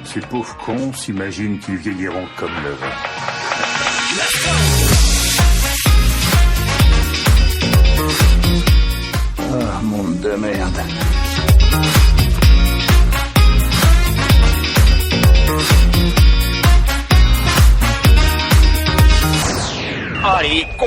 Ces pauvres cons s'imaginent qu'ils vieilliront comme le vin. Ah, monde de merde. Allez, con.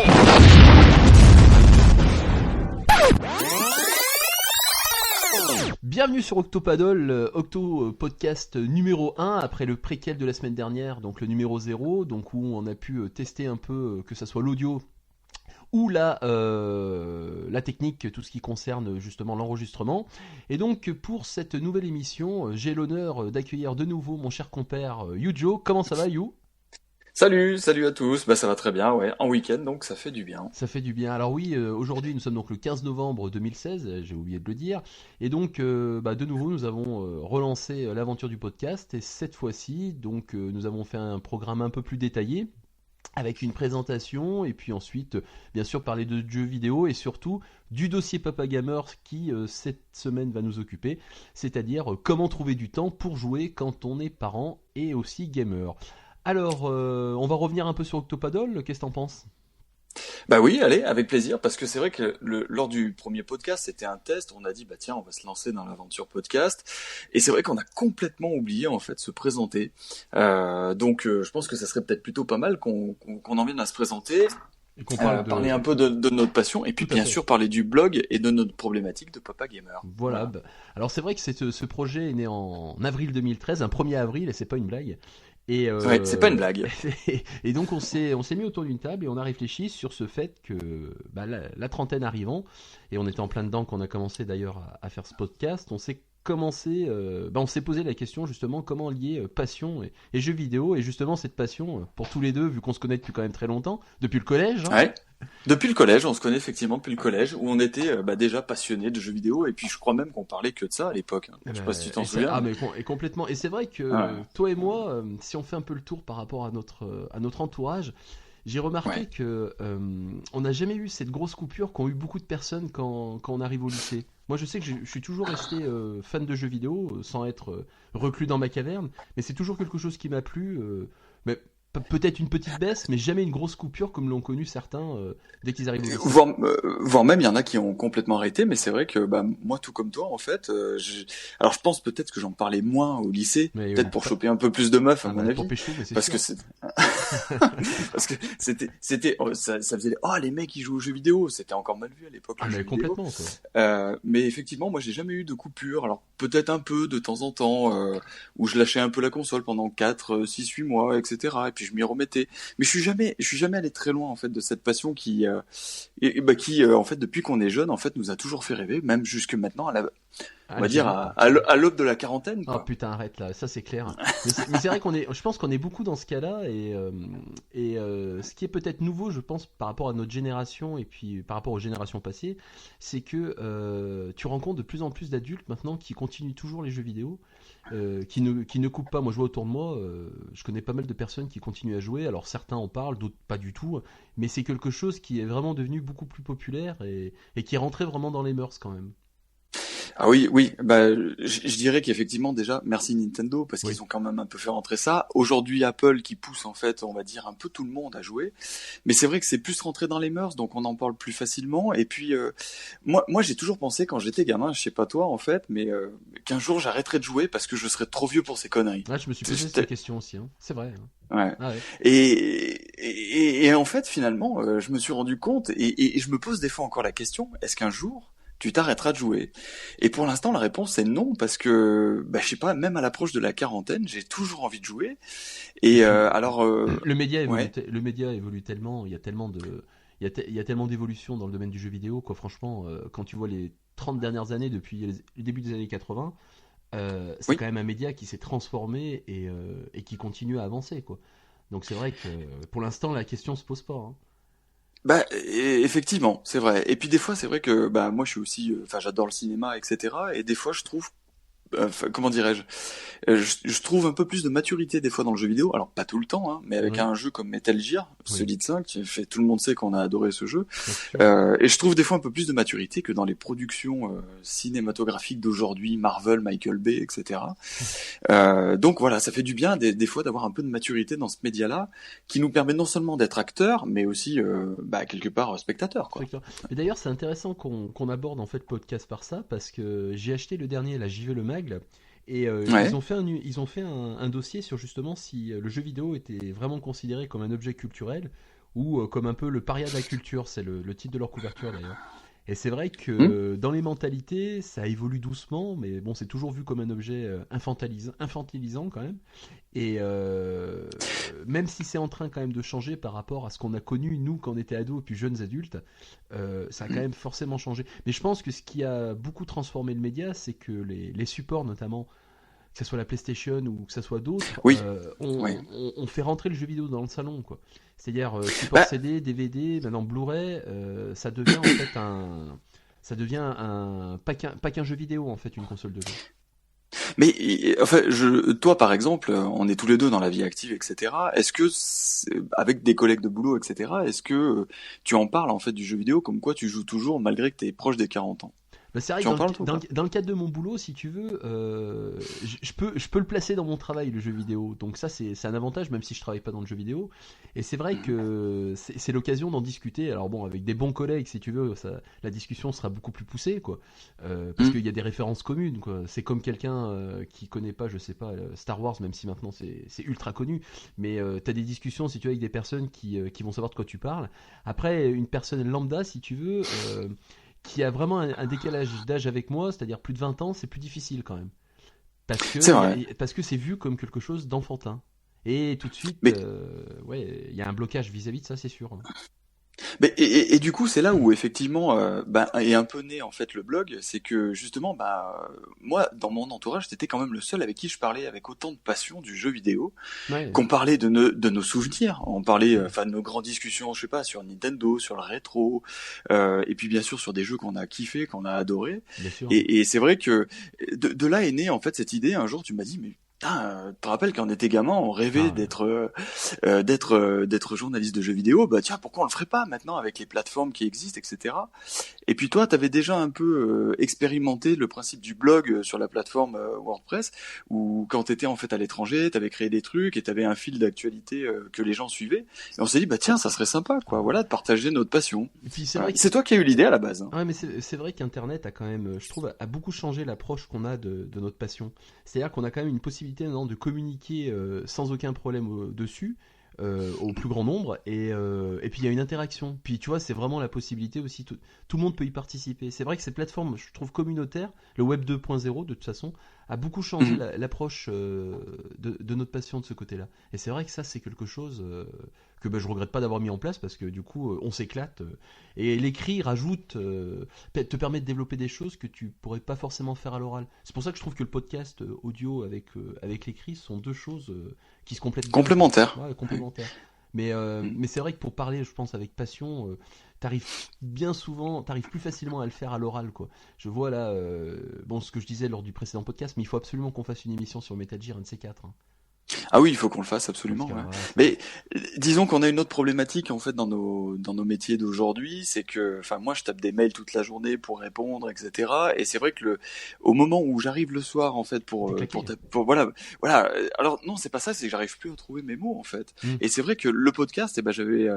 Bienvenue sur Octopaddle, Octo podcast numéro 1 après le préquel de la semaine dernière, donc le numéro 0, donc où on a pu tester un peu que ça soit l'audio ou la technique, tout ce qui concerne justement l'enregistrement. Et donc pour cette nouvelle émission, j'ai l'honneur d'accueillir de nouveau mon cher compère Yujo. Comment ça va, Yu ? Salut à tous, ça va très bien, ouais, en week-end donc ça fait du bien. Ça fait du bien. Alors oui, aujourd'hui nous sommes donc le 15 novembre 2016, j'ai oublié de le dire, et donc de nouveau nous avons relancé l'aventure du podcast, et cette fois-ci donc nous avons fait un programme un peu plus détaillé, avec une présentation, et puis ensuite bien sûr parler de jeux vidéo, et surtout du dossier Papa Gamer qui cette semaine va nous occuper, c'est-à-dire comment trouver du temps pour jouer quand on est parent et aussi gamer. Alors, on va revenir un peu sur Octopaddle, qu'est-ce que t'en penses ? Bah oui, allez, avec plaisir, parce que c'est vrai que lors du premier podcast, c'était un test, on a dit, tiens, on va se lancer dans l'aventure podcast, et c'est vrai qu'on a complètement oublié, en fait, se présenter. Donc, je pense que ça serait peut-être plutôt pas mal qu'on en vienne à se présenter, et qu'on parler un peu de notre passion, et puis bien sûr parler du blog et de notre problématique de Papa Gamer. Voilà. Alors c'est vrai que ce projet est né en avril 2013, un 1er avril, et c'est pas une blague. Et ouais, c'est pas une blague. Et donc on s'est mis autour d'une table et on a réfléchi sur ce fait que la trentaine arrivant, et on était en plein dedans quand on a commencé d'ailleurs à faire ce podcast, on s'est posé la question justement comment lier passion et jeux vidéo, et justement cette passion pour tous les deux, vu qu'on se connaît depuis quand même très longtemps, depuis le collège. Hein. Ouais. Depuis le collège, on se connaît effectivement depuis le collège, où on était déjà passionnés de jeux vidéo, et puis je crois même qu'on parlait que de ça à l'époque. Je sais pas si tu t'en souviens. Et complètement. Et c'est vrai que toi et moi, si on fait un peu le tour par rapport à notre entourage, j'ai remarqué que on n'a jamais eu cette grosse coupure qu'ont eu beaucoup de personnes quand on arrive au lycée. Moi, je sais que je suis toujours resté fan de jeux vidéo, sans être reclus dans ma caverne, mais c'est toujours quelque chose qui m'a plu. Mais peut-être une petite baisse, mais jamais une grosse coupure comme l'ont connu certains dès qu'ils arrivent au lycée. Voire même, il y en a qui ont complètement arrêté, mais c'est vrai que moi, tout comme toi, en fait, alors je pense peut-être que j'en parlais moins au lycée, peut-être pour choper un peu plus de meufs, à mon avis. Pour pécho, mais c'est parce sûr. que c'est... parce que c'était ça faisait les mecs qui jouent aux jeux vidéo, c'était encore mal vu à l'époque. Mais complètement, quoi. Mais effectivement, moi j'ai jamais eu de coupure, alors peut-être un peu de temps en temps où je lâchais un peu la console pendant 4, 6, 8 mois, etc. Et puis je m'y remettais. Mais je suis jamais allé très loin en fait de cette passion qui en fait depuis qu'on est jeune en fait nous a toujours fait rêver, même jusque maintenant à l'aube de la quarantaine, quoi. Oh putain, arrête là, ça c'est clair. mais c'est vrai je pense qu'on est beaucoup dans ce cas-là, et ce qui est peut-être nouveau, je pense, par rapport à notre génération et puis par rapport aux générations passées, c'est que tu rencontres de plus en plus d'adultes maintenant qui continuent toujours les jeux vidéo, qui ne coupent pas. Moi je vois autour de moi, je connais pas mal de personnes qui continuent à jouer, alors certains en parlent, d'autres pas du tout, mais c'est quelque chose qui est vraiment devenu beaucoup plus populaire et qui est rentré vraiment dans les mœurs quand même. Ah oui, je dirais qu'effectivement déjà, merci Nintendo, parce qu'ils ont quand même un peu fait rentrer ça. Aujourd'hui, Apple qui pousse en fait, on va dire, un peu tout le monde à jouer. Mais c'est vrai que c'est plus rentré dans les mœurs, donc on en parle plus facilement. Et puis, moi j'ai toujours pensé quand j'étais gamin, je sais pas toi en fait, mais qu'un jour j'arrêterais de jouer parce que je serais trop vieux pour ces conneries. Ouais, je me suis posé cette question aussi, hein. C'est vrai. Hein. Ouais. Ah ouais. Et en fait, finalement, je me suis rendu compte, et je me pose des fois encore la question, est-ce qu'un jour tu t'arrêteras de jouer? Et pour l'instant, la réponse est non, parce que, je sais pas, même à l'approche de la quarantaine, j'ai toujours envie de jouer. Et alors, le média évolue tellement, il y a tellement d'évolution dans le domaine du jeu vidéo, quoi. Franchement, quand tu vois les 30 dernières années depuis le début des années 80, c'est quand même un média qui s'est transformé et qui continue à avancer, quoi. Donc c'est vrai que pour l'instant, la question se pose pas, hein. Effectivement, c'est vrai. Et puis des fois, c'est vrai que moi, je suis aussi, j'adore le cinéma, etc. Et des fois, je trouve comment dirais-je, je trouve un peu plus de maturité des fois dans le jeu vidéo. Alors pas tout le temps, hein, mais avec Oui. un jeu comme Metal Gear Oui. Solid 5, tout le monde sait qu'on a adoré ce jeu. Bien sûr. Et je trouve des fois un peu plus de maturité que dans les productions cinématographiques d'aujourd'hui, Marvel, Michael Bay, etc. Donc voilà, ça fait du bien des fois d'avoir un peu de maturité dans ce média-là, qui nous permet non seulement d'être acteurs, mais aussi quelque part spectateurs, quoi. C'est clair. Et d'ailleurs, c'est intéressant qu'on aborde en fait le podcast par ça, parce que j'ai acheté le dernier, la JV Le Mag, là, et Ouais. ils ont fait un dossier sur justement si le jeu vidéo était vraiment considéré comme un objet culturel ou comme un peu le paria de la culture, c'est le titre de leur couverture d'ailleurs. Et c'est vrai que Hmm. dans les mentalités, ça évolue doucement, mais bon, c'est toujours vu comme un objet infantilisant quand même. Et même si c'est en train quand même de changer par rapport à ce qu'on a connu nous quand on était ados et puis jeunes adultes, ça a quand même forcément changé. Mais je pense que ce qui a beaucoup transformé le média, c'est que les supports notamment, que ce soit la PlayStation ou que ce soit d'autres, Oui, oui. on fait rentrer le jeu vidéo dans le salon, quoi. C'est-à-dire support Bah, CD, DVD, maintenant Blu-ray, ça devient en fait pas qu'un jeu vidéo en fait, une console de jeu. mais enfin, toi par exemple, on est tous les deux dans la vie active, etc. Est-ce que avec des collègues de boulot, etc. Est-ce que tu en parles en fait du jeu vidéo comme quoi tu joues toujours malgré que tu es proche des 40 ans? Bah, c'est vrai Tu que en parles toi ou pas? dans le cadre de mon boulot, si tu veux, je peux le placer dans mon travail, le jeu vidéo. Donc ça, c'est un avantage, même si je travaille pas dans le jeu vidéo. Et c'est vrai que c'est l'occasion d'en discuter. Alors bon, avec des bons collègues, si tu veux, la discussion sera beaucoup plus poussée, quoi. Parce Hmm. qu'il y a des références communes, quoi. C'est comme quelqu'un qui connaît pas, je sais pas, Star Wars, même si maintenant c'est ultra connu. Mais t'as des discussions, si tu veux, avec des personnes qui vont savoir de quoi tu parles. Après, une personne lambda, si tu veux. Qui a vraiment un décalage d'âge avec moi, c'est-à-dire plus de 20 ans, c'est plus difficile quand même. C'est vrai. Parce que c'est vu comme quelque chose d'enfantin. Et tout de suite, Mais ouais, il y a un blocage vis-à-vis de ça, c'est sûr. et du coup, c'est là où effectivement, est un peu né en fait le blog, c'est que justement, moi, dans mon entourage, c'était quand même le seul avec qui je parlais avec autant de passion du jeu vidéo, Ouais. qu'on parlait de nos souvenirs, on parlait, enfin, de nos grandes discussions, je sais pas, sur Nintendo, sur le rétro, et puis bien sûr sur des jeux qu'on a kiffé, qu'on a adoré, Bien sûr. et c'est vrai que de là est née en fait cette idée. Un jour, tu m'as dit, mais putain, tu te rappelles quand on était gamin, on rêvait Ah, d'être journaliste de jeux vidéo. Bah tiens, pourquoi on le ferait pas maintenant avec les plateformes qui existent, etc. Et puis toi, t'avais déjà un peu expérimenté le principe du blog sur la plateforme WordPress, où quand t'étais en fait à l'étranger, t'avais créé des trucs et t'avais un fil d'actualité que les gens suivaient. Et on s'est dit, bah tiens, ça serait sympa, quoi. Voilà, de partager notre passion. et puis c'est Voilà. vrai que C'est toi qui as eu l'idée à la base, hein. ouais, mais c'est vrai qu'Internet a quand même, je trouve, a beaucoup changé l'approche qu'on a de notre passion. C'est-à-dire qu'on a quand même une possibilité maintenant de communiquer sans aucun problème dessus, au plus grand nombre, et puis il y a une interaction. Puis tu vois, c'est vraiment la possibilité aussi, tout le monde peut y participer. C'est vrai que ces plateformes, je trouve communautaires, le web 2.0 de toute façon, a beaucoup changé Mhm. l'approche de notre passion de ce côté-là. Et c'est vrai que ça, c'est quelque chose que je regrette pas d'avoir mis en place parce que du coup, on s'éclate. Et l'écrit rajoute, te permet de développer des choses que tu pourrais pas forcément faire à l'oral. C'est pour ça que je trouve que le podcast audio avec l'écrit sont deux choses qui se complètent bien, quoi. Complémentaire. Ouais, Ouais. complémentaires. Mhm. Mais c'est vrai que pour parler, je pense, avec passion, t'arrives plus facilement à le faire à l'oral, quoi. Je vois là, bon, ce que je disais lors du précédent podcast, mais il faut absolument qu'on fasse une émission sur Metal Gear, un de ces quatre, hein. Ah oui, il faut qu'on le fasse Parce absolument. que Ouais. alors là, Mais disons qu'on a une autre problématique en fait dans nos métiers d'aujourd'hui, c'est que, enfin, moi je tape des mails toute la journée pour répondre, etc. Et c'est vrai que au moment où j'arrive le soir en fait t'es claqué. voilà. Alors non, c'est pas ça, c'est que j'arrive plus à trouver mes mots en fait. Hmm. Et c'est vrai que le podcast, j'avais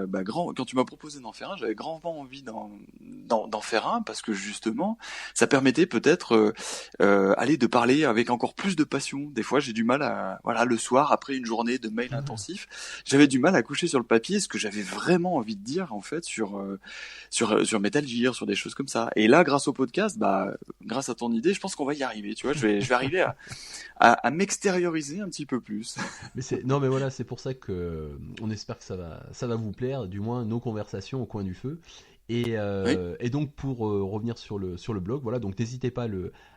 quand tu m'as proposé d'en faire un, j'avais grandement envie d'en faire un parce que justement, ça permettait peut-être aller de parler avec encore plus de passion. Des fois, j'ai du mal à, voilà, le soir après une journée de mail intensif, j'avais du mal à coucher sur le papier ce que j'avais vraiment envie de dire en fait sur Metal Gear, sur des choses comme ça. Et là, grâce au podcast, grâce à ton idée, je pense qu'on va y arriver. Tu vois, je vais arriver à m'extérioriser un petit peu plus. Mais non, mais voilà, c'est pour ça que on espère que ça va vous plaire, du moins nos conversations au coin du feu. Oui. Et donc pour revenir sur le blog, voilà, donc n'hésitez pas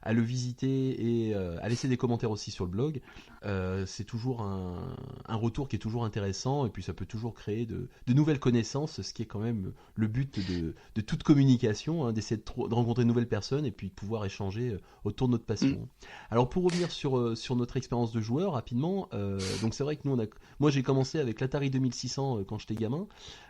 à le visiter et à laisser des commentaires aussi sur le blog. C'est toujours un retour qui est toujours intéressant et puis ça peut toujours créer de nouvelles connaissances, ce qui est quand même le but de toute communication, hein, d'essayer de rencontrer de nouvelles personnes et puis de pouvoir échanger autour de notre passion. Alors pour revenir sur notre expérience de joueur rapidement, donc c'est vrai que moi j'ai commencé avec l'Atari 2600 quand j'étais gamin.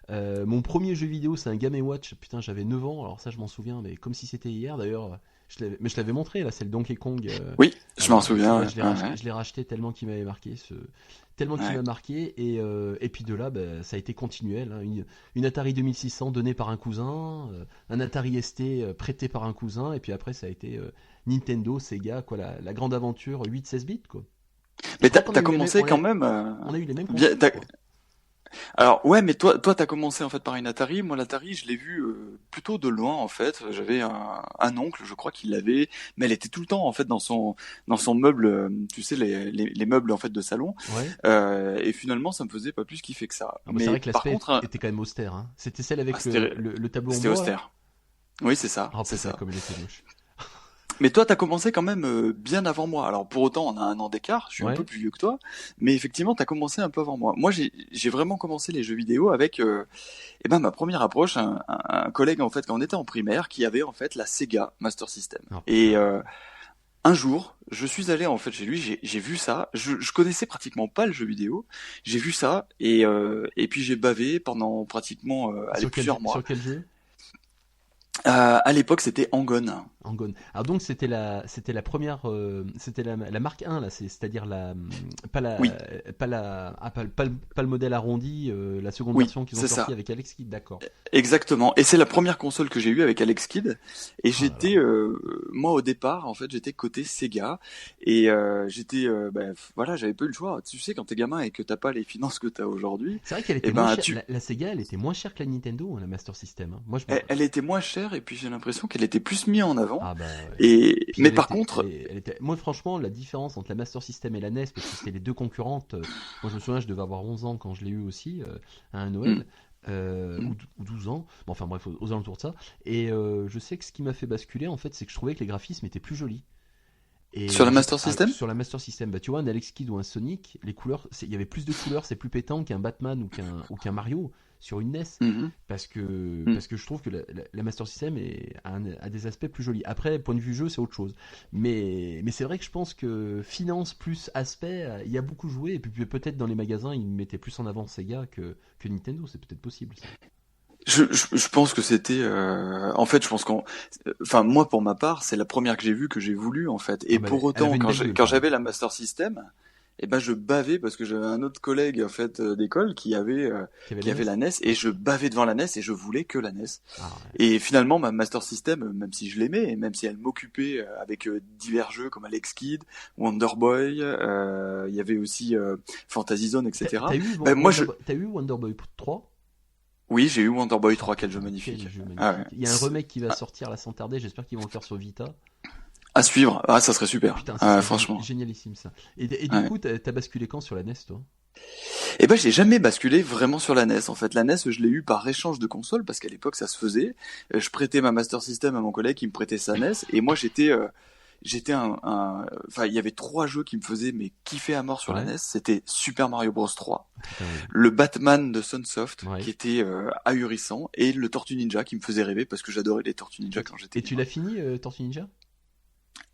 Mon premier jeu vidéo c'est un Game & Watch, putain j'avais 9 ans, alors ça je m'en souviens mais comme si c'était hier d'ailleurs. Mais je l'avais montré là, c'est le Donkey Kong. Oui, je m'en souviens. Ouais, je l'ai racheté tellement qu'il m'avait marqué, tellement qu'il m'a marqué et puis de là ça a été continuel, hein. Une Atari 2600 donnée par un cousin, un Atari ST prêté par un cousin et puis après ça a été Nintendo, Sega, quoi, la grande aventure 8-16 bits quoi. Mais t'as commencé quand même. On a eu les mêmes consoles, quoi. Alors ouais, mais toi t'as commencé en fait par une Atari. Moi l'Atari, je l'ai vu plutôt de loin en fait. J'avais un oncle, je crois qu'il l'avait, mais elle était tout le temps en fait dans son meuble, tu sais les meubles en fait de salon. Ouais. Et finalement ça me faisait pas plus kiffer que ça. Ah, mais c'est vrai que par l'aspect contre, était quand même austère, hein. C'était celle avec c'était le tableau en c'était bois. austère. Oui, c'est ça, Ah c'est putain, ça. comme elle était moche. Mais toi, t'as commencé quand même bien avant moi. Alors pour autant, on a un an d'écart. Je suis un Ouais. peu plus vieux que toi, mais effectivement, t'as commencé un peu avant moi. Moi, j'ai vraiment commencé les jeux vidéo avec, ma première approche, un collègue en fait quand on était en primaire, qui avait en fait la Sega Master System. Oh, Et un jour, je suis allé en fait chez lui, j'ai vu ça. Je connaissais pratiquement pas le jeu vidéo. J'ai vu ça et puis j'ai bavé pendant pratiquement plusieurs mois. Sur quel jeu? À l'époque, c'était Angon. Angon. Alors donc c'était la première, c'était la marque 1 là, c'est-à-dire pas la Oui. pas la ah, pas le modèle arrondi, la seconde Oui, version qu'ils ont c'est sorti ça. avec Alex Kidd, d'accord. Exactement. Et c'est la première console que j'ai eue avec Alex Kidd. Et Ah là j'étais, là. moi au départ, en fait, j'étais côté Sega. Et j'étais, voilà, j'avais pas eu le choix. Tu sais, quand t'es gamin et que t'as pas les finances que t'as aujourd'hui, C'est vrai qu'elle eh était moins ben, chère. La Sega, elle était moins chère que la Nintendo, hein, la Master System, hein. Moi je me... elle était moins chère et puis j'ai l'impression qu'elle était plus mise en avant. Ah bah ouais. Et Puis mais par contre, moi franchement la différence entre la Master System et la NES, parce que c'était les deux concurrentes, moi je me souviens je devais avoir 11 ans quand je l'ai eu aussi à un hmm, Noël, ou 12 ans, bon, enfin bref aux alentours de ça, et je sais que ce qui m'a fait basculer en fait c'est que je trouvais que les graphismes étaient plus jolis. sur la Master System, Sur la Master System, bah tu vois un Alex Kidd ou un Sonic, les couleurs, il y avait plus de couleurs, c'est plus pétant qu'un Batman ou qu'un Mario sur une NES, mhm, parce que hmm. je trouve que la Master System a des aspects plus jolis. Après, point de vue jeu, c'est autre chose. Mais c'est vrai que je pense que finance plus aspect, il y a beaucoup joué, et puis peut-être dans les magasins, ils mettaient plus en avant Sega que Nintendo, c'est peut-être possible ça. Je pense que c'était, en fait, je pense enfin moi pour ma part, c'est la première que j'ai vue que j'ai voulu en fait. Ah Et bah, pour elle avait autant, une belle gueule quand quand même. j'avais la Master System, eh ben je bavais parce que j'avais un autre collègue en fait d'école Qui avait qui la avait NES. la NES et je bavais devant la NES et je voulais que la NES. Ah ouais. Et finalement ma Master System, même si je l'aimais et même si elle m'occupait avec divers jeux comme Alex Kidd, Wonder Boy, il y avait aussi Fantasy Zone, etc. Ben moi T'as eu Wonder Boy 3? oui, j'ai eu Wonder Boy 3, quel jeu Putain, magnifique. quel jeu Ah magnifique. ouais. Il y a un remake qui va sortir là sans tarder, j'espère qu'ils vont le faire sur Vita. À suivre, ah ça serait super. Putain, Ah, ça franchement. génialissime ça. Et du Ouais. coup, t'as basculé quand sur la NES, toi? Eh ben, j'ai jamais basculé vraiment sur la NES. En fait, la NES, je l'ai eu par échange de consoles parce qu'à l'époque, ça se faisait. Je prêtais ma Master System à mon collègue qui me prêtait sa NES et moi, enfin, il y avait 3 jeux qui me faisaient mais kiffer à mort sur la Ouais. NES. C'était Super Mario Bros 3, Putain, oui. le Batman de Sunsoft Ouais. qui était ahurissant et le Tortue Ninja qui me faisait rêver parce que j'adorais les Tortues Ninja quand j'étais Et tu gamin. l'as fini, Tortue Ninja?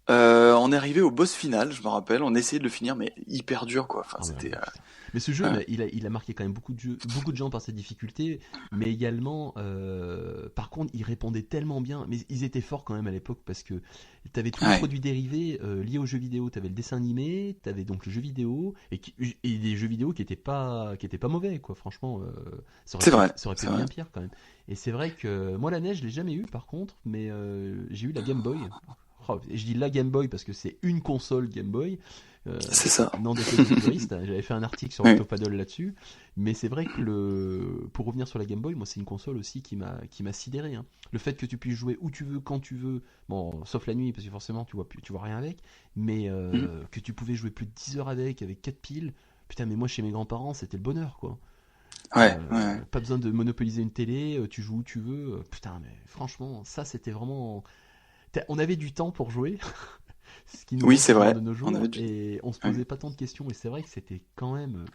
On est arrivé au boss final, je me rappelle. On essayait de le finir mais hyper dur quoi. Enfin, Ah ouais, c'était. ouais, putain. Mais ce jeu, il a marqué quand même beaucoup de gens par sa difficulté, mais également, par contre, il répondait tellement bien. Mais ils étaient forts quand même à l'époque parce que t'avais tous les Ouais. produits dérivés liés aux jeux vidéo. T'avais le dessin animé, t'avais donc le jeu vidéo et des jeux vidéo qui étaient pas mauvais quoi. Franchement, C'est vrai, ça aurait pu c'est être vrai. bien pire quand même. Et c'est vrai que moi la neige, je l'ai jamais eu par contre, mais j'ai eu la Game Boy. Oh, et je dis la Game Boy parce que c'est une console Game Boy. C'est ça. Non défaite de puriste, hein. J'avais fait un article sur Oui. Octopaddle là-dessus, mais c'est vrai que pour revenir sur la Game Boy, moi c'est une console aussi qui m'a sidéré, hein. Le fait que tu puisses jouer où tu veux, quand tu veux, bon, sauf la nuit parce que forcément tu vois rien avec, mais que tu pouvais jouer plus de 10 heures avec 4 piles, putain mais moi chez mes grands-parents c'était le bonheur quoi. Pas besoin de monopoliser une télé, tu joues où tu veux. Putain, mais franchement, ça c'était vraiment. On avait du temps pour jouer. Ce qui nous Oui, c'est vrai. de nos jours, et on se posait pas tant de questions, et c'est vrai que c'était quand même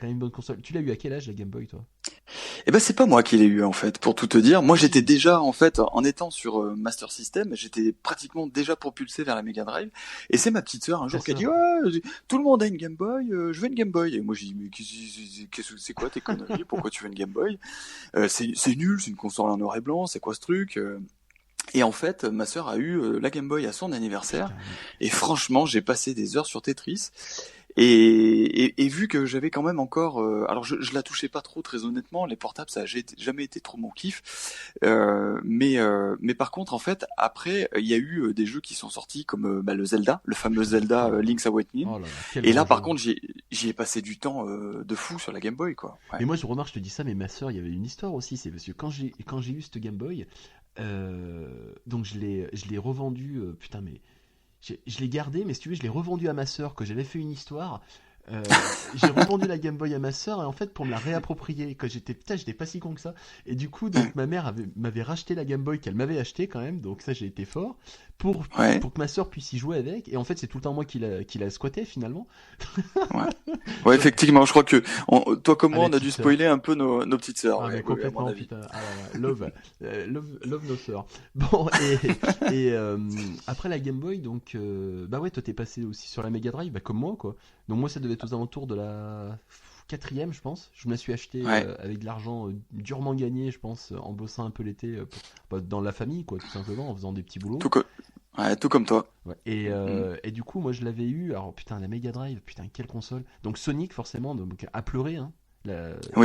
une bonne console. Tu l'as eu à quel âge la Game Boy, toi? Eh ben c'est pas moi qui l'ai eu en fait, pour tout te dire. Moi j'étais déjà en fait en étant sur Master System, j'étais pratiquement déjà propulsé vers la Mega Drive. Et c'est ma petite sœur un jour qui a dit ouais, tout le monde a une Game Boy, je veux une Game Boy. Et moi j'ai dit mais c'est quoi tes conneries? Pourquoi tu veux une Game Boy? C'est nul, c'est une console en noir et blanc, c'est quoi ce truc? Et en fait, ma sœur a eu la Game Boy à son anniversaire, et franchement, j'ai passé des heures sur Tetris. Et vu que j'avais quand même encore, alors je la touchais pas trop, très honnêtement, les portables ça a jamais été trop mon kiff, mais par contre en fait après il y a eu des jeux qui sont sortis comme le Zelda, le fameux Zelda Link's Awakening, et là par contre j'y ai passé du temps de fou sur la Game Boy quoi. Ouais. Mais moi je remarque, je te dis ça, mais ma sœur, il y avait une histoire aussi, c'est parce que quand j'ai eu cette Game Boy, donc je l'ai revendu, putain mais je l'ai gardé, mais si tu veux, je l'ai revendu à ma sœur, que j'avais fait une histoire. J'ai revendu la Game Boy à ma sœur, et en fait, pour me la réapproprier, quand j'étais pas si con que ça. Et du coup, donc, ma mère m'avait racheté la Game Boy qu'elle m'avait acheté quand même, donc ça, j'ai été fort, pour que ma sœur puisse y jouer avec. Et en fait, c'est tout le temps moi qui la squattais finalement. Ouais, effectivement, je crois que toi comme moi, on a dû spoiler un peu nos petites sœurs. Ah, mais complètement, putain. Ah, love nos sœurs. Bon, et après la Game Boy, donc, bah ouais, toi t'es passé aussi sur la Mega Drive, bah comme moi, quoi. Donc moi, ça devait être aux alentours de la 4e, je pense. Je me la suis acheté avec de l'argent durement gagné, je pense, en bossant un peu l'été dans la famille, quoi, tout simplement, en faisant des petits boulots. Tout comme toi. Ouais. Et du coup, moi, je l'avais eu. Alors, putain, la Mega Drive, putain, quelle console. Donc, Sonic, forcément, donc, à pleurer, hein.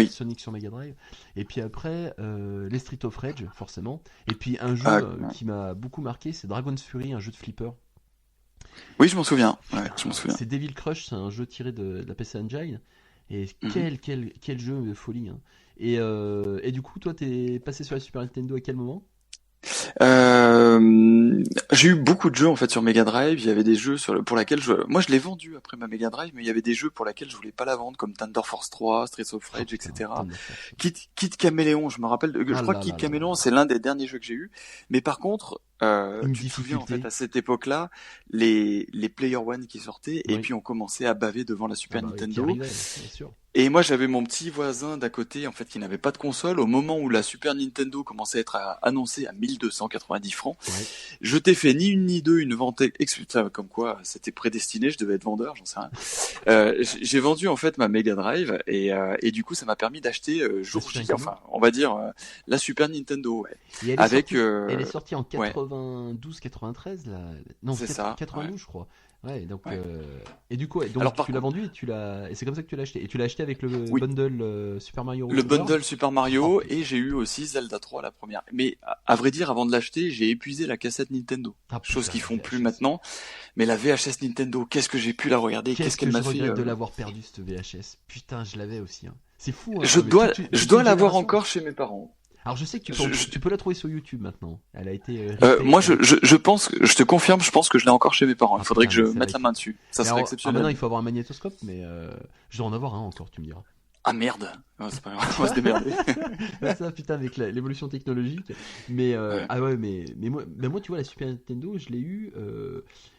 Sonic sur Mega Drive. Et puis après, les Street of Rage, forcément. Et puis, un jeu qui m'a beaucoup marqué, c'est Dragon's Fury, un jeu de flipper. Oui, je m'en souviens. Ouais, je m'en souviens. C'est Devil Crush, c'est un jeu tiré de la PC Engine. Et quel jeu de folie, hein. Et du coup, toi, t'es passé sur la Super Nintendo à quel moment? J'ai eu beaucoup de jeux en fait sur Mega Drive. Il y avait des jeux pour lesquels moi je l'ai vendu après ma Mega Drive, mais il y avait des jeux pour lesquels je voulais pas la vendre, comme Thunder Force 3, Streets of Rage, etc. Kid Caméléon, je me rappelle, je crois que Kid Caméléon c'est l'un des derniers jeux que j'ai eu. Mais par contre, tu te souviens en fait à cette époque-là, les Player One qui sortaient, et puis on commençait à baver devant la Super Nintendo. Bien sûr. Et moi, j'avais mon petit voisin d'à côté, en fait, qui n'avait pas de console. Au moment où la Super Nintendo commençait à être annoncée à 1290 francs, je t'ai fait ni une ni deux une vente comme quoi c'était prédestiné, je devais être vendeur, j'en sais rien. J'ai vendu en fait ma Mega Drive, et du coup, ça m'a permis d'acheter jour J, enfin, on va dire la Super Nintendo. Ouais. Et elle est sortie en 92-93 là. Non, c'est 92, je crois. Ouais, donc et du coup, tu l'as vendu et c'est comme ça que tu l'as acheté. Et tu l'as acheté avec le bundle Super Mario. Le bundle Super Mario, et j'ai eu aussi Zelda 3 la première. Mais à vrai dire, avant de l'acheter, j'ai épuisé la cassette Nintendo. Chose qu'ils font plus maintenant. Mais la VHS Nintendo, qu'est-ce que j'ai pu la regarder, qu'est-ce qu'elle m'a fait. Je regrette de l'avoir perdu cette VHS. Putain, je l'avais aussi. Hein. C'est fou. Hein, je dois l'avoir encore chez mes parents. Alors je sais que tu peux la trouver sur YouTube maintenant. Elle a été. Moi, je pense, je te confirme, je pense que je l'ai encore chez mes parents. Il faudrait que je mette la main dessus. Ça serait exceptionnel. Maintenant, il faut avoir un magnétoscope, mais je dois en avoir un encore, tu me diras. Ah merde, c'est pas grave, on va se démerder. Ça, putain, avec l'évolution technologique. Mais moi, tu vois, la Super Nintendo, je l'ai eu.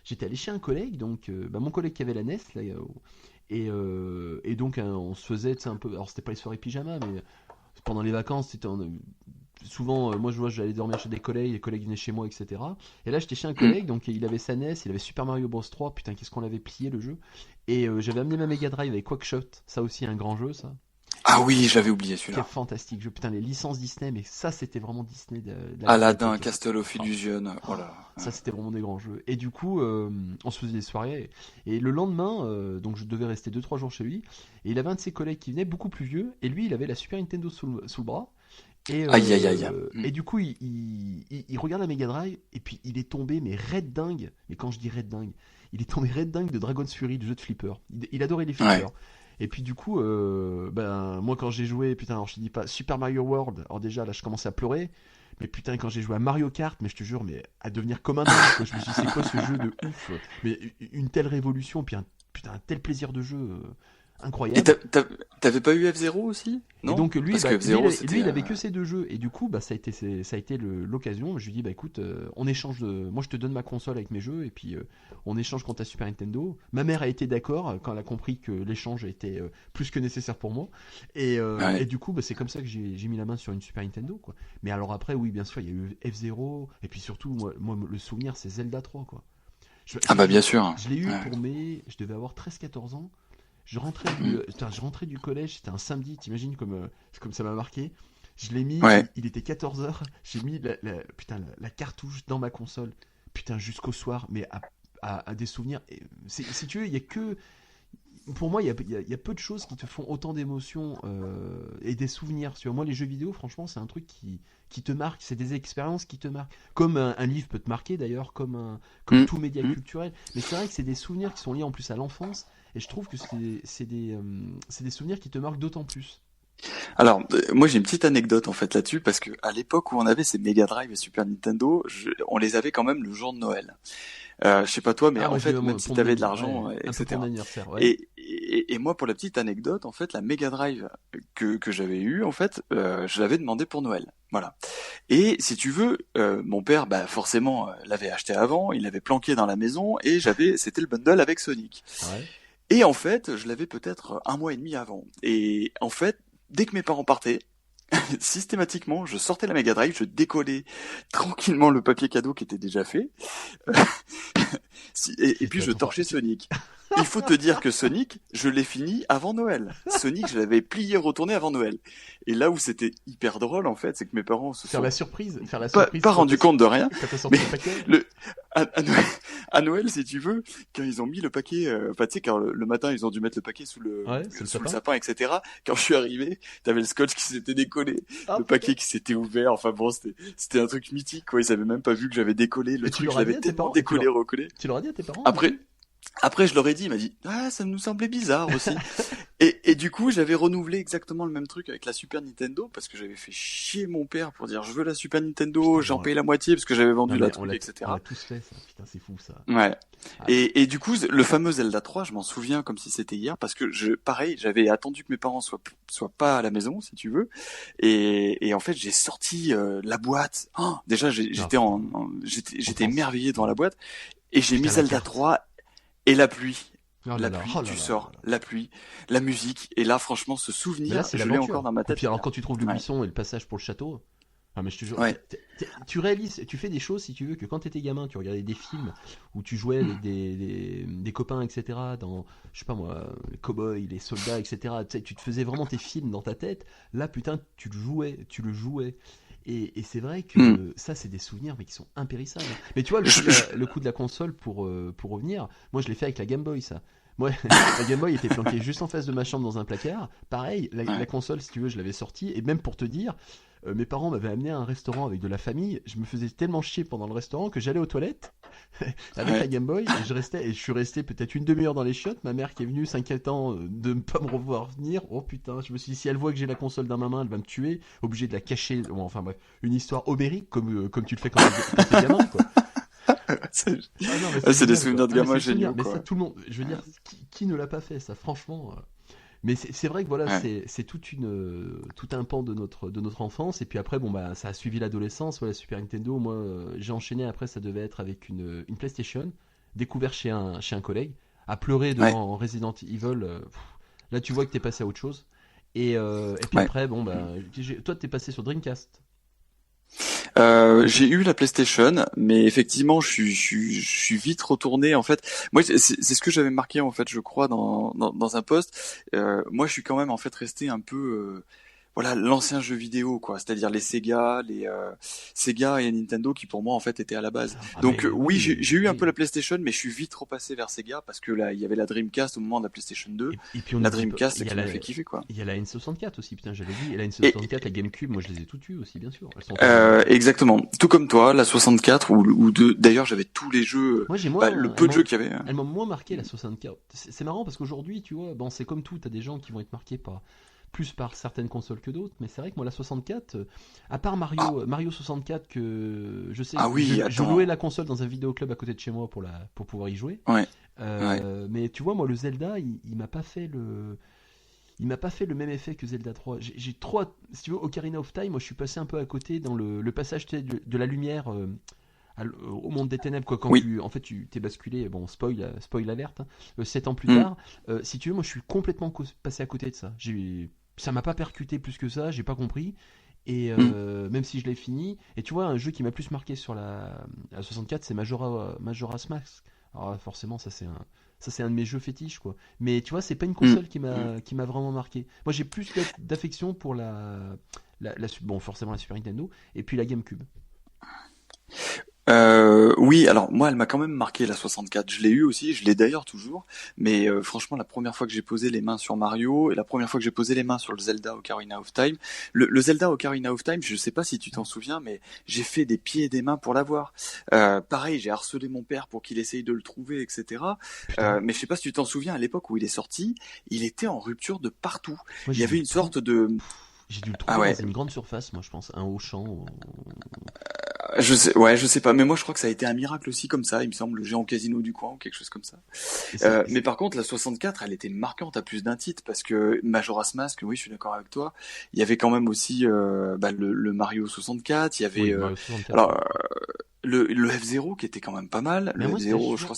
J'étais allé chez un collègue, donc mon collègue qui avait la NES là, et donc on se faisait un peu. Alors c'était pas les soirées pyjama, mais pendant les vacances, c'était souvent, moi j'allais dormir chez des collègues, les collègues venaient chez moi, etc. Et là j'étais chez un collègue, donc il avait sa NES, il avait Super Mario Bros 3, putain qu'est-ce qu'on l'avait plié le jeu. Et j'avais amené ma Mega Drive avec Quackshot, ça aussi un grand jeu ça. Ah oui, j'avais oublié celui-là. C'était fantastique jeu, putain les licences Disney, mais ça c'était vraiment Disney. Aladdin, Castle of Illusion, voilà. Ça c'était vraiment des grands jeux. Et du coup, on se faisait des soirées, et le lendemain, donc je devais rester 2-3 jours chez lui, et il avait un de ses collègues qui venait beaucoup plus vieux, et lui il avait la Super Nintendo sous le bras. Et, et du coup, il regarde la Mega Drive, et puis il est tombé, mais raide dingue. Et quand je dis raide dingue, il est tombé raide dingue de Dragon's Fury, du jeu de flipper. Il adorait les flippers. Et puis du coup, moi quand j'ai joué, putain, alors je te dis pas Super Mario World, alors déjà là je commençais à pleurer. Mais putain, quand j'ai joué à Mario Kart, mais je te jure, mais à devenir comme un dingue, quoi. Je me suis dit, c'est quoi ce jeu de ouf? Mais une telle révolution, puis un tel plaisir de jeu incroyable. Et t'avais pas eu F0 aussi? Non. Et donc lui, Parce bah, que F0, lui, il avait que ces deux jeux. Et du coup, bah, ça a été l'occasion. Je lui dis, bah écoute, on échange moi je te donne ma console avec mes jeux, et puis on échange contre ta Super Nintendo. Ma mère a été d'accord quand elle a compris que l'échange était plus que nécessaire pour moi. Et du coup, bah, c'est comme ça que j'ai mis la main sur une Super Nintendo, quoi. Mais alors après, oui, bien sûr, il y a eu F0, et puis surtout, moi le souvenir, c'est Zelda 3, quoi. Ah bah bien sûr. Je l'ai eu pour je devais avoir 13-14 ans. Je rentrais du collège, c'était un samedi, t'imagines comme ça m'a marqué. Je l'ai mis, il était 14h, j'ai mis la cartouche dans ma console, putain, jusqu'au soir, mais à des souvenirs. Si tu veux, il y a que... Pour moi, il y a peu de choses qui te font autant d'émotions et des souvenirs. Sur moi, les jeux vidéo, franchement, c'est un truc qui te marque. C'est des expériences qui te marquent. Comme un livre peut te marquer, d'ailleurs, comme tout média culturel. Mais c'est vrai que c'est des souvenirs qui sont liés en plus à l'enfance. Et je trouve que c'est des souvenirs qui te marquent d'autant plus. Alors, moi j'ai une petite anecdote en fait là-dessus, parce que à l'époque où on avait ces Mega Drive et Super Nintendo, on les avait quand même le jour de Noël. Je sais pas toi, mais en fait, même si t'avais de l'argent, etc. Et moi, pour la petite anecdote, en fait, la Mega Drive que j'avais eue, en fait, je l'avais demandé pour Noël. Voilà. Et si tu veux, mon père, bah forcément, l'avait acheté avant, il l'avait planqué dans la maison, et c'était le bundle avec Sonic. Ouais. Et en fait, je l'avais peut-être un mois et demi avant. Et en fait, dès que mes parents partaient, systématiquement, je sortais la Mega Drive, je décollais tranquillement le papier cadeau qui était déjà fait, et puis je torchais Sonic. Il faut te dire que Sonic, je l'ai fini avant Noël. Sonic, je l'avais plié, retourné avant Noël. Et là où c'était hyper drôle, en fait, c'est que mes parents se sont pas rendu compte de rien. Mais à Noël, si tu veux, quand ils ont mis le paquet, enfin, tu sais, quand le matin, ils ont dû mettre le paquet sous le sapin, etc. Quand je suis arrivé, t'avais le scotch qui s'était décollé, le paquet qui s'était ouvert. Enfin bon, c'était un truc mythique, quoi. Ils avaient même pas vu que j'avais décollé le truc. Je l'avais tellement décollé, recollé. Tu l'auras dit à tes parents? Après, je leur ai dit, il m'a dit, ah, ça nous semblait bizarre aussi. et du coup, j'avais renouvelé exactement le même truc avec la Super Nintendo, parce que j'avais fait chier mon père pour dire, je veux la Super Nintendo, j'en paye la moitié parce que j'avais vendu la truc, etc. On l'a tous fait, ça. Putain, c'est fou, ça. Ouais. Et du coup, le fameux Zelda 3, je m'en souviens comme si c'était hier, parce que pareil, j'avais attendu que mes parents soient pas à la maison, si tu veux. Et en fait, j'ai sorti la boîte. Oh, déjà, j'étais émerveillé devant la boîte. Et j'ai mis Zelda 3 et la pluie. La pluie, la musique. Et là, franchement, ce souvenir, je l'ai encore dans ma tête. Et puis alors, quand tu trouves le buisson et le passage pour le château... Ah, mais je te jure, tu réalises, tu fais des choses, si tu veux, que quand t'étais gamin, tu regardais des films où tu jouais avec des copains, etc. Dans, je sais pas moi, les cow-boys, les soldats, etc. Tu te faisais vraiment tes films dans ta tête. Là, putain, tu le jouais. Et c'est vrai que ça, c'est des souvenirs, mais qui sont impérissables. Mais tu vois, le coup de la console, pour revenir, moi, je l'ai fait avec la Game Boy, ça. Moi, la Game Boy était planquée juste en face de ma chambre dans un placard. Pareil, la console, si tu veux, je l'avais sortie. Et même pour te dire, mes parents m'avaient amené à un restaurant avec de la famille. Je me faisais tellement chier pendant le restaurant que j'allais aux toilettes avec la Game Boy, et je suis resté peut-être une demi-heure dans les chiottes. Ma mère qui est venue s'inquiétant de ne pas me revoir venir. Oh putain, je me suis dit, si elle voit que j'ai la console dans ma main, elle va me tuer. Obligé de la cacher. Bon, enfin bref, une histoire homérique comme tu le fais quand t'es gamin, quoi. C'est des souvenirs de gamin géniaux, mais quoi. Ça, tout le monde, je veux dire, qui ne l'a pas fait, ça, franchement. Mais c'est vrai que voilà, c'est tout un pan de notre enfance. Et puis après, bon bah, ça a suivi l'adolescence. Ouais, la Super Nintendo, moi, j'ai enchaîné. Après, ça devait être avec une PlayStation, découvert chez un collègue, à pleurer devant Resident Evil. Là, tu vois que t'es passé à autre chose. Et puis après, bon bah, toi, t'es passé sur Dreamcast. J'ai eu la PlayStation, mais effectivement, je suis vite retourné. En fait, moi, c'est ce que j'avais marqué, en fait, je crois, dans un post. Moi, je suis quand même, en fait, resté un peu, voilà, l'ancien jeu vidéo, quoi. C'est-à-dire les Sega et Nintendo, qui pour moi, en fait, étaient à la base. Donc, oui, j'ai eu un peu la PlayStation, mais je suis vite repassé vers Sega, parce que là, il y avait la Dreamcast au moment de la PlayStation 2. Et puis la Dreamcast, c'est qui m'a fait kiffer, quoi. Il y a la N64 aussi, putain, j'avais dit. Et la N64, la GameCube, moi, je les ai toutes eues aussi, bien sûr. Exactement. Tout comme toi, la 64, d'ailleurs, j'avais tous les jeux. Moi, le peu de jeux qu'il y avait. Elle m'a moins marqué, la 64. C'est marrant, parce qu'aujourd'hui, tu vois, bon, c'est comme tout, t'as des gens qui vont être marqués plus par certaines consoles que d'autres, mais c'est vrai que moi la 64, à part Mario 64, que je sais, je louais la console dans un vidéoclub à côté de chez moi pour pouvoir y jouer. Mais tu vois, moi le Zelda, il m'a pas fait il m'a pas fait le même effet que Zelda 3. J'ai trop, si tu veux, Ocarina of Time, moi je suis passé un peu à côté dans le passage tu sais, de la lumière au monde des ténèbres, quoi. Quand Oui. en fait, tu t'es basculé, bon, spoil alerte, hein, 7 ans plus Mm. tard. Si tu veux, moi je suis complètement passé à côté de ça. Ça m'a pas percuté plus que ça, j'ai pas compris. Et Mm. même si je l'ai fini, et tu vois, un jeu qui m'a plus marqué sur la 64, c'est Majora's Mask. Alors forcément, ça c'est un de mes jeux fétiches, quoi. Mais tu vois, c'est pas une Mm. console qui m'a vraiment marqué. Moi, j'ai plus d'affection pour bon, forcément la Super Nintendo et puis la GameCube. Oui, alors moi, elle m'a quand même marqué la 64. Je l'ai eu aussi, je l'ai d'ailleurs toujours. Mais franchement, la première fois que j'ai posé les mains sur Mario et la première fois que j'ai posé les mains sur le Zelda Ocarina of Time, le Zelda Ocarina of Time, je sais pas si tu t'en souviens, mais j'ai fait des pieds et des mains pour l'avoir. Pareil, j'ai harcelé mon père pour qu'il essaye de le trouver, etc. Putain, Mais je sais pas si tu t'en souviens, à l'époque où il est sorti, il était en rupture de partout. moi Il y avait une sorte de... j'ai dû le Ah trouver ouais, dans une grande surface, moi je pense, un Auchan. je sais pas, mais moi je crois que ça a été un miracle aussi comme ça, il me semble, le géant casino du coin ou quelque chose comme ça. Et c'est, Mais par contre, la 64, elle était marquante à plus d'un titre parce que Majora's Mask, oui, je suis d'accord avec toi. Il y avait quand même aussi le Mario 64. Il y avait oui, Mario 64, alors ouais. le F-Zero qui était quand même pas mal. Mais Le moi, F-Zero, je crois.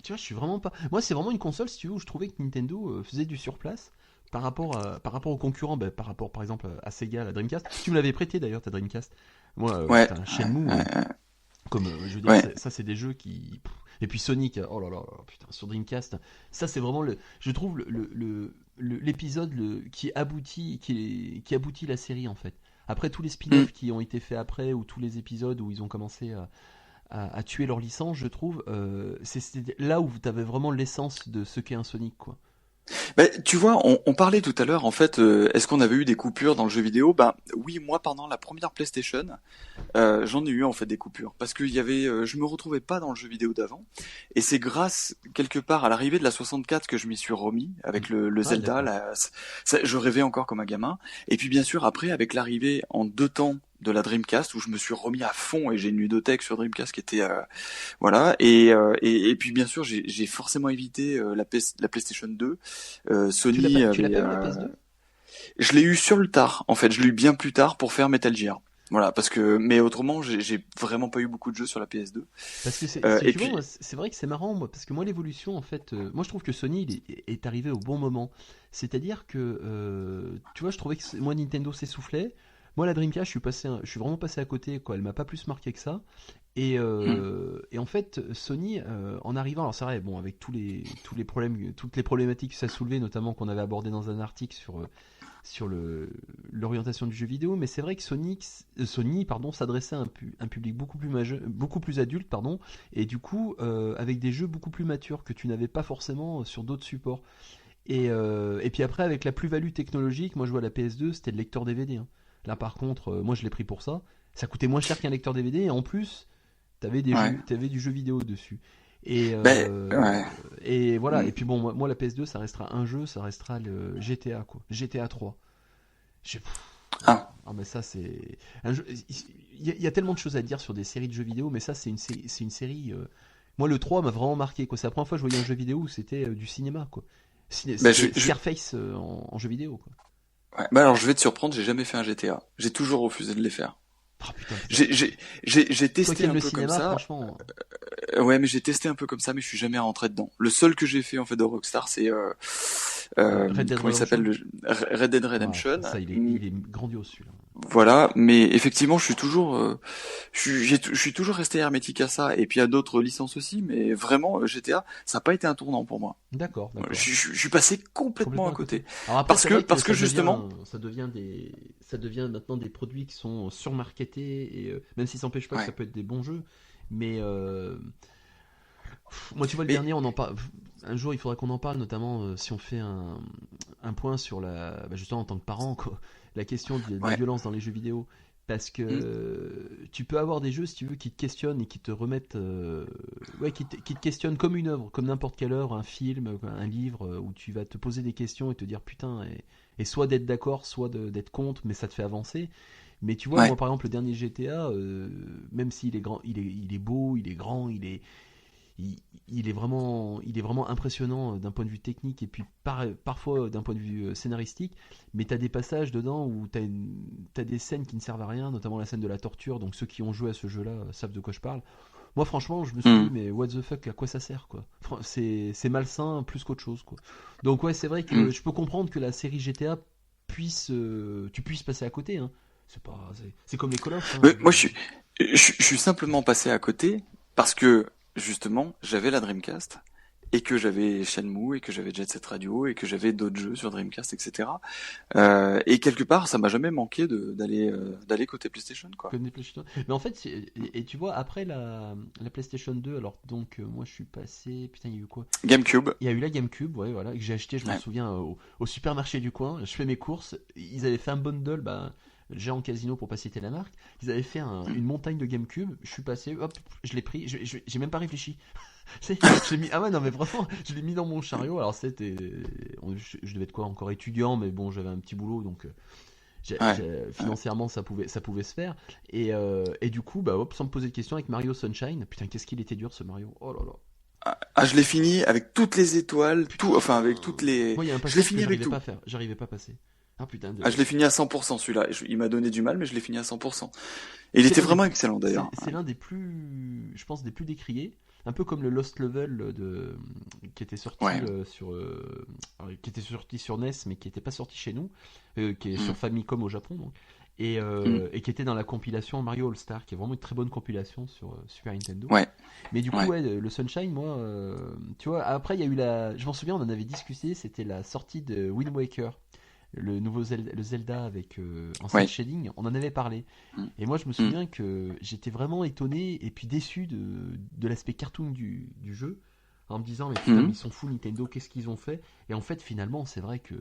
tu vois, je suis vraiment pas. Moi, c'est vraiment une console, si tu veux, où je trouvais que Nintendo faisait du surplace par rapport aux concurrents, par rapport par exemple à Sega, la Dreamcast. Tu me l'avais prêté d'ailleurs, ta Dreamcast. Moi, Ouais, putain, Shenmue, comme je veux dire, ouais. ça c'est des jeux qui. Et puis Sonic, oh là là, putain, sur Dreamcast, ça c'est vraiment je trouve l'épisode qui aboutit la série en fait. Après tous les Mm. spin-offs qui ont été faits après, ou tous les épisodes où ils ont commencé à tuer leur licence, je trouve, c'était là où tu avais vraiment l'essence de ce qu'est un Sonic, quoi. Ben, tu vois, on parlait tout à l'heure, en fait, est-ce qu'on avait eu des coupures dans le jeu vidéo? Ben oui, moi pendant la première PlayStation, j'en ai eu en fait des coupures parce que je me retrouvais pas dans le jeu vidéo d'avant, et c'est grâce quelque part à l'arrivée de la 64 que je m'y suis remis avec le Ah, Zelda. d'accord. Je rêvais encore comme un gamin, et puis bien sûr après avec l'arrivée en 2 temps de la Dreamcast où je me suis remis à fond et j'ai une ludothèque sur Dreamcast qui était voilà, et puis bien sûr j'ai forcément évité la PlayStation 2. Sony Tu l'as avait pas eu la PS2? je l'ai eu sur le tard, en fait. Je l'ai eu bien plus tard pour faire Metal Gear. Voilà, parce que, mais autrement, j'ai vraiment pas eu beaucoup de jeux sur la PS2. Parce que si Et tu vois, moi, puis, c'est vrai que c'est marrant, moi, parce que moi l'évolution, en fait, moi je trouve que Sony il est arrivé au bon moment. C'est-à-dire que, tu vois, je trouvais que moi Nintendo s'essoufflait. Moi la Dreamcast, je suis vraiment passé à côté, quoi. Elle m'a pas plus marqué que ça. hmm, Et en fait, Sony, en arrivant, alors c'est vrai, bon, avec tous les problèmes, toutes les problématiques que ça soulevait, notamment qu'on avait abordé dans un article sur l'orientation du jeu vidéo, mais c'est vrai que Sony pardon, s'adressait à un public beaucoup plus majeur, beaucoup plus adulte, pardon, et du coup avec des jeux beaucoup plus matures que tu n'avais pas forcément sur d'autres supports. Et puis après, avec la plus-value technologique, moi je vois la PS2, c'était le lecteur DVD, hein. Là par contre, moi je l'ai pris pour ça. Ça coûtait moins cher qu'un lecteur DVD, et en plus, ouais. t'avais du jeu vidéo dessus. Et, Ben, ouais. et voilà. Hmm. Et puis bon, moi la PS2, ça restera un jeu, ça restera le GTA, quoi. GTA 3. J'ai- Ah, Ah, mais ça, c'est. Il y a tellement de choses à dire sur des séries de jeux vidéo, mais ça, c'est une série. Moi, le 3 m'a vraiment marqué, quoi. C'est la première fois que je voyais un jeu vidéo où c'était du cinéma, quoi. ben, C'était Scarface en jeu vidéo, quoi. ouais. Ben alors, je vais te surprendre, j'ai jamais fait un GTA. J'ai toujours refusé de les faire. Oh putain, J'ai toi qui testé aimes un le peu comme cinéma, ça. franchement. Ouais, mais j'ai testé un peu comme ça, mais je suis jamais rentré dedans. Le seul que j'ai fait en fait de Rockstar, c'est Red Dead comment il s'appelle, Redemption. Red Dead Ah, Redemption. ça, il est grandiose, celui-là. Voilà, mais effectivement, je suis toujours, je suis toujours resté hermétique à ça, et puis à d'autres licences aussi, mais vraiment, GTA, ça n'a pas été un tournant pour moi. D'accord, d'accord. Je suis passé complètement Complètement à à côté. côté. Alors après, c'est vrai que Parce que justement, ça devient maintenant des produits qui sont surmarketés, et même si ça n'empêche pas que ça ouais, peut être des bons jeux, mais moi tu vois le mais dernier, on en parle. Un jour, il faudra qu'on en parle, notamment si on fait un point sur justement en tant que parent, quoi, la question de la ouais, violence dans les jeux vidéo. Parce que hmm, tu peux avoir des jeux, si tu veux, qui te questionnent et qui te remettent, ouais, qui te questionnent comme une œuvre, comme n'importe quelle œuvre, un film, un livre, où tu vas te poser des questions et te dire putain, et soit d'être d'accord, soit d'être contre, mais ça te fait avancer. Mais tu vois, ouais, moi par exemple, le dernier GTA, même s'il est grand, il est beau, il est grand, il est vraiment impressionnant d'un point de vue technique et puis parfois d'un point de vue scénaristique. Mais t'as des passages dedans où t'as des scènes qui ne servent à rien, notamment la scène de la torture. Donc ceux qui ont joué à ce jeu-là savent de quoi je parle. Moi, franchement, je me suis dit, mais what the fuck, à quoi ça sert, quoi. C'est malsain plus qu'autre chose, quoi. Donc ouais, c'est vrai que je peux comprendre que la série GTA tu puisses passer à côté, hein. C'est comme les Call of, hein. Moi, je suis simplement passé à côté parce que justement, j'avais la Dreamcast et que j'avais Shenmue et que j'avais Jet Set Radio et que j'avais d'autres jeux sur Dreamcast, etc. Et quelque part, ça m'a jamais manqué d'aller côté PlayStation, quoi. Comme des PlayStation. Mais en fait, et tu vois, après la PlayStation 2, alors donc moi je suis passé. Putain, il y a eu quoi? GameCube. Il y a eu la GameCube, ouais, voilà, que j'ai acheté, je me Ouais. souviens, au supermarché du coin. Je fais mes courses. Ils avaient fait un bundle, Géant Casino pour pas citer la marque. Ils avaient fait une montagne de GameCube. Je suis passé, hop, je l'ai pris. J'ai même pas réfléchi. Je l'ai mis. Ah ouais, non, mais vraiment, je l'ai mis dans mon chariot. Alors je devais être quoi, encore étudiant, mais bon, j'avais un petit boulot, donc financièrement ça pouvait se faire. Et du coup, hop, sans me poser de questions, avec Mario Sunshine. Putain, qu'est-ce qu'il était dur ce Mario. Oh là là. Ah, je l'ai fini avec toutes les étoiles, enfin avec toutes les. Moi, il y a un Je l'ai passage que fini avec j'arrivais tout. pas à faire. J'arrivais pas à passer. Ah putain. Ah, je l'ai fini à 100% celui-là. Il m'a donné du mal, mais je l'ai fini à 100%. Et il était vraiment excellent d'ailleurs. C'est l'un des plus, je pense, des plus décriés. Un peu comme le Lost Level qui était sorti qui était sorti sur NES, mais qui n'était pas sorti chez nous, qui est sur Famicom au Japon, donc, et qui était dans la compilation Mario All Star, qui est vraiment une très bonne compilation sur Super Nintendo. Ouais. Mais du coup, le Sunshine, moi, tu vois, après il y a eu je m'en souviens, on en avait discuté, c'était la sortie de Wind Waker. Le nouveau Zelda avec en cel shading, on en avait parlé. Et moi, je me souviens que j'étais vraiment étonné et puis déçu de l'aspect cartoon du jeu, en me disant, mais putain, ils sont fous Nintendo, qu'est-ce qu'ils ont fait? Et en fait, finalement, c'est vrai que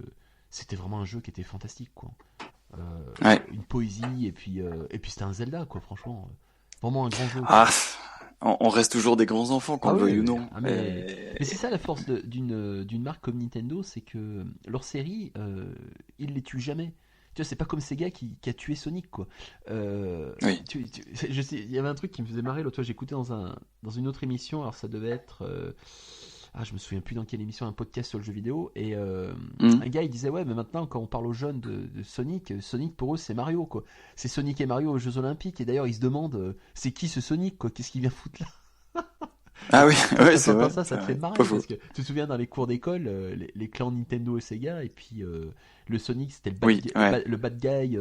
c'était vraiment un jeu qui était fantastique, quoi. Une poésie, et puis c'était un Zelda, quoi, franchement. Vraiment un grand jeu. Ah, on reste toujours des grands enfants, qu'on le veuille ou non. Mais c'est ça la force d'une marque comme Nintendo, c'est que leur série, ils les tuent jamais. Tu vois, c'est pas comme Sega qui a tué Sonic, quoi. Oui. Je sais, il y avait un truc qui me faisait marrer l'autre fois, j'écoutais dans une autre émission, alors ça devait être je me souviens plus dans quelle émission, un podcast sur le jeu vidéo, et un gars il disait, ouais, mais maintenant quand on parle aux jeunes de Sonic pour eux c'est Mario, quoi. C'est Sonic et Mario aux Jeux Olympiques, et d'ailleurs ils se demandent c'est qui ce Sonic, quoi, qu'est-ce qu'il vient foutre là? Ah oui, ouais, c'est vrai. Ça te fait marrer, parce que tu te souviens dans les cours d'école, les clans Nintendo et Sega, et puis le Sonic c'était le bad guy,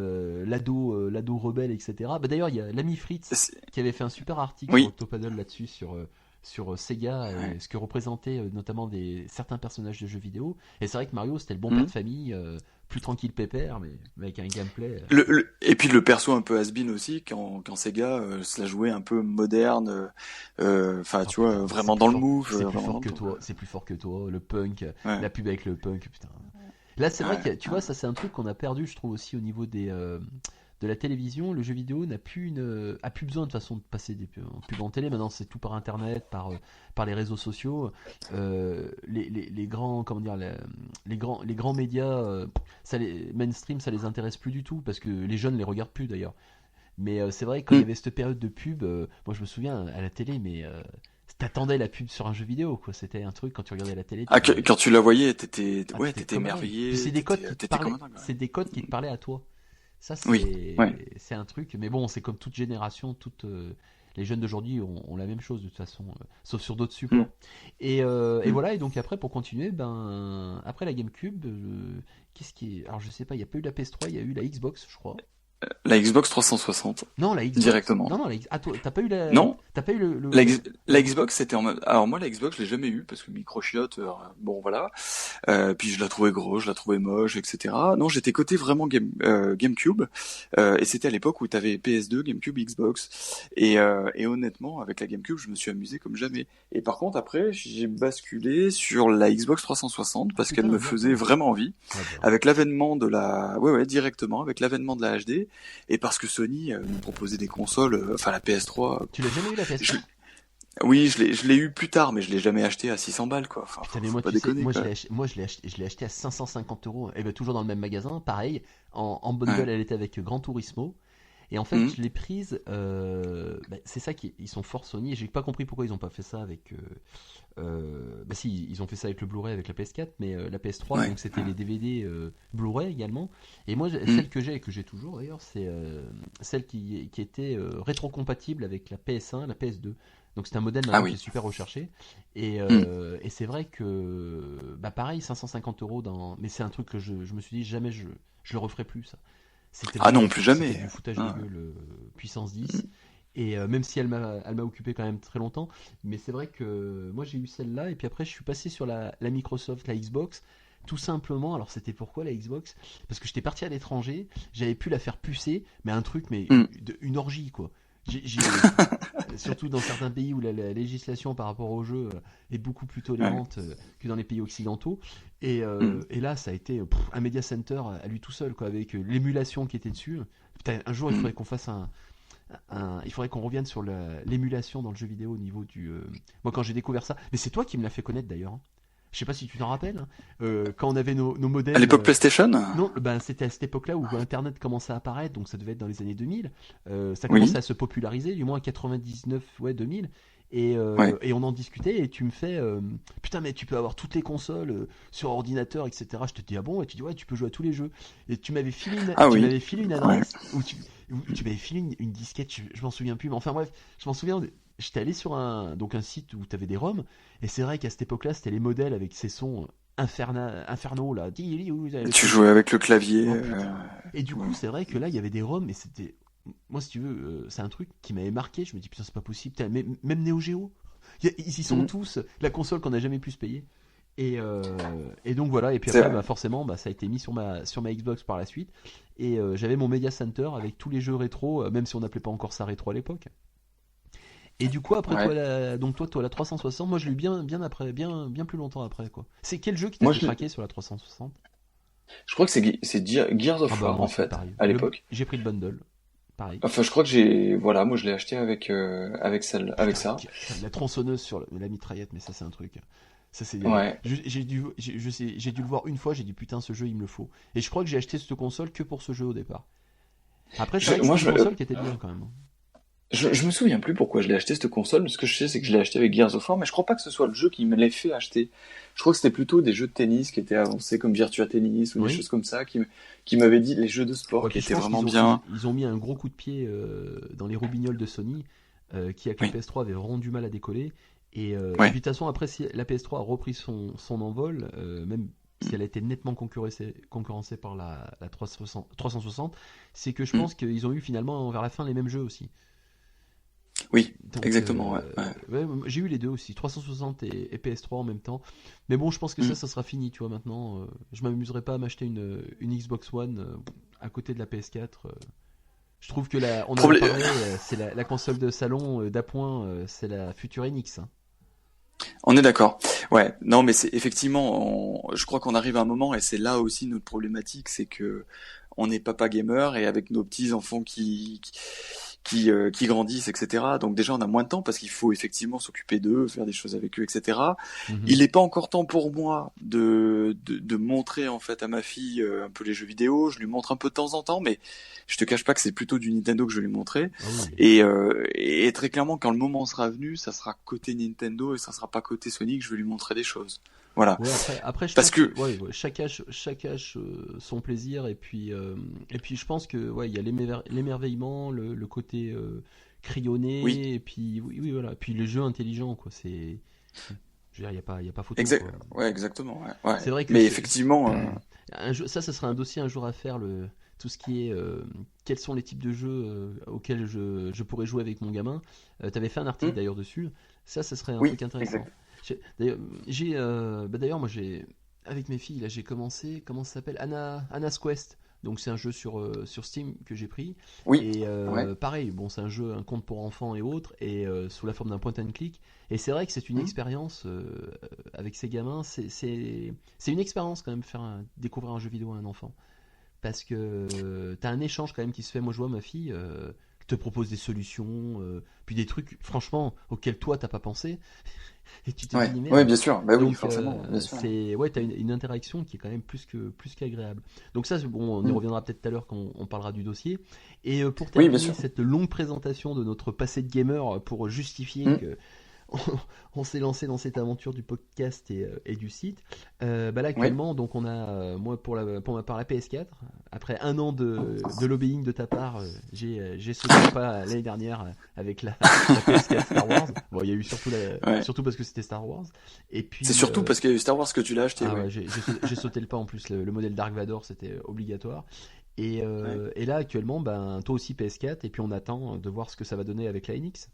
l'ado rebelle, etc. D'ailleurs il y a l'ami Fritz qui avait fait un super article sur Octopaddle là-dessus, sur Sega, ce que représentaient notamment certains personnages de jeux vidéo. Et c'est vrai que Mario c'était le bon père de famille, plus tranquille pépère, mais avec un gameplay. Et puis le perso un peu has-been aussi, quand Sega se la jouait un peu moderne, enfin tu vois, vraiment dans le move. C'est plus fort que toi, le punk, la pub avec le punk, putain. Là c'est vrai que tu vois, ça c'est un truc qu'on a perdu, je trouve, aussi au niveau de la télévision. Le jeu vidéo a plus besoin de façon de passer des pubs en télé. Maintenant c'est tout par internet, par les réseaux sociaux. Les grands, comment dire, les grands médias, mainstream, ça les intéresse plus du tout, parce que les jeunes les regardent plus d'ailleurs. Mais c'est vrai que quand il y avait cette période de pub, moi je me souviens à la télé, mais t'attendais la pub sur un jeu vidéo, quoi. C'était un truc, quand tu regardais la télé. Quand tu la voyais, t'étais émerveillé. C'est des codes qui te parlaient à toi. Ça, c'est un truc. Mais bon, c'est comme toute génération, les jeunes d'aujourd'hui ont la même chose de toute façon, sauf sur d'autres supports. Et voilà. Et donc après, pour continuer, après la GameCube, alors je sais pas, il y a pas eu la PS3, il y a eu la Xbox, je crois. La Xbox 360. Non, la Xbox. Directement. Non, toi, t'as pas eu la. Non. T'as pas eu le. La Xbox, c'était en mode. Alors moi, la Xbox, je l'ai jamais eu parce que microchiotte, bon voilà. Puis je la trouvais grosse, je la trouvais moche, etc. Non, j'étais côté vraiment GameCube. Et c'était à l'époque où t'avais PS2, GameCube, Xbox. Et honnêtement, avec la GameCube, je me suis amusé comme jamais. Et par contre, après, j'ai basculé sur la Xbox 360 parce qu'elle me faisait vraiment envie. Avec l'avènement de directement, avec l'avènement de la HD. Et parce que Sony nous proposait des consoles, enfin la PS3. Tu l'as jamais eu la PS3? Oui, je l'ai eu plus tard, mais je l'ai jamais acheté à 600 balles, quoi. Enfin, putain, mais moi, pas déconner, je l'ai acheté à 550 €. Et ben toujours dans le même magasin, pareil. En bundle, elle était avec Gran Turismo. Et en fait, Mhm. je l'ai prise. C'est ça ils sont forts Sony. Et j'ai pas compris pourquoi ils ont pas fait ça avec. Si, ils ont fait ça avec le Blu-ray, avec la PS4, mais la PS3, Ouais. donc c'était les DVD Blu-ray également. Et moi, Mhm. celle que j'ai et que j'ai toujours d'ailleurs, c'est celle qui était rétrocompatible avec la PS1, la PS2. Donc c'est un modèle Ah maintenant qui est oui. super recherché. Mhm. Et c'est vrai que, pareil, 550 € dans. Mais c'est un truc que je me suis dit, jamais je le referai plus, ça. C'était Ah vraiment non, plus c'était jamais. du foutage de Ah. gueule puissance Mhm. 10. Et même si elle m'a occupé quand même très longtemps, mais c'est vrai que moi j'ai eu celle-là, et puis après je suis passé sur la Microsoft, la Xbox, tout simplement. Alors c'était pourquoi la Xbox? Parce que j'étais parti à l'étranger, j'avais pu la faire pucer, mais un truc, mais Mhm. une orgie quoi. Surtout dans certains pays où la législation par rapport au jeu est beaucoup plus Ouais. tolérante que dans les pays occidentaux. Mhm. Et là, ça a été un media center à lui tout seul, quoi, avec l'émulation qui était dessus. Putain, un jour, il Mhm. faudrait qu'on fasse il faudrait qu'on revienne sur l'émulation dans le jeu vidéo au niveau du. Moi, quand j'ai découvert ça, mais c'est toi qui me l'as fait connaître d'ailleurs, hein. Je sais pas si tu t'en rappelles, hein. Quand on avait nos À modems. l'époque PlayStation? Non, ben, c'était à cette époque-là où Internet commençait à apparaître, donc ça devait être dans les années 2000. Ça commençait Oui. à se populariser, du moins 99, ouais, 2000. Ouais. Et on en discutait, et tu me fais putain, mais tu peux avoir toutes les consoles sur ordinateur, etc. Je te dis ah bon, et tu dis ouais, tu peux jouer à tous les jeux. Et Ah tu oui. m'avais filé une Ouais. adresse où tu m'avais filé une disquette, je m'en souviens plus, mais enfin bref, je m'en souviens. J'étais allé sur un site où tu avais des ROM, et c'est vrai qu'à cette époque-là, c'était les modèles avec ces sons infernaux là. Le Tu truc. jouais avec le clavier. Oh putain. Et du coup, Ouais. c'est vrai que là, il y avait des ROM, et c'était. Moi, si tu veux, c'est un truc qui m'avait marqué. Je me dis, putain, c'est pas possible. Putain, même Neo Geo, ils y sont Mhm. tous. La console qu'on n'a jamais pu se payer. Et donc voilà. Et puis C'est après, vrai. forcément, ça a été mis sur ma Xbox par la suite. Et j'avais mon Media Center avec tous les jeux rétro, même si on n'appelait pas encore ça rétro à l'époque. Et du coup, après Ouais. toi, la 360, moi je l'ai eu bien après, bien plus longtemps après, quoi. C'est quel jeu qui t'a Moi, fait craquer sur la 360? je crois que c'est Gears Ah of bah War moi en aussi, fait, pareil. à l'époque. J'ai pris le bundle, pareil. Enfin, je crois que voilà, moi je l'ai acheté avec Putain, ça. putain, la tronçonneuse sur la mitraillette, mais ça c'est un truc. Ça c'est. Ouais. J'ai dû le voir une fois, j'ai dit putain, ce jeu il me le faut. Et je crois que j'ai acheté cette console que pour ce jeu au départ. Après, c'est vrai que Moi, c'était une console qui était bien quand même, hein. je me souviens plus pourquoi je l'ai acheté cette console. Ce que je sais, c'est que je l'ai acheté avec Gears of War, mais je crois pas que ce soit le jeu qui me l'ait fait acheter. Je crois que c'était plutôt des jeux de tennis qui étaient avancés comme Virtua Tennis ou des Oui. choses comme ça qui m'avaient dit les jeux de sport Ouais, qui puis je étaient pense vraiment bien. ils ont mis un gros coup de pied dans les roubignoles de Sony, qui avec la Oui. PS3 avait vraiment du mal à décoller. Et puis Ouais. de toute façon, après, si la PS3 a repris son envol, même si elle a été nettement concurrencée par la 360, c'est que je Mm. pense qu'ils ont eu finalement vers la fin les mêmes jeux aussi. Oui. Donc, Exactement. Ouais. Ouais. ouais, j'ai eu les deux aussi, 360 et PS3 en même temps. Mais bon, je pense que Mm. ça sera fini, tu vois, maintenant. Je m'amuserai pas à m'acheter une Xbox One à côté de la PS4. Je trouve que on en a Problème. parlé, c'est la console de salon d'appoint, c'est la future Enix, hein. On est d'accord. Ouais. Non, mais c'est effectivement, je crois qu'on arrive à un moment et c'est là aussi notre problématique, c'est que on est papa gamer et avec nos petits enfants qui grandissent, etc. Donc déjà on a moins de temps parce qu'il faut effectivement s'occuper d'eux, faire des choses avec eux, etc. Mhm. Il n'est pas encore temps pour moi de montrer en fait à ma fille un peu les jeux vidéo. Je lui montre un peu de temps en temps, mais je te cache pas que c'est plutôt du Nintendo que je vais lui montrer. Ah oui. Et très clairement, quand le moment sera venu, ça sera côté Nintendo et ça sera pas côté Sony que je vais lui montrer des choses. Voilà. Ouais, après je Parce pense que que ouais, chaque âge son plaisir, et puis je pense que ouais, il y a l'émerveillement, le côté oui, crayonné, et puis oui, voilà, puis le jeu intelligent, quoi. Je veux dire, il y a pas photo, exact, quoi. ouais, exactement, ouais, ouais. C'est vrai que Mais effectivement, ça sera un dossier un jour à faire, tout ce qui est quels sont les types de jeux auxquels je pourrais jouer avec mon gamin. T'avais fait un article hmm, d'ailleurs dessus. Ça serait un oui, truc intéressant. exact. D'ailleurs, moi avec mes filles là, j'ai commencé, comment ça s'appelle, Anna's Quest. Donc c'est un jeu sur Steam que j'ai pris. Oui, Et ouais, pareil, bon, c'est un conte pour enfants et autres, et sous la forme d'un point and click. Et c'est vrai que c'est une hmm, expérience avec ces gamins. C'est une expérience quand même, découvrir un jeu vidéo à un enfant. Parce que t'as un échange quand même qui se fait. Moi, je vois ma fille, te propose des solutions, puis des trucs, franchement, auxquels toi t'as pas pensé. Et tu te dis merde. Ouais, bien sûr. Bah oui, Donc forcément. Bien sûr. t'as une interaction qui est quand même plus qu'agréable. Donc ça, bon, on y reviendra peut-être tout à l'heure quand on parlera du dossier. Et pour Oui, bien terminer sûr. cette longue présentation de notre passé de gamer, pour justifier que on s'est lancé dans cette aventure du podcast et du site. Là Oui. actuellement, donc on a moi pour ma part la PS4. Après un an de lobbying de ta part, j'ai sauté le pas l'année dernière avec la PS4 Star Wars. Bon, il y a eu Ouais. surtout parce que c'était Star Wars. Et puis C'est surtout parce qu'il y a eu Star Wars que tu l'as acheté. ah Ouais. ouais, j'ai sauté le pas en plus. Le modèle Dark Vador, c'était obligatoire. Ouais. Et là actuellement, toi aussi PS4, et puis on attend de voir ce que ça va donner avec la NX.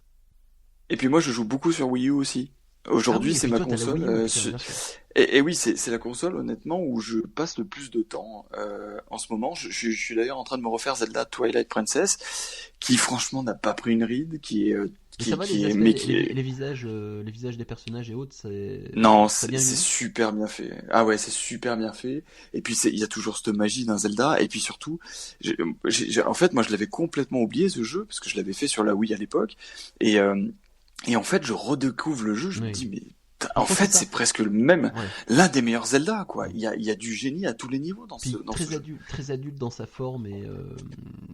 Et puis moi, je joue beaucoup sur Wii U aussi. Ah oui, Aujourd'hui, et c'est puis ma toi t'as la console. Wii U, putain, bien sûr. Et oui, c'est la console, honnêtement, où je passe le plus de temps en ce moment. Je suis d'ailleurs en train de me refaire Zelda Twilight Princess, qui franchement n'a pas pris une ride, Mais ça va, les aspects, mais qui est... les visages des personnages et autres, Non, c'est bien c'est vu. super bien fait. Ah ouais, c'est super bien fait. Et puis il y a toujours cette magie d'un Zelda. Et puis surtout, en fait, moi, je l'avais complètement oublié ce jeu parce que je l'avais fait sur la Wii à l'époque. Et et en fait, je redécouvre le jeu. Je me Oui. dis, mais Par en contre, c'est fait, ça. c'est presque le même, Ouais. l'un des meilleurs Zelda, quoi. Il y a du génie à tous les niveaux dans Puis ce jeu. très adulte dans sa forme et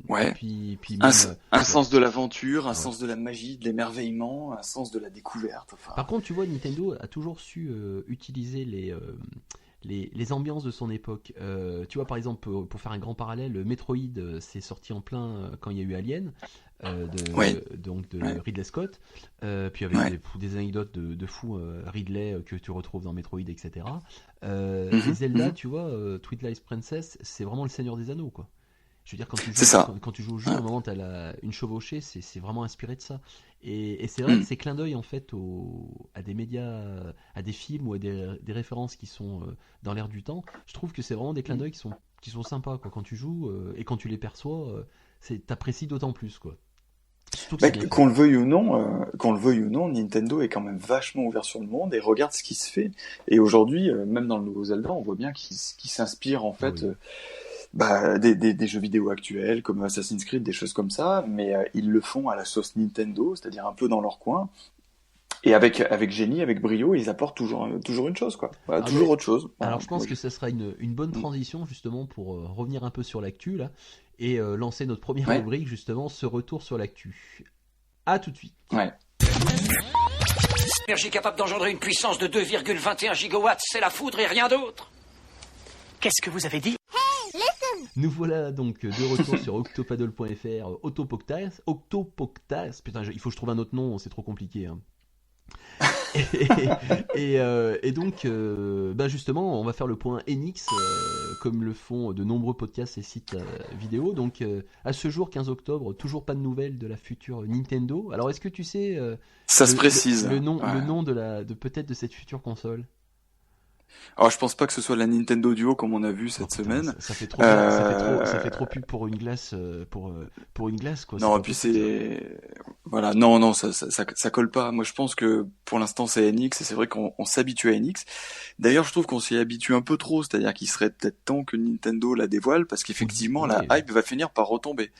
Ouais. puis Un, même. un Ouais. sens de l'aventure, un Ah ouais. sens de la magie, de l'émerveillement, un sens de la découverte. Par Enfin, contre, tu vois, Nintendo a toujours su utiliser les ambiances de son époque. Tu vois, par exemple, pour faire un grand parallèle, Metroid s'est sorti en plein quand il y a eu Alien, ouais, donc de ouais, Ridley Scott, puis avec ouais. des anecdotes de fou Ridley que tu retrouves dans Metroid, etc. Et Mhm, Zelda, mhm. tu vois, Twilight Princess, c'est vraiment le Seigneur des Anneaux, quoi. Je veux dire, C'est ça. quand tu joues au jeu, à Ouais. un moment, une chevauchée, c'est vraiment inspiré de ça. Et c'est vrai que Mm. ces clins d'œil, en fait, à des médias, à des films ou à des références qui sont dans l'air du temps, je trouve que c'est vraiment des clins d'œil qui sont sympas, quoi. Quand tu joues et quand tu les perçois, t'apprécies d'autant plus, quoi. Surtout que Bah, c'est bien fait. qu'on le veuille ou non, Nintendo est quand même vachement ouvert sur le monde et regarde ce qui se fait. Et aujourd'hui, même dans le nouveau Zelda, on voit bien qu'il s'inspire en Ah fait oui. des jeux vidéo actuels comme Assassin's Creed, des choses comme ça, mais ils le font à la sauce Nintendo, c'est-à-dire un peu dans leur coin. Et avec génie, avec brio, ils apportent toujours une chose, quoi. Voilà, Alors, toujours autre chose. Voilà, alors, je pense que ça sera une bonne transition, justement, pour revenir un peu sur l'actu, là, et lancer notre première ouais, rubrique, justement, ce retour sur l'actu. À tout de suite. ouais. Énergie capable d'engendrer une puissance de 2,21 gigawatts, c'est la foudre et rien d'autre. Qu'est-ce que vous avez dit? Nous voilà donc de retour sur octopaddle.fr, Octopoctas, putain, il faut que je trouve un autre nom, c'est trop compliqué. Hein. Et donc, justement, on va faire le point Enix, comme le font de nombreux podcasts et sites vidéo. Donc, à ce jour, 15 octobre, toujours pas de nouvelles de la future Nintendo. Alors, est-ce que tu sais Ça se précise. le Ouais. nom peut-être de cette future console? Alors, je pense pas que ce soit la Nintendo Duo comme on a vu Oh cette putain, semaine. ça fait trop bien, ça fait Euh, trop pub pour une glace, pour une glace, quoi. C'est Non, pas et puis possible, ça. voilà, non, ça colle pas. Moi, je pense que pour l'instant, c'est NX, et c'est vrai qu'on s'habitue à NX. D'ailleurs, je trouve qu'on s'y habitue un peu trop, c'est-à-dire qu'il serait peut-être temps que Nintendo la dévoile, parce qu'effectivement, la Ouais. hype va finir par retomber.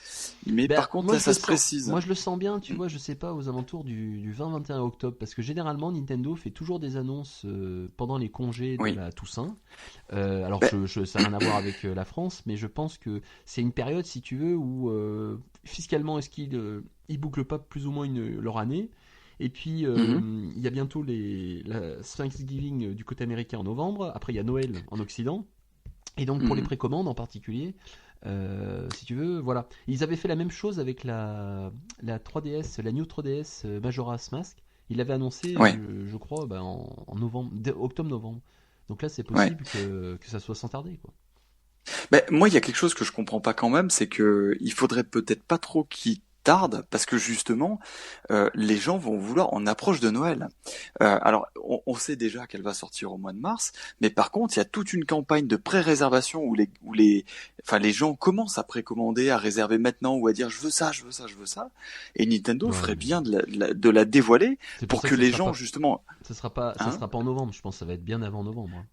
Mais par contre, là, ça se précise. Moi je le sens bien, tu vois, je sais pas, aux alentours du 20-21 octobre, parce que généralement Nintendo fait toujours des annonces pendant les congés de Oui. la Toussaint. Alors Ben, ça n'a rien à voir avec la France, mais je pense que c'est une période, si tu veux, où fiscalement est-ce qu'ils ils bouclent pas plus ou moins leur année. Et puis mhm, il y a bientôt la Thanksgiving du côté américain en novembre, après il y a Noël en Occident. Et donc pour les mhm. précommandes en particulier, si tu veux, voilà. Ils avaient fait la même chose avec la 3DS, la New 3DS Majora's Mask. Ils l'avaient annoncé, Ouais, je crois, en novembre, octobre-novembre. Donc là, c'est ouais. possible que ça soit sans tarder, quoi. Ben, moi, il y a quelque chose que je comprends pas quand même, c'est que il faudrait peut-être pas trop qu'ils tardent, parce que justement, les gens vont vouloir, on approche de Noël. Alors, on sait déjà qu'elle va sortir au mois de mars, mais par contre, il y a toute une campagne de pré-réservation enfin, les gens commencent à précommander, à réserver maintenant, ou à dire je veux ça, je veux ça, je veux ça. Et Nintendo Ouais, ferait mais bien de la dévoiler c'est pour pour ça que que les gens, justement, ça hein. sera pas en novembre. Je pense que ça va être bien avant novembre. Hein.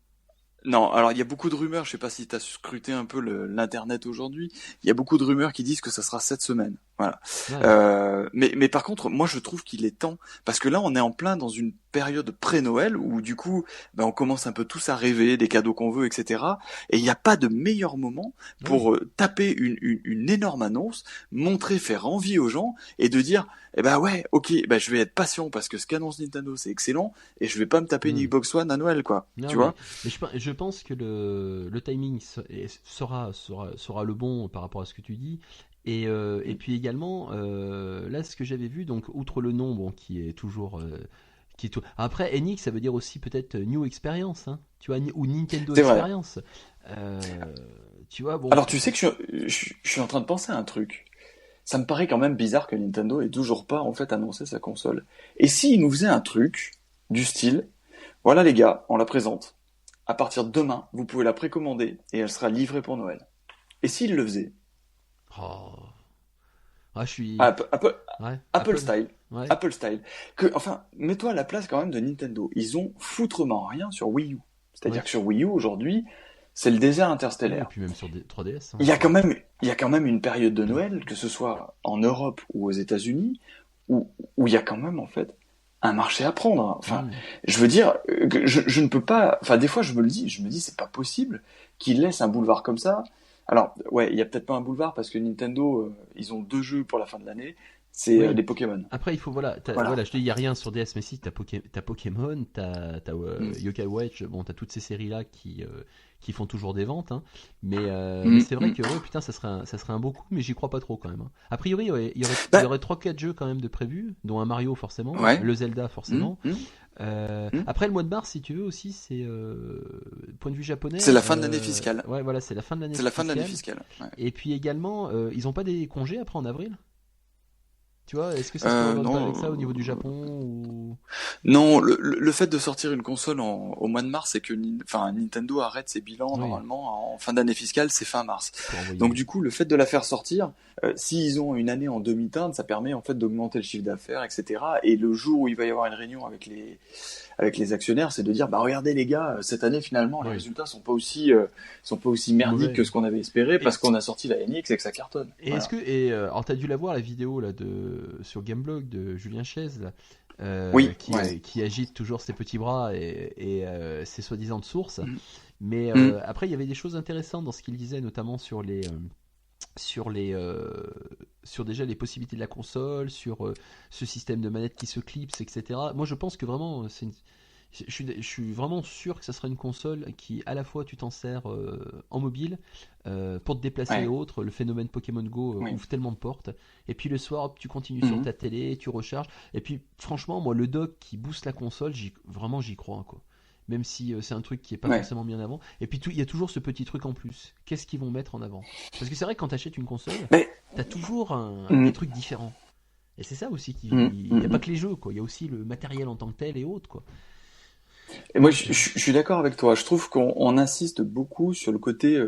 Non, alors il y a beaucoup de rumeurs, je sais pas si tu as scruté un peu l'internet aujourd'hui, il y a beaucoup de rumeurs qui disent que ça sera cette semaine. Voilà. Ouais. Mais par contre, moi je trouve qu'il est temps, parce que là on est en plein dans une période pré-Noël où du coup, on commence un peu tous à rêver des cadeaux qu'on veut, etc. Et il n'y a pas de meilleur moment pour taper une énorme annonce, montrer, faire envie aux gens et de dire, eh ben ouais, ok, je vais être patient parce que ce qu'annonce Nintendo c'est excellent et je vais pas me taper une Xbox One à Noël, quoi. Non, Tu vois? mais je pense que le timing sera le bon par rapport à ce que tu dis. Et puis également, là, ce que j'avais vu, donc outre le nom, bon, qui est toujours, qui est tout. Après, Enix, ça veut dire aussi peut-être New Experience, hein, tu vois, ou Nintendo C'est vrai. Experience. Tu vois, bon. Alors tu sais que je suis en train de penser à un truc. Ça me paraît quand même bizarre que Nintendo ait toujours pas en fait annoncé sa console. Et s'il nous faisait un truc du style, voilà les gars, on la présente. À partir de demain, vous pouvez la précommander et elle sera livrée pour Noël. Et s'il le faisait? Oh. Ah, je suis. Ouais, Apple style. Ouais. Apple style. Enfin, mets-toi à la place quand même de Nintendo. Ils ont foutrement rien sur Wii U. C'est-à-dire que sur Wii U aujourd'hui, c'est le désert Et interstellaire. puis même sur 3DS. Hein. Il y a quand même une période de Noël, que ce soit en Europe ou aux États-Unis, où il y a quand même en fait un marché à prendre. Enfin, je veux dire, que je ne peux pas. Enfin, des fois, je me dis, c'est pas possible qu'ils laissent un boulevard comme ça. Alors, ouais, il y a peut-être pas un boulevard parce que Nintendo, ils ont 2 jeux pour la fin de l'année. C'est Oui. les Pokémon. Après, il faut, voilà, Voilà. je te dis, il n'y a rien sur DS, mais si, t'as Pokémon, t'as Yokai Watch, bon, t'as toutes ces séries-là qui font toujours des ventes, hein. Mais c'est vrai que, ouais, putain, ça serait un beau coup, mais j'y crois pas trop quand même. Hein. A priori, il y aurait 3-4 jeux quand même de prévus, dont un Mario forcément, Ouais. le Zelda forcément. Après, le mois de mars, si tu veux aussi, c'est point de vue japonais. C'est la fin de l'année fiscale. Ouais, voilà, c'est la fin de l'année C'est la fin de l'année fiscale. fiscale. Ouais. Et puis également, ils ont pas des congés après en avril? Tu vois, est-ce que ça se correspond non, avec ça au niveau du Japon ou... Non, le fait de sortir une console au mois de mars, c'est que Nintendo arrête ses bilans Oui. normalement en fin d'année fiscale, c'est fin mars. pour envoyer- Donc du coup, le fait de la faire sortir, s'ils ont une année en demi-teinte, ça permet en fait d'augmenter le chiffre d'affaires, etc. Et le jour où il va y avoir une réunion avec les actionnaires, c'est de dire, regardez les gars, cette année finalement les Oui. résultats sont pas aussi merdiques Mauvais. que ce qu'on avait espéré parce qu'on a sorti la NX et que ça cartonne. Et Voilà. alors t'as dû la voir la vidéo là sur Gameblog de Julien Chaise là, Oui, qui, ouais. qui agite toujours ses petits bras et ses soi-disant sources. Mhm. Mais Mhm. après il y avait des choses intéressantes dans ce qu'il disait, notamment sur déjà les possibilités de la console, sur ce système de manette qui se clipse, etc. Moi je pense que vraiment je suis vraiment sûr que ça sera une console qui à la fois tu t'en sers en mobile pour te déplacer Ouais. et autres. Le phénomène Pokémon Go Oui. ouvre tellement de portes. Et puis le soir hop, tu continues Mhm. sur ta télé, tu recharges. Et puis franchement moi le dock qui booste la console, vraiment j'y crois quoi. Même si c'est un truc qui est pas Ouais. forcément mis en avant. Et puis il y a toujours ce petit truc en plus. Qu'est-ce qu'ils vont mettre en avant? Parce que c'est vrai que quand tu achètes une console, Mais t'as toujours Mhm. des trucs différents. Et c'est ça aussi qui. Mhm. Il n'y a pas que les jeux, quoi. Il y a aussi le matériel en tant que tel et autres, quoi. Et moi, je suis d'accord avec toi. Je trouve qu'on insiste beaucoup sur le côté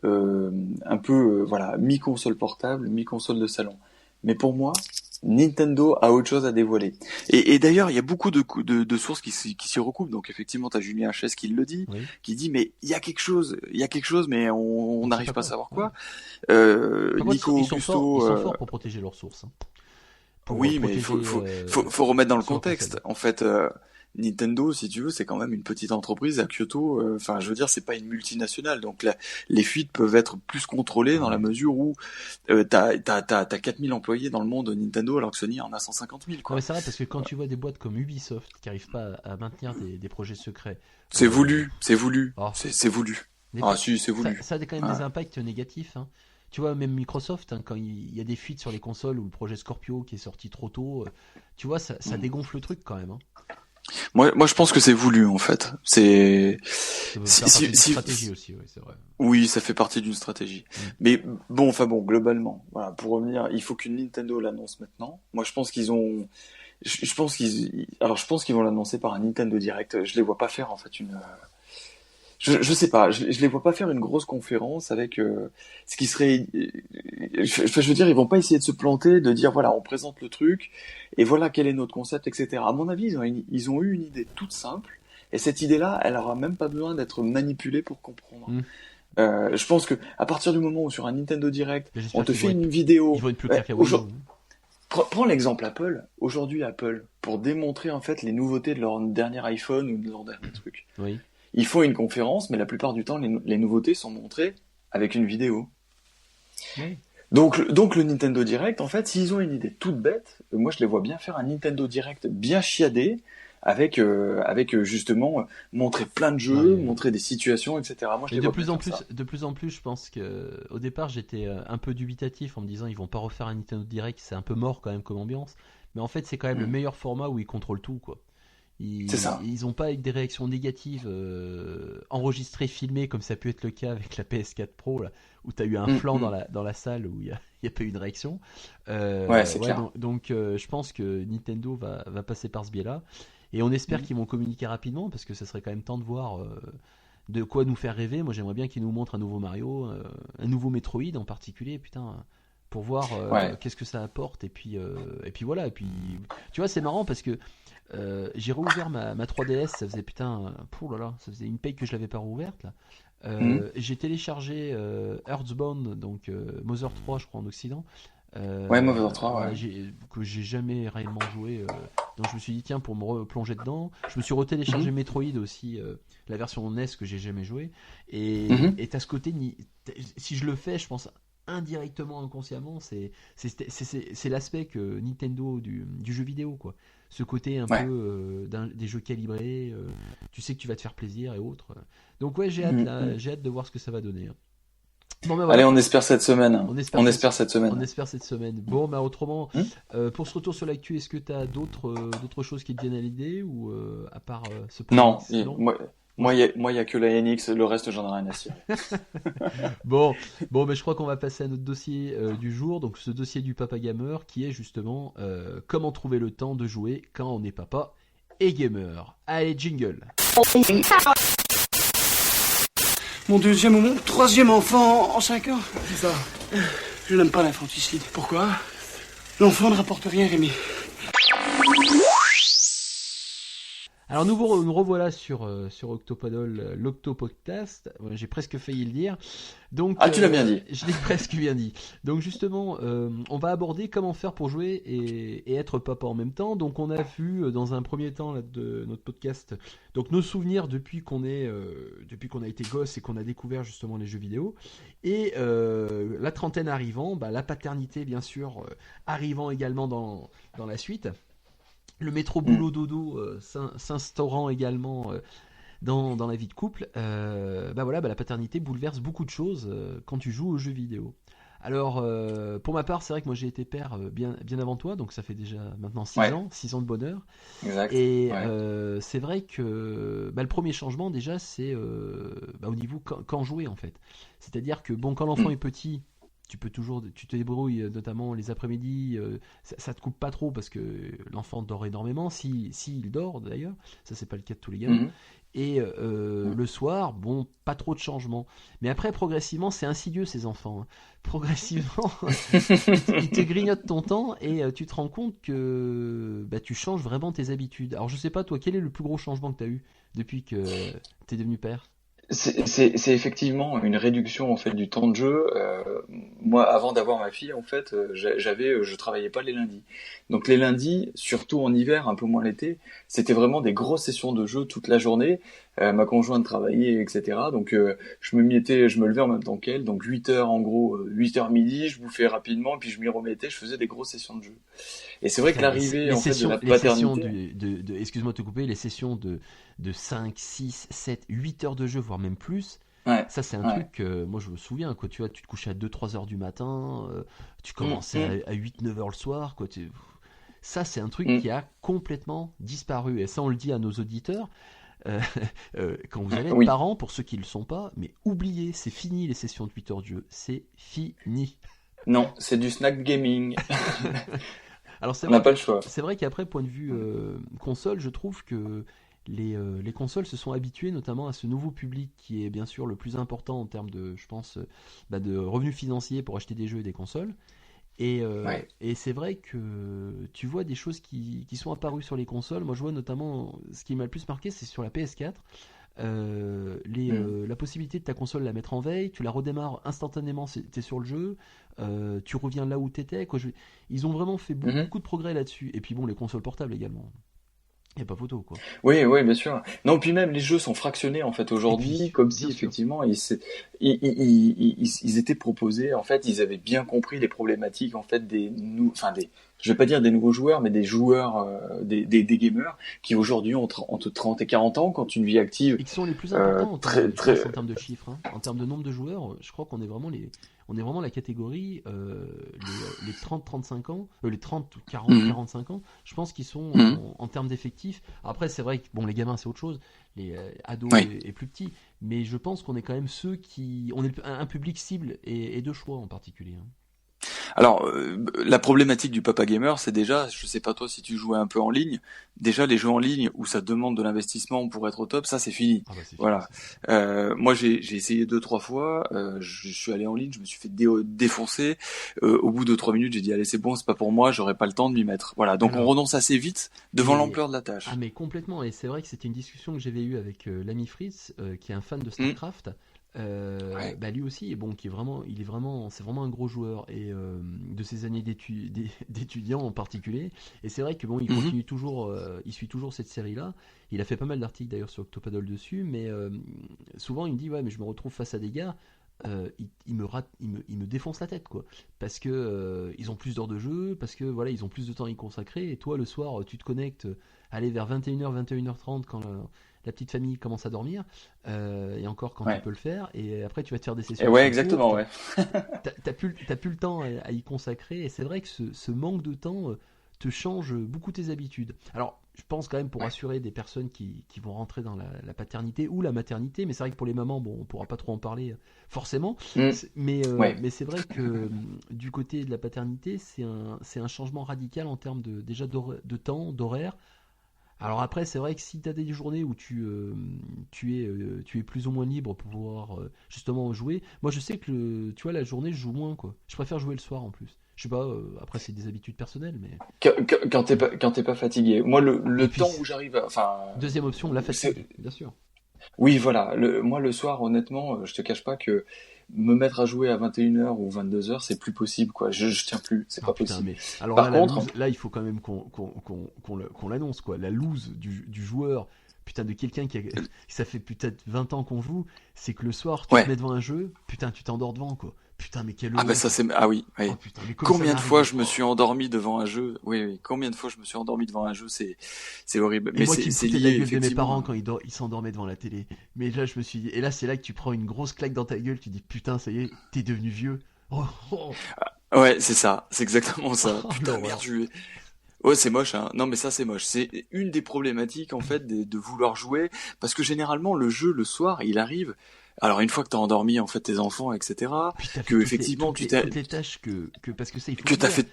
un peu voilà, mi-console portable, mi-console de salon. Mais pour moi, Nintendo a autre chose à dévoiler. Et d'ailleurs, il y a beaucoup de sources qui s'y recoupent. Donc effectivement, tu as Julien Hachès qui le dit, Oui. qui dit mais il y a quelque chose, mais on sait n'arrive pas pas à quoi. savoir Ouais. quoi. Par contre, Nico ils sont Augusto. forts pour protéger leurs sources. Hein. Pour Oui, mais protéger, faut remettre dans le sur leur contexte. console. En fait, Nintendo, si tu veux, c'est quand même une petite entreprise à Kyoto. Enfin, je veux dire, c'est pas une multinationale. Donc, les fuites peuvent être plus contrôlées dans la mesure où t'as 4000 employés dans le monde Nintendo, alors que Sony en a 150 000, Non, quoi. mais c'est vrai parce que quand tu vois des boîtes comme Ubisoft qui n'arrivent pas à maintenir des projets secrets, C'est voulu, c'est voulu, Oh. c'est voulu. des Ah fois, si, c'est voulu. ça a quand même Ouais. des impacts négatifs. Hein. Tu vois, même Microsoft, hein, quand il y a des fuites sur les consoles ou le projet Scorpio qui est sorti trop tôt, tu vois, ça dégonfle le truc quand même. Hein. Moi, je pense que c'est voulu, en fait. C'est, Ça peut Si- faire partie si- d'une si- stratégie aussi, ouais, c'est vrai. oui, ça fait partie d'une stratégie. Mais bon, globalement, voilà, pour revenir, il faut que Nintendo l'annonce maintenant. Moi, je pense qu'ils vont l'annoncer par un Nintendo Direct. Je les vois pas faire, en fait, je sais pas, je les vois pas faire une grosse conférence avec ce qui serait, je veux dire, ils vont pas essayer de se planter, de dire voilà, on présente le truc et voilà quel est notre concept, etc. À mon avis, ils ont eu une idée toute simple et cette idée-là, elle aura même pas besoin d'être manipulée pour comprendre. Je pense que à partir du moment où sur un Nintendo Direct, Mais j'espère on te qu'ils fait vont une vidéo, Ils vont être plus clairs qu'à Wii U, aujourd'hui, hein. prends l'exemple Apple. Aujourd'hui, Apple, pour démontrer en fait les nouveautés de leur dernier iPhone ou de leur dernier truc, Oui. ils font une conférence, mais la plupart du temps, les nouveautés sont montrées avec une vidéo. Oui. Donc le Nintendo Direct, en fait, s'ils ont une idée toute bête, moi je les vois bien faire un Nintendo Direct bien chiadé, avec justement montrer plein de jeux, Ouais. montrer des situations, etc. Moi je Et les de vois bien plus en faire plus, ça. de plus en plus, je pense que au départ j'étais un peu dubitatif en me disant ils vont pas refaire un Nintendo Direct, c'est un peu mort quand même comme ambiance. Mais en fait c'est quand même le Mm. meilleur format où ils contrôlent tout quoi. C'est ça. Ils ont pas avec des réactions négatives enregistrées, filmées comme ça peut être le cas avec la PS4 Pro là, où t'as eu un flanc Mm. dans la salle où il y a pas eu de réaction. Ouais, c'est Ouais, clair. donc je pense que Nintendo va passer par ce biais-là. Et on espère Mm. qu'ils vont communiquer rapidement parce que ça serait quand même temps de voir de quoi nous faire rêver. Moi, j'aimerais bien qu'ils nous montrent un nouveau Mario, un nouveau Metroid en particulier, putain, pour voir Ouais. qu'est-ce que ça apporte. Et puis voilà. Et puis, tu vois, c'est marrant parce que j'ai rouvert ma 3DS. Ça faisait putain, là là, ça faisait une paye que je l'avais pas rouverte là. Mm. J'ai téléchargé Earthbound, donc Mother 3, je crois en Occident. Ouais, Mother 3, Voilà, ouais. que j'ai jamais réellement joué. Donc je me suis dit tiens pour me replonger dedans. Je me suis retéléchargé Mhm. Metroid aussi, la version NES que j'ai jamais joué. Mhm. Et t'as ce côté si je le fais, je pense indirectement, inconsciemment, c'est l'aspect que Nintendo du jeu vidéo quoi. Ce côté un peu Ouais. des jeux calibrés, tu sais que tu vas te faire plaisir et autres. Donc ouais j'ai hâte Mhm. là, Mhm. j'ai hâte de voir ce que ça va donner, hein. Bon ben Allez, voilà. on espère cette semaine. On espère On cette, espère cette on semaine. espère cette semaine. Bon, bah autrement, Hmm. pour ce retour sur l'actu, est-ce que tu as d'autres choses qui te viennent à l'idée ou à part ce point Non, X? Non. moi, Moi, je- il y a que la NX, le reste, j'en ai rien à cirer. Bon, bah, je crois qu'on va passer à notre dossier du jour. Donc, ce dossier du Papa Gamer qui est justement comment trouver le temps de jouer quand on est papa et gamer. Allez, jingle. Mon deuxième ou mon troisième enfant en 5 ans. C'est ça. Je n'aime pas l'infanticide. Pourquoi? L'enfant ne rapporte rien, Rémi. Alors nous revoilà sur Octopodol, l'Octopodcast. Ouais, j'ai presque failli le dire. Donc, Ah, tu l'as bien dit. Je l'ai presque bien dit. Donc justement, on va aborder comment faire pour jouer et être papa en même temps. Donc on a vu dans un premier temps là, de notre podcast donc nos souvenirs depuis qu'on a été gosse et qu'on a découvert justement les jeux vidéo. Et la trentaine arrivant, bah, la paternité bien sûr arrivant également dans la suite. Le métro Mm. boulot dodo s'instaurant également dans la vie de couple, bah voilà, bah la paternité bouleverse beaucoup de choses quand tu joues aux jeux vidéo. Alors, pour ma part, c'est vrai que moi j'ai été père bien avant toi, donc ça fait déjà maintenant 6 Ouais, ans, 6 ans de bonheur. exact. Et Ouais. c'est vrai que bah, le premier changement déjà, c'est bah, au niveau quand jouer en fait. C'est-à-dire que bon, quand l'enfant Mm. est petit, tu te débrouilles, notamment les après-midi, ça te coupe pas trop parce que l'enfant dort énormément, si il dort d'ailleurs, ça c'est pas le cas de tous les gamins. Mhm. Et Mm. le soir, bon, pas trop de changements. Mais après, progressivement, c'est insidieux ces enfants, hein. Progressivement, ils te grignotent ton temps et tu te rends compte que bah, tu changes vraiment tes habitudes. Alors je sais pas, toi, quel est le plus gros changement que tu as eu depuis que tu es devenu père? C'est effectivement une réduction en fait du temps de jeu. Moi, avant d'avoir ma fille, en fait, je travaillais pas les lundis. Donc les lundis, surtout en hiver, un peu moins l'été, c'était vraiment des grosses sessions de jeu toute la journée. Ma conjointe travaillait, etc. Donc je me levais en même temps qu'elle. Donc 8 heures en gros, 8 heures midi, je bouffais rapidement, puis je m'y remettais, je faisais des grosses sessions de jeu. Et c'est vrai que Putain, l'arrivée en fait de la les sessions paternité. excuse-moi de te couper, les sessions de 5, 6, 7, 8 heures de jeu, voire même plus, Ouais, ça c'est un ouais. truc, moi je me souviens, quoi, tu vois, tu te couchais à 2-3 heures du matin, tu Mm, commençais mm, à 8-9 heures le soir, quoi, ça c'est un truc mm. qui a complètement disparu, et ça on le dit à nos auditeurs, euh, quand vous allez être Oui. parents, pour ceux qui ne le sont pas, mais oubliez, c'est fini les sessions de 8 heures de jeu, c'est fini. Non, c'est du snack gaming. Alors On n'a pas le choix. c'est vrai qu'après, point de vue console, je trouve que les consoles se sont habituées notamment à ce nouveau public qui est bien sûr le plus important en termes de, je pense, bah, de revenus financiers pour acheter des jeux et des consoles. Ouais. Et c'est vrai que tu vois des choses qui sont apparues sur les consoles. Moi, je vois notamment, ce qui m'a le plus marqué, c'est sur la PS4. La possibilité de ta console la mettre en veille, tu la redémarres instantanément, t'es sur le jeu, tu reviens là où t'étais. Ils ont vraiment fait beaucoup de progrès là-dessus. Et puis bon, les consoles portables également. Il n'y a pas photo, quoi. Oui, oui, bien sûr. Non, puis même les jeux sont fractionnés en fait Et aujourd'hui, puis, comme si bien sûr. effectivement ils étaient proposés. En fait, ils avaient bien compris les problématiques en fait je vais pas dire des nouveaux joueurs, mais des joueurs, des gamers qui aujourd'hui ont entre 30 et 40 ans, quand une vie active Et qui sont les plus importants très je pense, très. en termes de chiffres. Hein. En termes de nombre de joueurs, je crois qu'on est vraiment on est vraiment la catégorie les 30-35 ans, les 30-40-45 ans, je pense qu'ils sont Mhm. en termes d'effectifs. Après, c'est vrai que bon, les gamins, c'est autre chose, les ados Oui. et plus petits, mais je pense qu'on est quand même ceux qui. On est un public cible et de choix en particulier. Hein. Alors, la problématique du papa gamer, c'est déjà, je sais pas toi si tu jouais un peu en ligne, déjà les jeux en ligne où ça demande de l'investissement pour être au top, ça c'est fini. Ah bah c'est fini Voilà. ça. Moi j'ai essayé 2-3 fois, je suis allé en ligne, je me suis fait défoncer. Au bout de 3 minutes, j'ai dit allez c'est bon, c'est pas pour moi, j'aurai pas le temps de m'y mettre. Voilà. Donc on Alors, renonce assez vite devant et, l'ampleur de la tâche. ah mais complètement, et c'est vrai que c'était une discussion que j'avais eue avec l'ami Fritz, qui est un fan de Hmm. StarCraft. Ouais. Bah lui aussi, bon, c'est vraiment un gros joueur et de ses années d'étudiant en particulier. Et c'est vrai que bon, il Mhm. continue toujours, il suit toujours cette série-là. Il a fait pas mal d'articles d'ailleurs sur Octopaddle dessus, mais souvent il me dit ouais, mais je me retrouve face à des gars. Il me défonce la tête quoi parce que ils ont plus d'heures de jeu, parce que voilà ils ont plus de temps à y consacrer, et toi le soir tu te connectes aller vers 21h 21h30 quand la petite famille commence à dormir, et encore quand tu Ouais. peux le faire, et après tu vas te faire des Et sessions qui ouais, sont exactement, courtes, ouais. t'as plus le temps à y consacrer, et c'est vrai que ce manque de temps te change beaucoup tes habitudes. Alors je pense quand même, pour Ouais. rassurer des personnes qui vont rentrer dans la paternité ou la maternité, mais c'est vrai que pour les mamans, bon, on pourra pas trop en parler forcément, Hmm. Ouais. mais c'est vrai que du côté de la paternité, c'est un changement radical en termes déjà de temps, d'horaire. Alors après, c'est vrai que si tu as des journées où tu es plus ou moins libre pour pouvoir justement jouer, moi je sais que tu vois, la journée je joue moins quoi. Je préfère jouer le soir en plus. Je sais pas, après c'est des habitudes personnelles, mais. Quand t'es pas fatigué. Moi, Et le puis, temps où j'arrive enfin, deuxième option, la c'est, fatigue, bien sûr. oui, voilà. Moi, le soir, honnêtement, je te cache pas que me mettre à jouer à 21h ou 22h, c'est plus possible, quoi. Je tiens plus, c'est Ah pas putain, possible. mais alors là, Par la contre, loose, là il faut quand même qu'on l'annonce quoi. La loose du joueur, putain, de quelqu'un ça fait peut-être 20 ans qu'on joue, c'est que le soir tu te ouais. mets devant un jeu, putain, tu t'endors devant quoi. Putain, mais quelle Ah ben horreur ça quoi. c'est, ah oui, Oh oui. putain, mais comme ça Combien de fois m'arrive. je me Oh. suis endormi devant un jeu? Oui, oui. Combien de fois je me suis endormi devant un jeu? C'est horrible. Et Mais moi qui me c'est foutais de la lié gueule de mes effectivement. parents quand ils s'endormaient devant la télé. Mais là, je me suis dit, et là, c'est là que tu prends une grosse claque dans ta gueule, tu dis, putain, ça y est, t'es devenu vieux. Oh, oh, Ouais, c'est ça. C'est exactement ça. oh, Putain, merde, l'horreur. ouais, c'est moche, hein. Non, mais ça, c'est moche. C'est une des problématiques, en fait, de vouloir jouer, parce que généralement, le jeu, le soir, il arrive. Alors, une fois que t'as endormi, en fait, tes enfants, etc., Puis t'as fait que, effectivement, toutes les tâches parce que ça, il faut que le t'as dire. fait,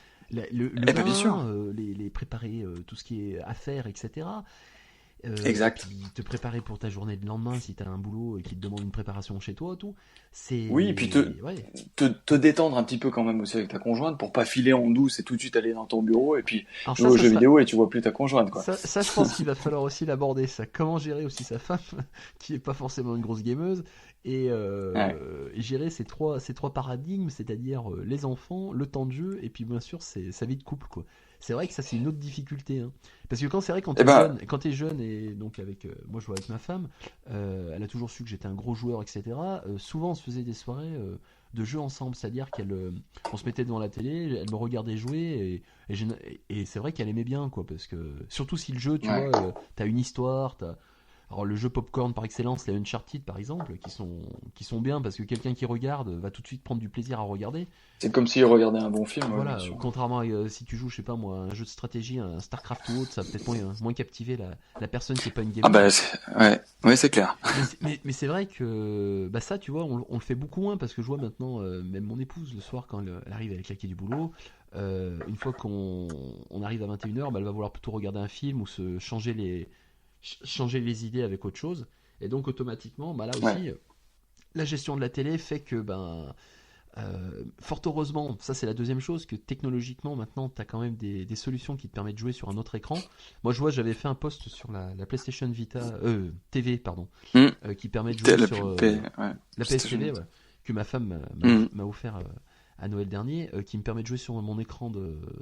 Le eh ben, bien sûr. bain, les préparer, tout ce qui est affaires, etc. Et Exact. puis te préparer pour ta journée de lendemain si t'as un boulot et qui te demande une préparation chez toi, tout. Oui, et puis C'est. Ouais. te détendre un petit peu quand même aussi avec ta conjointe pour pas filer en douce et tout de suite aller dans ton bureau et puis Alors jouer aux ça jeux sera. vidéo et tu vois plus ta conjointe, quoi. Ça, je pense qu'il va falloir aussi l'aborder, ça. Comment gérer aussi sa femme, qui est pas forcément une grosse gameuse, Ouais. et gérer ces trois paradigmes, c'est-à-dire les enfants, le temps de jeu, et puis bien sûr sa vie de couple, quoi. C'est vrai que ça, c'est une autre difficulté, hein. Parce que c'est vrai Eh ben, quand t'es jeune, et donc moi je joue avec ma femme, elle a toujours su que j'étais un gros joueur, etc. Souvent on se faisait des soirées de jeux ensemble, c'est-à-dire on se mettait devant la télé, elle me regardait jouer, et c'est vrai qu'elle aimait bien, quoi, parce que surtout si le jeu, tu ouais. vois, t'as une histoire, alors le jeu popcorn par excellence, les Uncharted par exemple, qui sont bien parce que quelqu'un qui regarde va tout de suite prendre du plaisir à regarder. C'est comme si regarder un bon film, ouais, bien Voilà, sûr. contrairement à si tu joues, je sais pas moi, un jeu de stratégie, un Starcraft ou autre, ça va peut-être moins captiver la personne qui est pas une Ah gameuse. bah, ouais, ouais, c'est clair. Mais c'est vrai que bah ça, tu vois, on le fait beaucoup moins parce que je vois maintenant, même mon épouse, le soir, quand elle arrive avec la clé du boulot, une fois on arrive à 21h, bah, elle va vouloir plutôt regarder un film ou se changer les idées avec autre chose. Et donc, automatiquement, bah là Ouais. aussi, la gestion de la télé fait que ben, Fort heureusement, ça c'est la deuxième chose, que technologiquement maintenant tu as quand même des solutions qui te permettent de jouer sur un autre écran. Moi je vois, j'avais fait un post sur la PlayStation Vita, TV pardon, qui permet de jouer sur la PS TV, ouais, que ma femme m'a offert à Noël dernier, qui me permet de jouer sur mon écran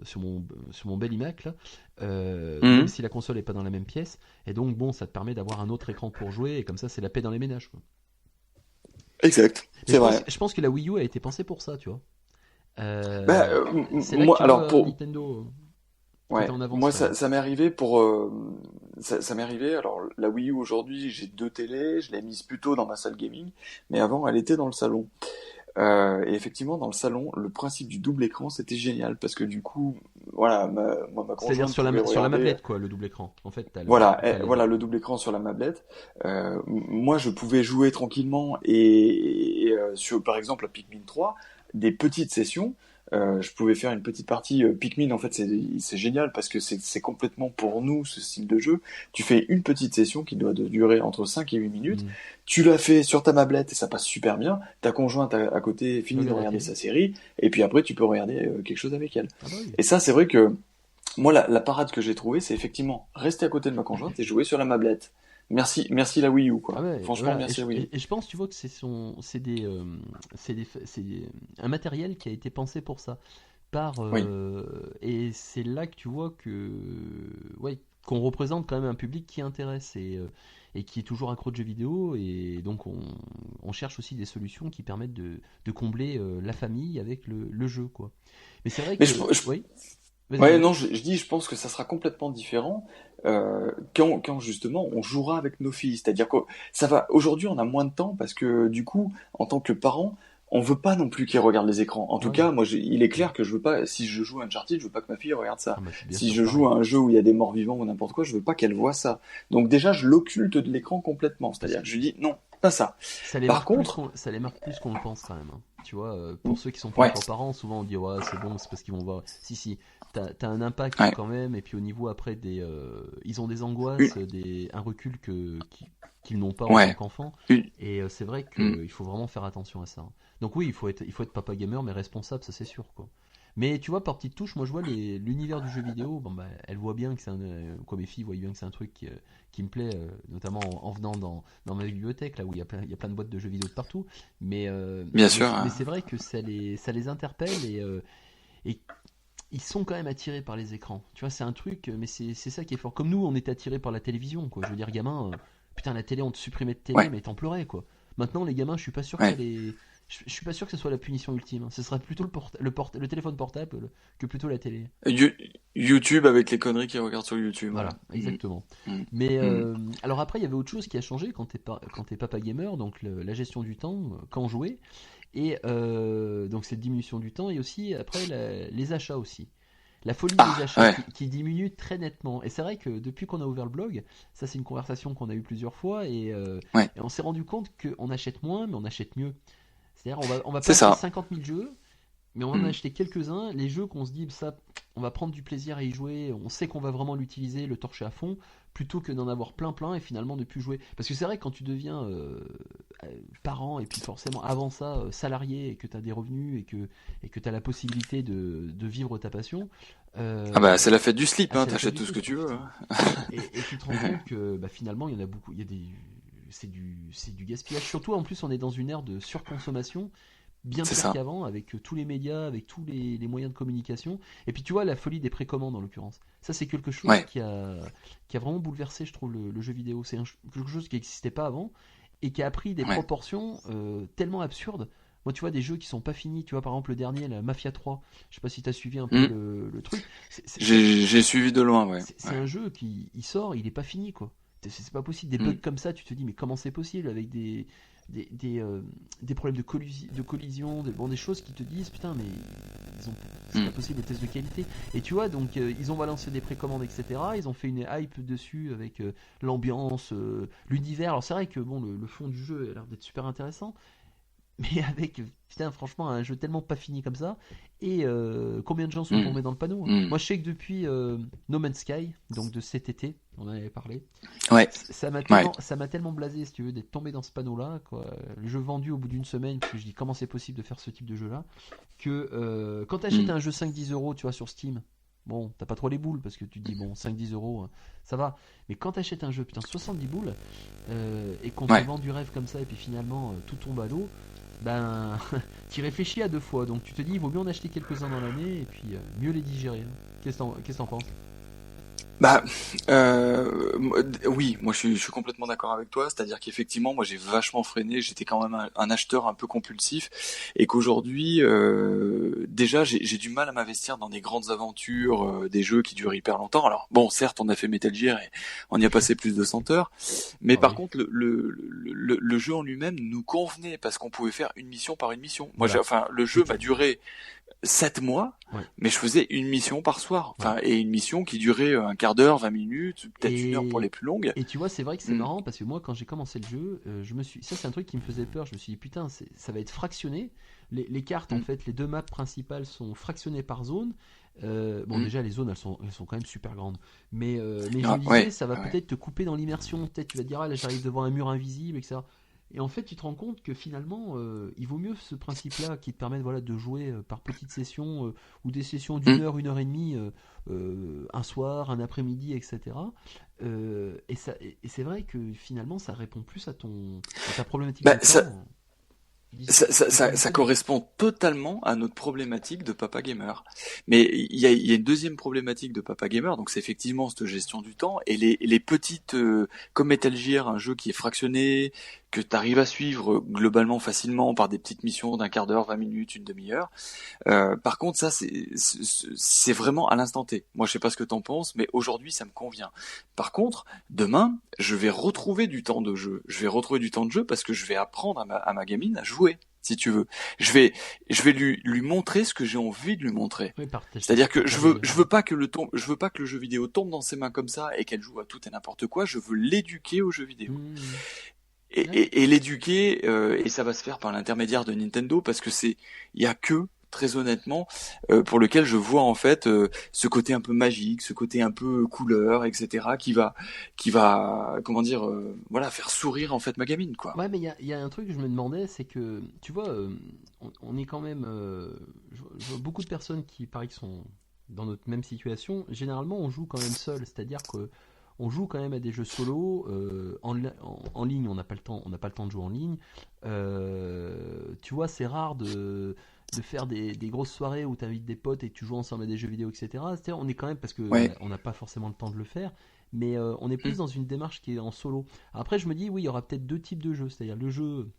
sur mon bel iMac là, même si la console est pas dans la même pièce, et donc bon, ça te permet d'avoir un autre écran pour jouer, et comme ça c'est la paix dans les ménages, quoi. Exact, c'est vrai. Je pense que la Wii U a été pensée pour ça, tu vois. C'est là moi, que tu alors vois pour Nintendo ouais, en avance. moi ça m'est arrivé ça m'est arrivé. Alors la Wii U aujourd'hui, j'ai 2 télés, je l'ai mise plutôt dans ma salle gaming, mais avant elle était dans le salon. Et effectivement, dans le salon, le principe du double écran, c'était génial parce que du coup, voilà, ma C'est-à-dire conjointe sur la pouvait regarder. mablette, quoi, le double écran. En fait, Voilà, t'as les... voilà le double écran sur la tablette. Moi, je pouvais jouer tranquillement et sur, par exemple, à Pikmin 3, des petites sessions. Je pouvais faire une petite partie Pikmin. En fait, c'est génial parce que c'est complètement pour nous ce style de jeu. Tu fais une petite session qui doit durer entre 5 et 8 minutes. Tu la fais sur ta tablette et ça passe super bien. Ta conjointe à côté finit de regarder sa série et puis après tu peux regarder quelque chose avec elle. Ah bah oui. Et ça, c'est vrai que moi, la parade que j'ai trouvée, c'est effectivement rester à côté de ma conjointe et jouer sur la tablette. Merci la Wii U, quoi. Ah ouais, Franchement, voilà. merci la Wii U. Et je pense, tu vois, que c'est un matériel qui a été pensé pour ça. Oui. Et c'est là que tu vois que, ouais, qu'on représente quand même un public qui intéresse et qui est toujours accro de jeux vidéo. Et donc, on cherche aussi des solutions qui permettent de combler la famille avec le jeu, quoi. Mais c'est vrai Mais que. je Oui, vas-y, Ouais, vas-y. non, je dis, je pense que ça sera complètement différent quand justement on jouera avec nos filles. C'est-à-dire que ça va. Aujourd'hui, on a moins de temps parce que du coup, en tant que parent, on veut pas non plus qu'ils regardent les écrans. En tout Ouais. cas, moi, il est clair que je veux pas. Si je joue à Uncharted, je veux pas que ma fille regarde ça. Ah bah, c'est bien Si sûr je pareil. joue à un jeu où il y a des morts vivants ou n'importe quoi, je veux pas qu'elle voit ça. Donc déjà, je l'occulte de l'écran complètement. Parce C'est-à-dire que que je lui dis non, pas ça. ça les Par marque plus contre, ça les marque plus qu'on le pense quand même, hein. Tu vois, pour ceux qui sont pas ouais, encore parents, souvent on dit ouais c'est bon, c'est parce qu'ils vont voir. Si, t'as un impact ouais, quand même, et puis au niveau après ils ont des une- angoisses, un recul qu'ils n'ont pas en tant ouais, qu'enfants, une- et c'est vrai mm, qu'il faut vraiment faire attention à ça, hein. Donc oui, il faut être papa gamer mais responsable, ça c'est sûr, quoi. Mais tu vois, par petites touches, moi je vois l'univers du jeu vidéo. Bon, bah, elle voit bien que quoi, mes filles voient bien que c'est un truc qui me plaît, notamment en venant dans ma bibliothèque, là où il y a plein de boîtes de jeux vidéo de partout. Mais, bien mais, sûr. mais c'est vrai que ça les interpelle, et ils sont quand même attirés par les écrans. Tu vois, c'est un truc, mais c'est ça qui est fort. Comme nous, on est attirés par la télévision, quoi. Je veux dire, gamin, putain, la télé, on te supprimait de télé, Ouais, mais t'en pleurais, quoi. Maintenant, les gamins, je suis pas sûr que ça ouais. les. Je suis pas sûr que ce soit la punition ultime, hein. Ce serait plutôt le téléphone portable que plutôt la télé. You- YouTube avec les conneries qu'ils regardent sur YouTube. Voilà, Voilà. exactement. Mm, Mais mm. alors après, il y avait autre chose qui a changé quand t'es papa gamer, donc la gestion du temps, quand jouer, et donc cette diminution du temps, et aussi après les achats aussi. La folie des Ah, achats ouais, qui diminue très nettement. Et c'est vrai que depuis qu'on a ouvert le blog, ça c'est une conversation qu'on a eue plusieurs fois, ouais, et on s'est rendu compte qu'on achète moins, mais on achète mieux. C'est-à-dire on va pas c'est acheter ça. 50 000 jeux, mais on va en Mm, acheter quelques-uns, les jeux qu'on se dit, ça, on va prendre du plaisir à y jouer, on sait qu'on va vraiment l'utiliser, le torcher à fond, plutôt que d'en avoir plein et finalement de plus jouer. Parce que c'est vrai que quand tu deviens parent, et puis forcément avant ça salarié, et que tu as des revenus, et que tu as la possibilité de vivre ta passion, Ah bah c'est euh, la fête du slip, ah, hein, c'est la fête t'achètes du tout ce slip, que tu veux, hein. et tu te rends compte que bah, finalement il y en a beaucoup, c'est du gaspillage. Surtout en plus on est dans une ère de surconsommation, bien C'est pire ça. qu'avant, avec tous les médias, avec tous les moyens de communication. Et puis tu vois, la folie des précommandes en l'occurrence. Ça, c'est quelque chose Ouais, qui a vraiment bouleversé, je trouve, le jeu vidéo. C'est quelque chose qui n'existait pas avant, et qui a pris des ouais. proportions tellement absurdes. Moi, tu vois, des jeux qui sont pas finis. Tu vois, par exemple, le dernier, la Mafia 3. Je sais pas si tu as suivi un peu Mm. le truc. C'est c'est- c'est- J'ai suivi de loin, ouais. c'est Ouais. un jeu qui il sort, il est pas fini, quoi. C'est pas possible. Des bugs Mm, comme ça, tu te dis, mais comment c'est possible, avec des problèmes de collision, des choses qui te disent, putain, mais c'est pas mm, possible, le test de qualité. Et tu vois, donc ils ont balancé des précommandes, etc. Ils ont fait une hype dessus avec l'ambiance, l'univers. Alors c'est vrai que bon, le fond du jeu a l'air d'être super intéressant, mais avec, putain, franchement, un jeu tellement pas fini comme ça. Et combien de gens sont tombés dans le panneau, hein. Moi, je sais que depuis No Man's Sky, donc de cet été, on en avait parlé, Ouais. ça m'a tellement blasé, si tu veux, d'être tombé dans ce panneau-là, quoi. Le jeu vendu au bout d'une semaine, parce que je dis comment c'est possible de faire ce type de jeu-là, que quand t'achètes un jeu 5-10 euros, tu vois, sur Steam, bon, t'as pas trop les boules, parce que tu te dis, bon, 5-10 euros, ça va. Mais quand t'achètes un jeu, putain, 70 boules, et qu'on te vend du rêve comme ça, et puis finalement, tout tombe à l'eau, ben, t'y réfléchis à deux fois. Donc tu te dis, il vaut mieux en acheter quelques-uns dans l'année, et puis mieux les digérer, hein. Qu'est-ce que t'en penses? Bah, oui, moi je suis complètement d'accord avec toi. C'est-à-dire qu'effectivement, moi j'ai vachement freiné. J'étais quand même un acheteur un peu compulsif, et qu'aujourd'hui, déjà, j'ai du mal à m'investir dans des grandes aventures, des jeux qui durent hyper longtemps. Alors bon, certes, on a fait Metal Gear et on y a passé plus de 100 heures, mais par contre, le jeu en lui-même nous convenait parce qu'on pouvait faire une mission par une mission. Moi, Voilà. le jeu m'a duré 7 mois, mais je faisais une mission par soir. Enfin, et une mission qui durait un quart d'heure, 20 minutes, peut-être une heure pour les plus longues. Et tu vois, c'est vrai que c'est marrant parce que moi, quand j'ai commencé le jeu, ça c'est un truc qui me faisait peur. Je me suis dit, putain, ça va être fractionné. Les cartes, en fait, les deux maps principales sont fractionnées par zone. Bon, déjà, les zones, elles sont quand même super grandes. Mais je me disais, ça va peut-être te couper dans l'immersion. Peut-être tu vas te dire, ah là, j'arrive devant un mur invisible, etc. Et en fait, tu te rends compte que finalement, il vaut mieux ce principe-là qui te permet, voilà, de jouer par petites sessions ou des sessions d'une heure, une heure et demie, un soir, un après-midi, etc. Et c'est vrai que finalement, ça répond plus à ta problématique de temps. Ça correspond totalement à notre problématique de Papa Gamer. Mais il y a une deuxième problématique de Papa Gamer, donc c'est effectivement cette gestion du temps et les petites, comme Metal Gear, un jeu qui est fractionné, que tu arrives à suivre globalement facilement par des petites missions d'un quart d'heure, 20 minutes, une demi-heure. Par contre, ça c'est vraiment à l'instant T. Moi, je sais pas ce que t'en penses, mais aujourd'hui, ça me convient. Par contre, demain, je vais retrouver du temps de jeu. Je vais retrouver du temps de jeu parce que je vais apprendre à ma gamine à jouer, si tu veux. Je vais lui montrer ce que j'ai envie de lui montrer. Oui, c'est-à-dire que je veux pas que le jeu vidéo tombe dans ses mains comme ça et qu'elle joue à tout et n'importe quoi. Je veux l'éduquer au jeu vidéo. Et l'éduquer, et ça va se faire par l'intermédiaire de Nintendo, parce que il y a que, très honnêtement, pour lequel je vois en fait ce côté un peu magique, ce côté un peu couleur, etc., qui va, comment dire, voilà, faire sourire en fait ma gamine, quoi. Ouais, mais il y a un truc que je me demandais, c'est que, tu vois, on est quand même, je vois beaucoup de personnes qui, pareil, sont dans notre même situation. Généralement, on joue quand même seul, c'est-à-dire que on joue quand même à des jeux solo en ligne. On n'a pas le temps de jouer en ligne. Tu vois, c'est rare de faire des grosses soirées où tu invites des potes et que tu joues ensemble à des jeux vidéo, etc. C'est-à-dire, on est quand même, parce que on n'a pas forcément le temps de le faire, mais on est plus dans une démarche qui est en solo. Après, je me dis, oui, il y aura peut-être deux types de jeux, c'est-à-dire le jeu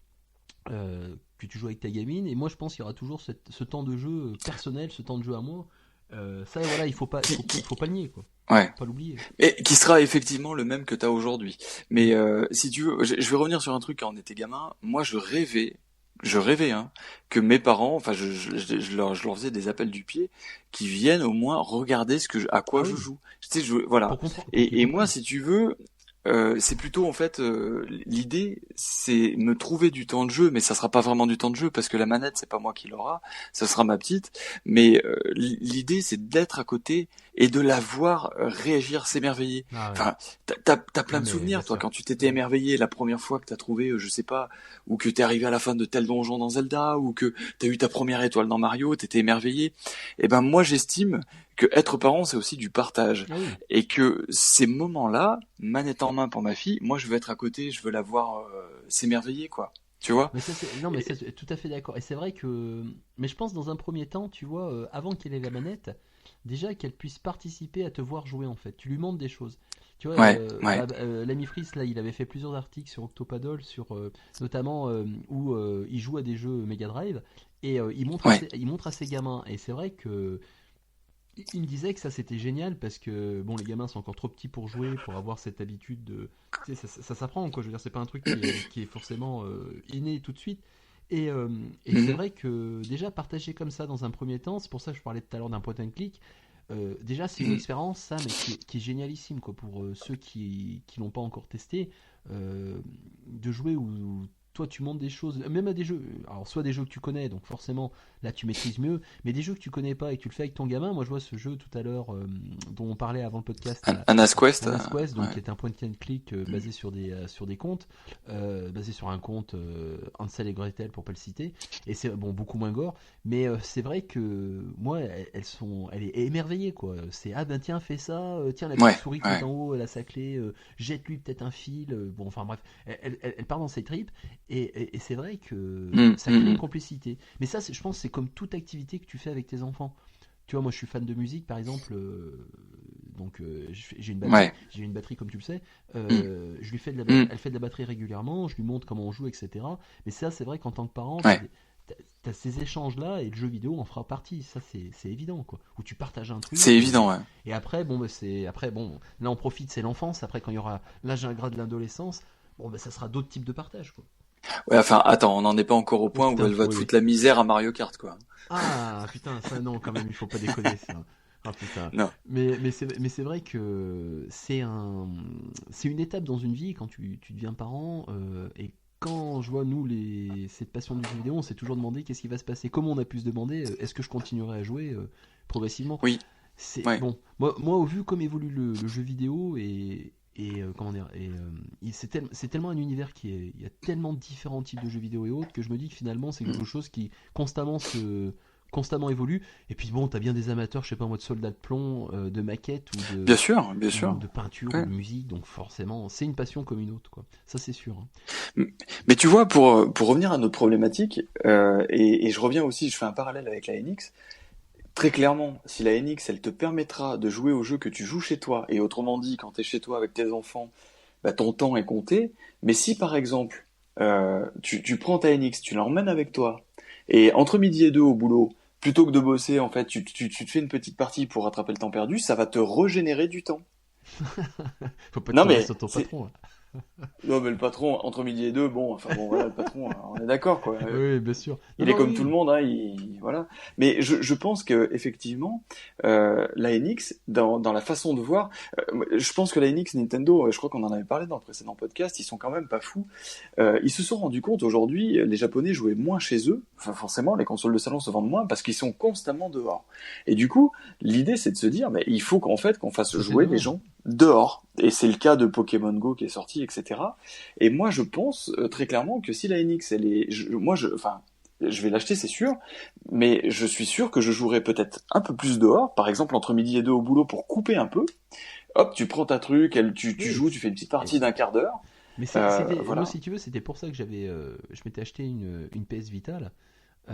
que tu joues avec ta gamine, et moi je pense qu'il y aura toujours ce temps de jeu personnel, ce temps de jeu à moi. Ça, voilà, il faut pas le nier, quoi. Ouais. Pas l'oublier. Et qui sera effectivement le même que t'as aujourd'hui. Mais si tu veux, je vais revenir sur un truc quand on était gamin. Moi, je rêvais, hein, que mes parents, enfin, je leur faisais des appels du pied, qui viennent au moins regarder à quoi je joue. Tu sais, voilà. Et moi, si tu veux, c'est plutôt en fait l'idée, c'est me trouver du temps de jeu, mais ça sera pas vraiment du temps de jeu parce que la manette c'est pas moi qui l'aura, ça sera ma petite. Mais l'idée c'est d'être à côté et de la voir réagir, s'émerveiller. Ah ouais. Enfin, t'as plein de souvenirs, toi, quand tu t'étais émerveillé la première fois que t'as trouvé, je sais pas, ou que t'es arrivé à la fin de tel donjon dans Zelda, ou que t'as eu ta première étoile dans Mario, t'étais émerveillé. Et ben moi j'estime que être parent c'est aussi du partage, et que ces moments-là, manette en main pour ma fille, moi je veux être à côté, je veux la voir s'émerveiller, quoi. Tu vois? Mais ça, mais ça, tout à fait d'accord. Et c'est vrai que, mais je pense dans un premier temps, tu vois, avant qu'elle ait la manette, déjà qu'elle puisse participer à te voir jouer en fait. Tu lui montres des choses. Tu vois, l'ami Friss là, il avait fait plusieurs articles sur Octopaddle, sur notamment où il joue à des jeux Mega Drive et il montre à ses gamins. Et c'est vrai que il me disait que ça c'était génial parce que bon, les gamins sont encore trop petits pour jouer, pour avoir cette habitude de, tu sais, ça s'apprend, quoi. Je veux dire, c'est pas un truc qui est forcément inné tout de suite. Et c'est vrai que déjà partager comme ça dans un premier temps, c'est pour ça que je parlais tout à l'heure d'un point and click. Déjà c'est une expérience, ça, mais qui est génialissime, quoi, pour ceux qui l'ont pas encore testé, de jouer où toi tu montes des choses, même à des jeux, alors soit des jeux que tu connais, donc forcément là tu maîtrises mieux, mais des jeux que tu connais pas et que tu le fais avec ton gamin. Moi je vois ce jeu tout à l'heure dont on parlait avant le podcast, Anna's Quest, Anna's Quest, donc ouais. qui est un point and click basé sur des contes, basé sur un conte Hansel et Gretel pour pas le citer, et c'est bon beaucoup moins gore, mais c'est vrai que moi elle est émerveillée quoi. C'est ah ben tiens fais ça, tiens la petite Ouais, souris qui ouais. est en haut, elle a sa clé, jette-lui peut-être un fil, bon enfin bref, elle part dans ses tripes et c'est vrai que ça crée une complicité. Mais ça je pense c'est comme toute activité que tu fais avec tes enfants. Tu vois, moi je suis fan de musique par exemple, donc Ouais. j'ai une batterie comme tu le sais, Mm. je lui fais Mm. elle fait de la batterie régulièrement, je lui montre comment on joue, etc. Mais ça c'est vrai qu'en tant que parent, Ouais. t'as ces échanges là et le jeu vidéo en fera partie, ça c'est évident quoi. Où tu partages un truc C'est évident, ouais. et après bon bah, là on profite, c'est l'enfance, après quand il y aura l'âge ingrat de l'adolescence, bon bah ça sera d'autres types de partage quoi. Ouais, enfin, attends, on n'en est pas encore au Oh point où putain, elle va te oui, oui. foutre la misère à Mario Kart, quoi. Ah putain, ça non quand même, il faut pas déconner ça. Ah putain. Non. Mais c'est vrai que c'est une étape dans une vie quand tu deviens parent et quand je vois nous cette passion du jeu vidéo, on s'est toujours demandé qu'est-ce qui va se passer. Comment on a pu se demander est-ce que je continuerai à jouer progressivement. Oui. C'est Ouais. bon. Moi au vu comme évolue le jeu vidéo et comment dire c'est tellement un univers il y a tellement de différents types de jeux vidéo et autres que je me dis que finalement c'est quelque chose qui constamment évolue. Et puis bon, t'as bien des amateurs, je sais pas moi, de soldats de plomb, de maquettes Bien sûr, bien ou sûr. de peinture Ouais. ou de musique, donc forcément c'est une passion comme une autre quoi. Ça c'est sûr. Hein. Mais tu vois, pour revenir à notre problématique, et je reviens aussi, je fais un parallèle avec la NX. Très clairement, si la NX, elle te permettra de jouer au jeu que tu joues chez toi, et autrement dit, quand tu es chez toi avec tes enfants, bah, ton temps est compté. Mais si par exemple, tu prends ta NX, tu l'emmènes avec toi, et entre midi et deux au boulot, plutôt que de bosser, en fait, tu te fais une petite partie pour rattraper le temps perdu, ça va te régénérer du temps. Faut pas Non tirer mais sur ton c'est patron là. non mais le patron entre midi et deux, bon, enfin bon voilà, le patron, on est d'accord quoi. Oui, bien sûr. Non, Il est non, comme oui. tout le monde, hein, voilà. Mais je pense que effectivement, la NX, dans la façon de voir, je pense que la NX Nintendo, je crois qu'on en avait parlé dans le précédent podcast, ils sont quand même pas fous. Ils se sont rendus compte aujourd'hui, les Japonais jouaient moins chez eux. Enfin, forcément, les consoles de salon se vendent moins parce qu'ils sont constamment dehors. Et du coup, l'idée c'est de se dire, mais il faut qu'en fait qu'on fasse Ça, c'est jouer les dommage. gens dehors. Et c'est le cas de Pokémon Go qui est sorti, etc. Et moi, je pense très clairement que si la NX, elle est, enfin, je vais l'acheter, c'est sûr, mais je suis sûr que je jouerai peut-être un peu plus dehors, par exemple entre midi et deux au boulot pour couper un peu. Hop, tu prends ta truc, tu Oui. joues, tu fais une petite Et partie d'un quart d'heure. Mais moi Voilà. si tu veux, c'était pour ça que je m'étais acheté une PS Vita là.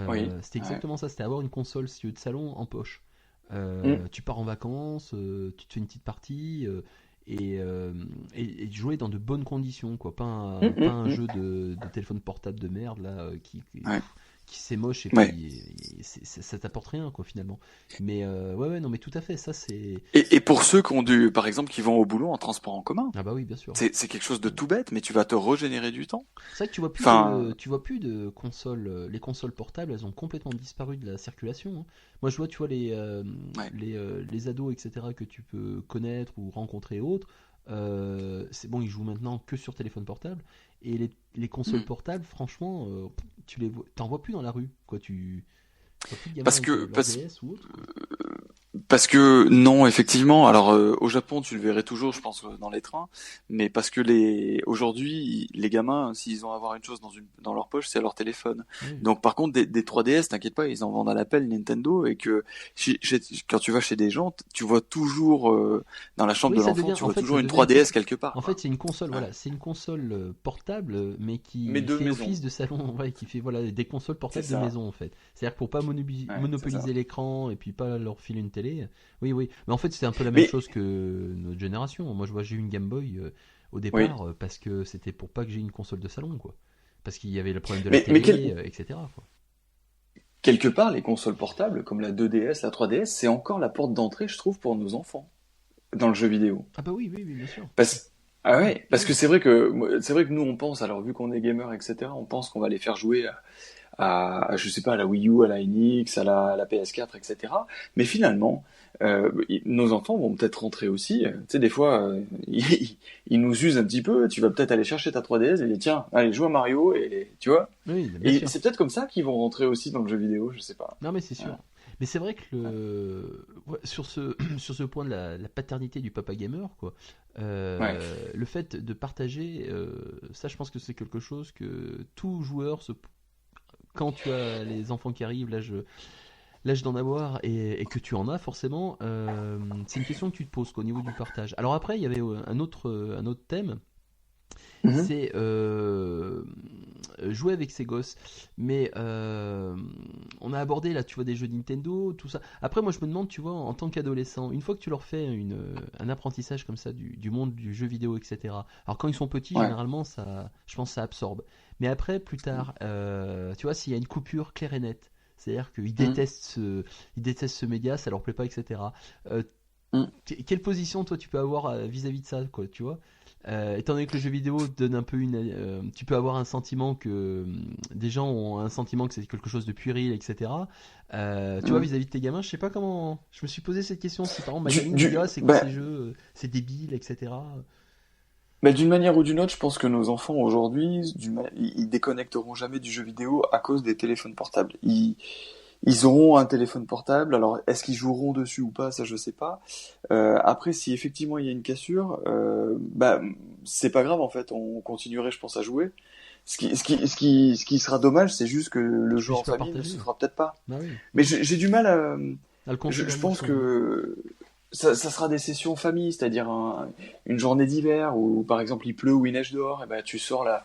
Oui. C'était Ouais. exactement ça, c'était avoir une console si tu veux, de salon en poche. Mm. Tu pars en vacances, tu te fais une petite partie et jouer dans de bonnes conditions, quoi. Mm, Pas mm, un mm. jeu de téléphone portable de merde là Ouais. qui c'est moche et Ouais. puis ça t'apporte rien quoi finalement. Mais ouais non mais tout à fait, ça c'est Et pour ceux qui ont par exemple, qui vont au boulot en transport en commun, ah bah oui bien sûr. c'est quelque chose de tout bête, mais tu vas te régénérer du temps. C'est vrai que Enfin, tu vois plus de consoles. Les consoles portables, elles ont complètement disparu de la circulation. Hein. Moi, je vois, tu vois ouais. les ados, etc. que tu peux connaître ou rencontrer et autres. C'est bon, ils jouent maintenant que sur téléphone portable. Et les consoles Mm. portables, franchement, t'en vois plus dans la rue. Quoi, tu vois plus de gamins Parce avec que, leur parce, DS ou autre. Quoi. Parce que non, effectivement. Alors au Japon, tu le verrais toujours, je pense, dans les trains. Mais parce que aujourd'hui, les gamins, s'ils ont à avoir une chose dans leur poche, c'est leur téléphone. Oui. Donc par contre, des 3DS, t'inquiète pas, ils en vendent à l'appel Nintendo et que quand tu vas chez des gens, tu vois toujours dans la chambre Oui, de ça l'enfant, devient. tu En vois fait, toujours ça une devient. 3DS quelque part, En fait, quoi. c'est une console, Ouais. voilà, c'est une console portable, mais Mais qui de fait maison, office de salon, ouais, qui fait voilà des consoles c'est portables de ça. maison en fait. C'est-à-dire que pour pas Ouais, c'est ça. monopoliser l'écran et puis pas leur filer une télé. Oui, oui. Mais en fait, c'est un peu la même Mais chose que notre génération. Moi, je vois, j'ai eu une Game Boy au oui. départ parce que c'était pour pas que j'ai une console de salon, quoi. Parce qu'il y avait le problème de la Mais télé, etc. Quoi. quelque part, les consoles portables, comme la 2DS, la 3DS, c'est encore la porte d'entrée, je trouve, pour nos enfants dans le jeu vidéo. Ah bah oui, oui, oui, bien sûr. Ah ouais, parce que c'est vrai que nous on pense, alors vu qu'on est gamer, etc., on pense qu'on va les faire jouer je sais pas, à la Wii U, à la NX, à la PS4, etc. Mais finalement, nos enfants vont peut-être rentrer aussi. Tu sais, des fois, ils nous usent un petit peu. Tu vas peut-être aller chercher ta 3DS et dire, tiens, allez, joue à Mario, et tu vois. Oui, bien Et sûr. c'est peut-être comme ça qu'ils vont rentrer aussi dans le jeu vidéo, je sais pas. Non, mais c'est sûr. Voilà. Mais c'est vrai que ouais, sur sur ce point de la paternité du papa gamer, quoi, Ouais. le fait de partager, ça, je pense que c'est quelque chose que tout joueur, quand tu as les enfants qui arrivent, l'âge d'en avoir, et que tu en as forcément, c'est une question que tu te poses, quoi, au niveau du partage. Alors après, il y avait un autre thème. Mhm. C'est jouer avec ses gosses. Mais on a abordé là, tu vois, des jeux Nintendo, tout ça. Après, moi, je me demande, tu vois, en tant qu'adolescent, une fois que tu leur fais un apprentissage comme ça du monde du jeu vidéo, etc. Alors, quand ils sont petits, Ouais. généralement, je pense que ça absorbe. Mais après, plus tard, tu vois, s'il y a une coupure claire et nette, c'est-à-dire qu'ils Mhm. ils détestent ce média, ça leur plaît pas, etc. Euh, Mhm. Quelle position, toi, tu peux avoir vis-à-vis de ça, quoi, tu vois? Étant donné que le jeu vidéo donne un peu tu peux avoir un sentiment que des gens ont un sentiment que c'est quelque chose de puéril, etc. Tu vois, Mhm. vis-à-vis de tes gamins, je sais pas comment. Je me suis posé cette question. Si par exemple ma Du, gamine me dit du, ah c'est quoi bah, ces jeux, c'est débile, etc. D'une manière ou d'une autre, je pense que nos enfants aujourd'hui, ils déconnecteront jamais du jeu vidéo à cause des téléphones portables. Ils auront un téléphone portable, alors est-ce qu'ils joueront dessus ou pas, ça je sais pas. Après, si effectivement il y a une cassure, c'est pas grave en fait, on continuerait, je pense, à jouer. Ce qui sera dommage, c'est juste que le Tu jeu puisses en pas famille ne partager. se fera peut-être pas. Ah oui. Mais j'ai du mal à, À le je concevoir, pense je comprends. que ça sera des sessions famille, c'est-à-dire une journée d'hiver où par exemple il pleut ou il neige dehors, et ben tu sors la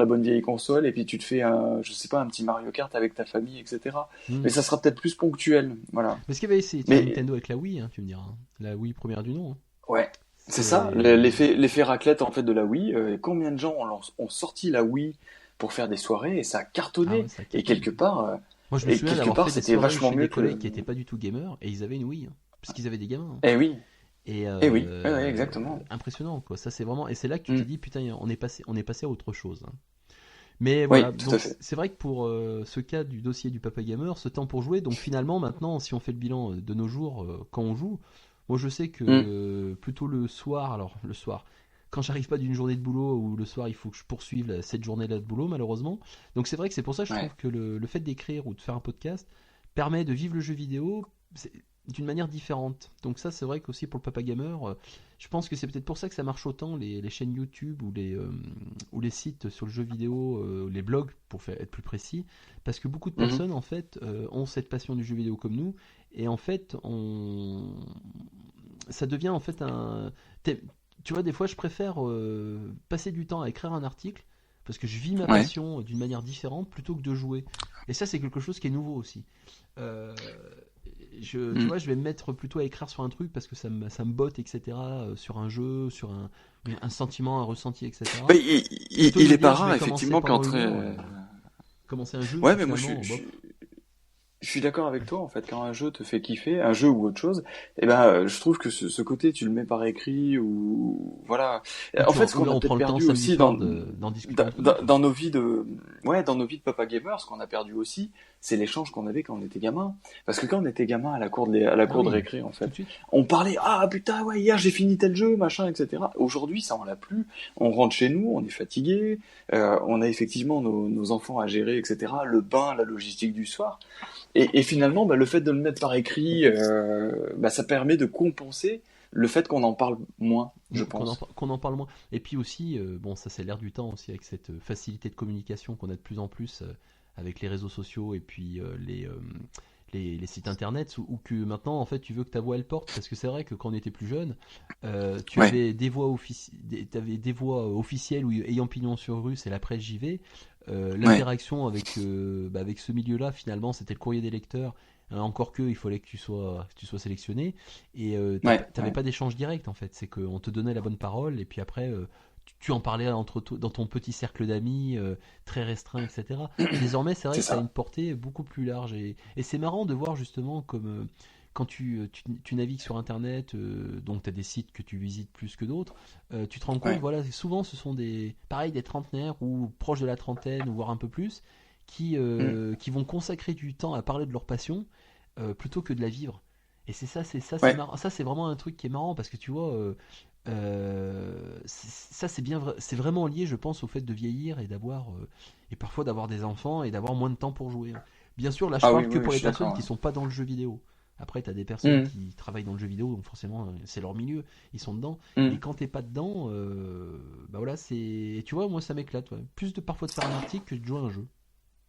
bonne vieille console et puis tu te fais je sais pas, un petit Mario Kart avec ta famille, etc. Hmm. Mais ça sera peut-être plus ponctuel, voilà. Mais ce qu'il avait essayé de faire Mais Nintendo avec la Wii, hein, tu me diras, hein. La Wii première du nom, hein. ouais, c'est ça, C'est l'effet raclette en fait de la Wii. Et combien de gens ont sorti la Wii pour faire des soirées et ça a ah ouais, cartonné. ça Et cartonne. Moi, je me souviens d'avoir fait des c'était soirées vachement chez des mieux que. collègues qui étaient pas du tout gamers et ils avaient une Wii, hein, parce qu'ils avaient des gamins, hein. Eh oui, Et eh oui, ouais, ouais, exactement. impressionnant, quoi. Ça, c'est vraiment. Et c'est là que tu te Mm. dis, putain, on est passé à autre chose, hein. Mais voilà, Oui, tout à donc fait. c'est vrai que pour ce cas du dossier du Papa Gamer, ce temps pour jouer, donc finalement, maintenant, si on fait le bilan de nos jours, quand on joue, moi je sais que Mm. plutôt le soir, alors le soir, quand j'arrive pas d'une journée de boulot ou le soir il faut que je poursuive cette journée-là de boulot, malheureusement. Donc c'est vrai que c'est pour ça que je Ouais. trouve que le fait d'écrire ou de faire un podcast permet de vivre le jeu vidéo d'une manière différente. Donc ça, c'est vrai qu'aussi pour le Papa Gamer, je pense que c'est peut-être pour ça que ça marche autant les chaînes YouTube ou les sites sur le jeu vidéo, les blogs pour être plus précis, parce que beaucoup de Mhm. personnes en fait ont cette passion du jeu vidéo comme nous, et en fait ça devient en fait tu vois, des fois je préfère passer du temps à écrire un article parce que je vis ma Ouais. passion d'une manière différente plutôt que de jouer. Et ça, c'est quelque chose qui est nouveau aussi. Euh, tu Mm. vois, je vais me mettre plutôt à écrire sur un truc parce que ça me botte, etc. Sur un jeu, sur un sentiment, un ressenti, etc. Bah, Plutôt que il de est dire pas je rare vais commencer effectivement par un quand humour, commencer un jeu, ouais, puis mais moi finalement, bof. je suis d'accord avec toi en fait. Quand un jeu te fait kiffer, un jeu ou autre chose, je trouve que ce côté tu le mets par écrit ou voilà. En fait, ce Ou qu'on là, a on prend peut-être le temps perdu samedi aussi soir d'en discuter entre nous, quoi. dans nos vies de dans nos vies de papa gamer, ce qu'on a perdu aussi, c'est l'échange qu'on avait quand on était gamin. Parce que quand on était gamin à la Ah cour de oui, récré en tout fait, de suite. on parlait ah putain ouais hier j'ai fini tel jeu machin etc. Aujourd'hui ça on l'a plus. On rentre chez nous, on est fatigué, on a effectivement nos enfants à gérer etc. Le bain, la logistique du soir. Et finalement, le fait de le mettre par écrit, ça permet de compenser le fait qu'on en parle moins, je pense. Qu'on en parle moins. Et puis aussi, bon, ça c'est l'air du temps aussi, avec cette facilité de communication qu'on a de plus en plus avec les réseaux sociaux et puis les sites internet, où que maintenant, en fait, tu veux que ta voix elle porte. Parce que c'est vrai que quand on était plus jeune, tu Ouais, avais t'avais des voix officielles ou ayant pignon sur rue, c'est la presse JV. ouais, L'interaction avec ce milieu-là, finalement, c'était le courrier des lecteurs. Encore que, il fallait que tu sois sélectionné. Et ouais, t'avais ouais, pas d'échange direct, en fait. C'est qu'on te donnait la bonne parole, et puis après, tu en parlais dans ton petit cercle d'amis, très restreint, etc. Désormais, c'est vrai c'est que ça a ça. une portée beaucoup plus large. Et c'est marrant de voir, justement, comme quand tu navigues sur Internet, donc tu as des sites que tu visites plus que d'autres, tu te rends compte, Ouais, voilà, souvent ce sont pareil, des trentenaires ou proches de la trentaine, ou voire un peu plus, qui vont consacrer du temps à parler de leur passion plutôt que de la vivre. Et c'est Ouais. marrant. Ça, c'est vraiment un truc qui est marrant parce que tu vois, ça c'est vraiment lié, je pense, au fait de vieillir et parfois d'avoir des enfants et d'avoir moins de temps pour jouer. Bien sûr, là, je Ah oui, parle que oui, pour je les suis personnes d'accord. qui sont pas dans le jeu vidéo. Après, t'as des personnes Mm. qui travaillent dans le jeu vidéo, donc forcément, c'est leur milieu, ils sont dedans. Mais Mm. quand t'es pas dedans, bah voilà, tu vois, moi ça m'éclate, ouais. Plus parfois de faire un article que de jouer à un jeu.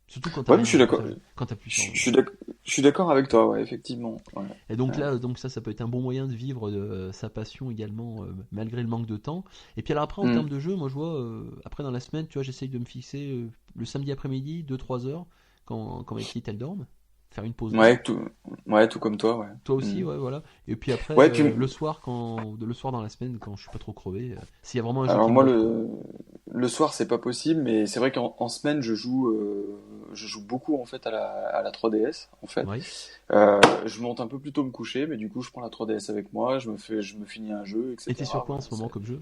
Surtout quand t'as Ouais, mais je suis rien, d'accord. quand t'as plus Je ça. je suis d'accord. Je suis d'accord avec toi, ouais, effectivement. Ouais. Et donc là, donc ça peut être un bon moyen de vivre sa passion également, malgré le manque de temps. Et puis alors après, en Mm. termes de jeu, moi je vois, après dans la semaine, tu vois, j'essaye de me fixer le samedi après-midi, 2-3 heures, quand mes petites elles dorment, faire une pause jeu. Ouais, tout comme toi, ouais. Toi aussi, Mm. ouais, voilà. Et puis après, Ouais, puis le soir dans la semaine, quand je suis pas trop crevé, s'il y a vraiment un jeu alors qui me moi botte, quoi. le soir c'est pas possible, mais c'est vrai qu'en semaine je joue beaucoup en fait à la 3DS en fait. Ouais. Je monte un peu plus tôt me coucher, mais du coup je prends la 3DS avec moi, je me finis un jeu, Et t'es etc. sur quoi en Voilà, ce moment comme jeu?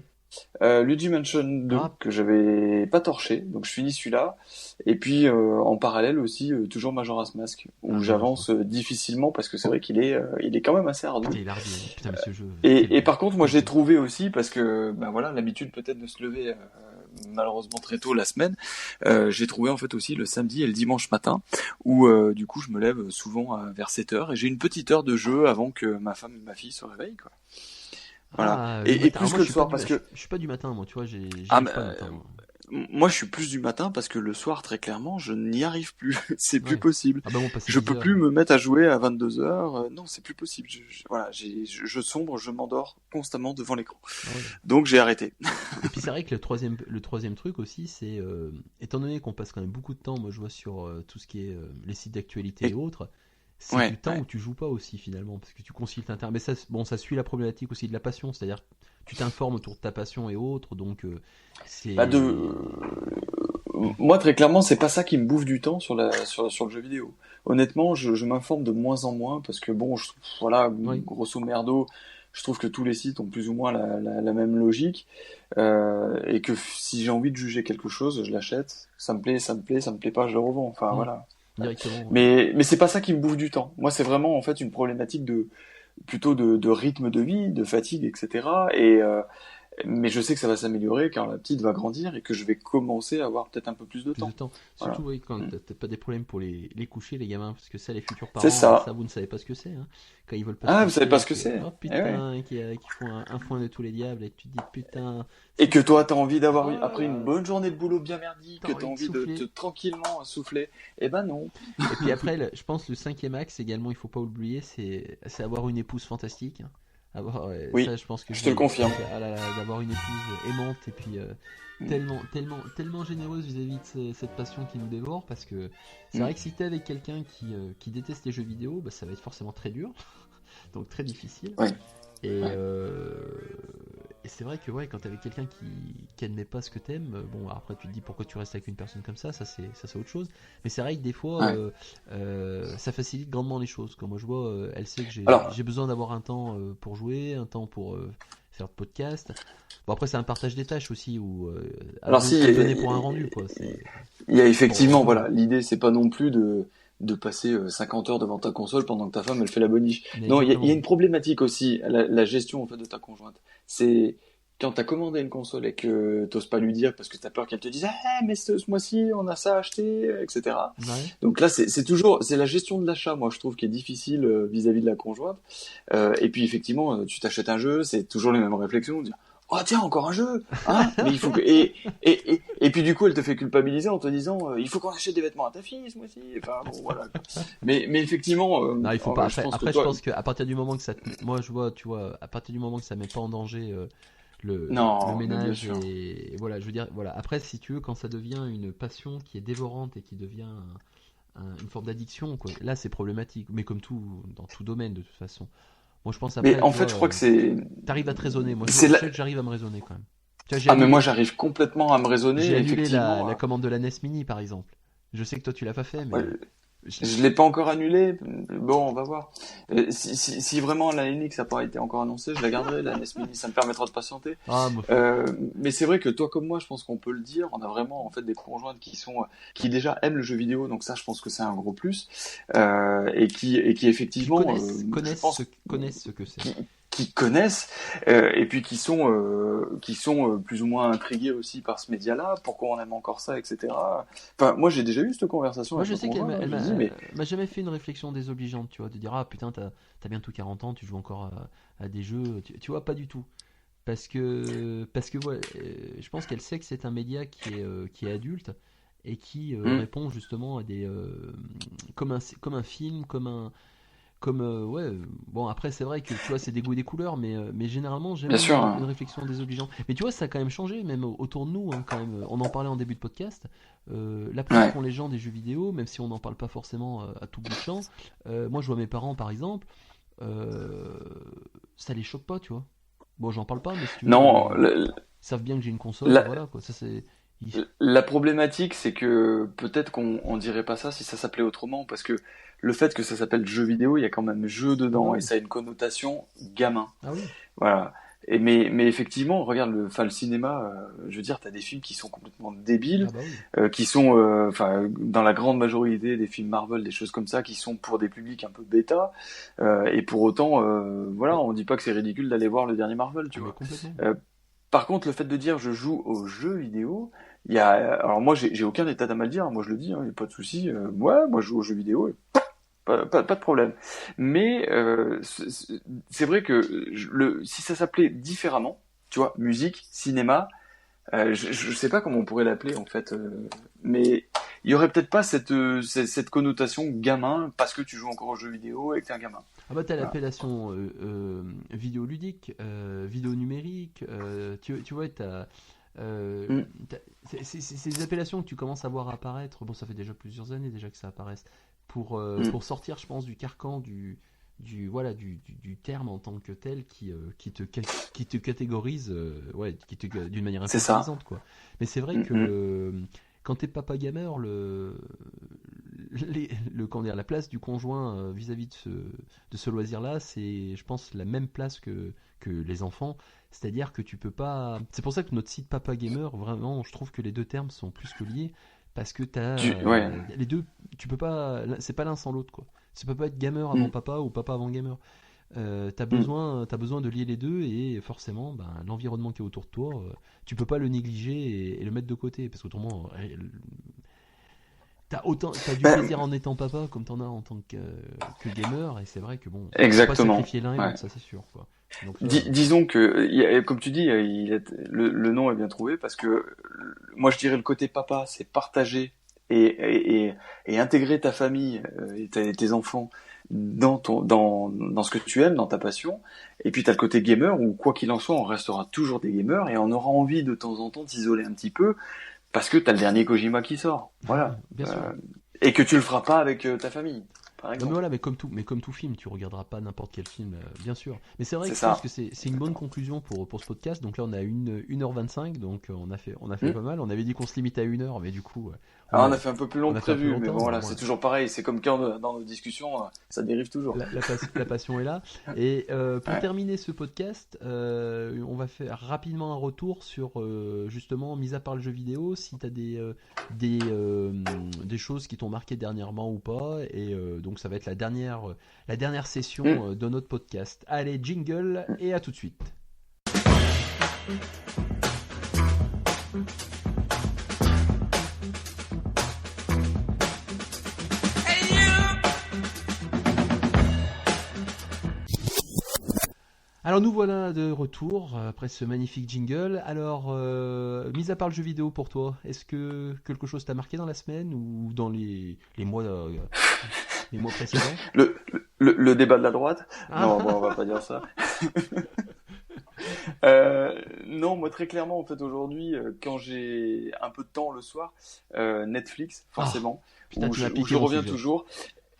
Luigi Mansion 2 Ah, que j'avais pas torché, donc je finis celui-là. Et puis en parallèle aussi toujours Majora's Mask où Majora's j'avance difficilement parce que c'est vrai qu'il est quand même assez ardu. il est largué, hein. Putain, mais ce jeu, Et par contre, moi, quel j'ai jeu. trouvé aussi, parce que, ben voilà, l'habitude peut-être de se lever malheureusement très tôt la semaine, j'ai trouvé en fait aussi le samedi et le dimanche matin, où du coup, je me lève souvent vers 7 heures et j'ai une petite heure de jeu avant que ma femme et ma fille se réveillent, quoi. Voilà. Ah, le Et matin. Alors plus moi, que le soir, parce que, je suis pas du matin, moi, tu vois, j'y ah, arrive pas le matin, moi. moi, je suis plus du matin parce que le soir, très clairement, je n'y arrive plus. C'est plus Ouais. possible. Ah bah bon, passer Je 10 peux heures. plus me mettre à jouer à 22 heures. Non, c'est plus possible. Voilà, je sombre, je m'endors constamment devant l'écran. Ah ouais. Donc j'ai arrêté. Et puis c'est vrai que le troisième truc aussi, c'est étant donné qu'on passe quand même beaucoup de temps, moi je vois sur tout ce qui est les sites d'actualité et Et, autres, c'est du ouais, temps ouais. où tu joues pas aussi finalement, parce que tu consultes Internet. Mais ça, bon, ça suit la problématique aussi de la passion, c'est-à-dire tu t'informes autour de ta passion et autres, donc Bah c'est moi très clairement, c'est pas ça qui me bouffe du temps sur le jeu vidéo. Honnêtement, je m'informe de moins en moins parce que bon, voilà, oui, grosso merdo, je trouve que tous les sites ont plus ou moins la même logique et que si j'ai envie de juger quelque chose, je l'achète. Ça me plaît, ça me plaît, ça me plaît pas, je le revends. Enfin mm, voilà. directement. Mais c'est pas ça qui me bouffe du temps. Moi, c'est vraiment en fait une problématique plutôt de rythme de vie, de fatigue, etc. Mais je sais que ça va s'améliorer quand la petite va grandir et que je vais commencer à avoir peut-être un peu plus de Plus de temps. temps. Voilà. Surtout oui, quand Mm. t'as pas des problèmes pour les coucher, les gamins, parce que ça, les futurs C'est parents, ça, ça. vous ne savez pas ce que c'est. Hein. Quand ils veulent pas se Ah, vous savez coucher, pas ce que c'est. oh Eh ouais. putain, qui font un foin de tous les diables, et tu te dis putain, Et c'est que ça. toi, t'as envie Oh là après une là, bonne journée de boulot bien merdique, t'as que envie t'as de envie de te souffler. tranquillement souffler. Eh ben non. Et puis après, je pense le cinquième axe également, il faut pas oublier, c'est avoir une épouse fantastique. Hein. Ça, Oui, je pense que je te le confirme. ah là là, d'avoir une épouse aimante et puis Mm. tellement généreuse vis-à-vis de cette passion qui nous dévore, parce que c'est Mm. vrai que si t'es avec quelqu'un qui déteste les jeux vidéo, bah, ça va être forcément très dur, donc très difficile. Ouais. Et, Ouais. et c'est vrai que ouais, quand t'es avec quelqu'un qui admet pas ce que t'aimes, bon après tu te dis pourquoi tu restes avec une personne comme ça c'est autre chose. Mais c'est vrai que des fois Ouais. ça facilite grandement les choses. Quand moi je vois, elle sait que Alors, j'ai besoin d'avoir un temps pour jouer, un temps pour faire de podcast. Bon après c'est un partage des tâches aussi où alors si, à donner pour un rendu quoi. il y a Bon effectivement, heureusement, voilà, l'idée c'est pas non plus de passer 50 heures devant ta console pendant que ta femme elle fait la boniche. mais Non, il y a exactement. une problématique aussi, la gestion en fait de ta conjointe. C'est quand t'as commandé une console et que t'oses pas lui dire parce que t'as peur qu'elle te dise ah mais ce mois-ci on a ça acheté, etc. Ouais. Donc là c'est la gestion de l'achat moi je trouve qui est difficile vis-à-vis de la conjointe. Et puis effectivement tu t'achètes un jeu, c'est toujours les mêmes réflexions, dire oh tiens encore un jeu hein mais il faut que et puis du coup elle te fait culpabiliser en te disant il faut qu'on achète des vêtements à ta fille ce mois-ci, enfin bon voilà quoi. Mais effectivement Non, il faut pas. je pense que Après, je toi pense qu'à partir du moment que ça, moi, je vois, tu vois, à partir du moment que ça met pas en danger le non mais bien ménage sûr et voilà, je veux dire, voilà. Après, si tu veux, quand ça devient une passion qui est dévorante et qui devient une forme d'addiction, quoi, là, c'est problématique. Mais comme tout, dans tout domaine, de toute façon. Moi, je pense mais après, en tu fait vois, je crois que c'est t'arrives à te raisonner. Moi, c'est je la... sais que j'arrive à me raisonner quand même. Tu vois, ah mais moi j'arrive complètement à me raisonner j'ai annulé effectivement la commande de la NES Mini, par exemple. Je sais que toi, tu l'as pas fait, ouais, mais Je l'ai pas encore annulé. Bon, on va voir. Si vraiment la NX n'a pas été encore annoncée, je la garderai, la NES Mini. Ça me permettra de patienter. Ah, Mais c'est vrai que toi comme moi, je pense qu'on peut le dire. On a vraiment en fait des conjointes qui déjà aiment le jeu vidéo. Donc ça, je pense que c'est un gros plus. Et qui effectivement je pense, connaissent ce que c'est. qui connaissent et puis qui sont plus ou moins intrigués aussi par ce média-là, pourquoi on aime encore ça, etc. Enfin, moi j'ai déjà eu cette conversation. Moi, avec je mon sais qu'elle conjoint, m'a- elle je m'a lui dis, mais m'a jamais fait une réflexion désobligeante, tu vois, de dire ah putain t'as bientôt 40 ans, tu joues encore à des jeux, tu vois, pas du tout. Parce que ouais, je pense qu'elle sait que c'est un média qui est adulte et qui répond justement à des comme un film, ouais, bon après c'est vrai que tu vois c'est des goûts et des couleurs, mais généralement j'aime bien sûr, une réflexion désobligeante. Mais tu vois ça a quand même changé même autour de nous, hein, quand même. On en parlait en début de podcast. L'approche ouais, qu'ont les gens des jeux vidéo, même si on n'en parle pas forcément à tout bout de champ. Moi je vois mes parents par exemple, euh, ça les choque pas, tu vois. Bon j'en parle pas, mais si tu veux non, ils savent bien que j'ai une console, et la, voilà quoi. Ça c'est la problématique, c'est que peut-être qu'on dirait pas ça si ça s'appelait autrement, parce que le fait que ça s'appelle jeu vidéo, il y a quand même jeu ah bah dedans, et oui, ça a une connotation gamin. ah oui, Voilà. Mais effectivement, regarde le cinéma, je veux dire, t'as des films qui sont complètement débiles, ah bah oui. qui sont, enfin, dans la grande majorité des films Marvel, des choses comme ça, qui sont pour des publics un peu bêta, et pour autant, voilà, Mais, on dit pas que c'est ridicule d'aller voir le dernier Marvel, tu mais vois. complètement. Euh, Par contre, le fait de dire je joue aux jeux vidéo, alors moi j'ai aucun état d'âme à le dire, moi je le dis, hein, y a pas de souci, ouais, moi je joue aux jeux vidéo, et pas de problème. Mais c'est vrai que si ça s'appelait différemment, tu vois, musique, cinéma, je sais pas comment on pourrait l'appeler en fait, mais il y aurait peut-être pas cette connotation gamin parce que tu joues encore aux jeux vidéo et que t'es un gamin. Ah bah t'as Voilà. l'appellation vidéoludique, vidéo numérique, tu vois, euh, Mm, t'as- c'est des appellations que tu commences à voir apparaître, bon ça fait déjà plusieurs années déjà que ça apparaisse, mm, pour sortir je pense du carcan voilà, du terme en tant que tel qui te catégorise, ouais, d'une manière c'est ça. infantilisante quoi. Mais c'est vrai Mm, que mm, quand t'es papa gamer, comment dire, la place du conjoint vis-à-vis de ce loisir-là, c'est, je pense, la même place que les enfants. C'est-à-dire que tu peux pas. C'est pour ça que notre site Papa Gamer, vraiment, je trouve que les deux termes sont plus que liés. Parce que ouais. les deux, tu peux pas. C'est pas l'un sans l'autre, quoi. Ça peut pas être gamer avant Mm, papa ou papa avant gamer. mm. T'as besoin de lier les deux et forcément, ben, l'environnement qui est autour de toi, tu peux pas le négliger et le mettre de côté parce qu'autrement, t'as du Ben, plaisir en étant papa comme t'en as en tant que gamer, et c'est vrai que bon, tu peux pas exactement. sacrifier l'un et Ouais. l'autre, ça c'est sûr, quoi. Donc ça, Disons que, comme tu dis, le nom est bien trouvé parce que moi je dirais le côté papa, c'est partager et intégrer ta famille et tes enfants dans ce que tu aimes, dans ta passion. Et puis t'as le côté gamer où quoi qu'il en soit, on restera toujours des gamers et on aura envie de temps en temps de s'isoler un petit peu parce que t'as le dernier Kojima qui sort. Voilà. bien sûr. Et que tu le feras pas avec ta famille, par Non mais exemple. voilà, mais comme tout film, tu regarderas pas n'importe quel film, bien sûr. Mais c'est vrai C'est que je pense ça. que c'est une bonne Exactement. conclusion pour ce podcast. Donc là, on a 1h25, donc on a fait Hmm. pas mal. On avait dit qu'on se limite à 1 heure, mais du coup, on Ah, on a, a fait un peu plus long on que a fait un peu prévu, mais bon longtemps. voilà, Bon, c'est toujours pareil, c'est comme quand dans nos discussions, ça dérive toujours. la passion est là. Et pour Ouais. terminer ce podcast, on va faire rapidement un retour sur justement, mis à part le jeu vidéo, si tu as des choses qui t'ont marqué dernièrement ou pas. Et donc ça va être la dernière Hmm. session de notre podcast. Allez, jingle et à tout de suite. Alors nous voilà de retour après ce magnifique jingle. Alors, mis à part le jeu vidéo pour toi, est-ce que quelque chose t'a marqué dans la semaine ou dans les mois précédents? Le débat de la droite? Non, bon, on Ah, va pas dire ça. Non, moi très clairement, en fait, aujourd'hui, quand j'ai un peu de temps le soir, Netflix, ah, forcément, putain, tu m'as où piqué je mon reviens sujet. toujours.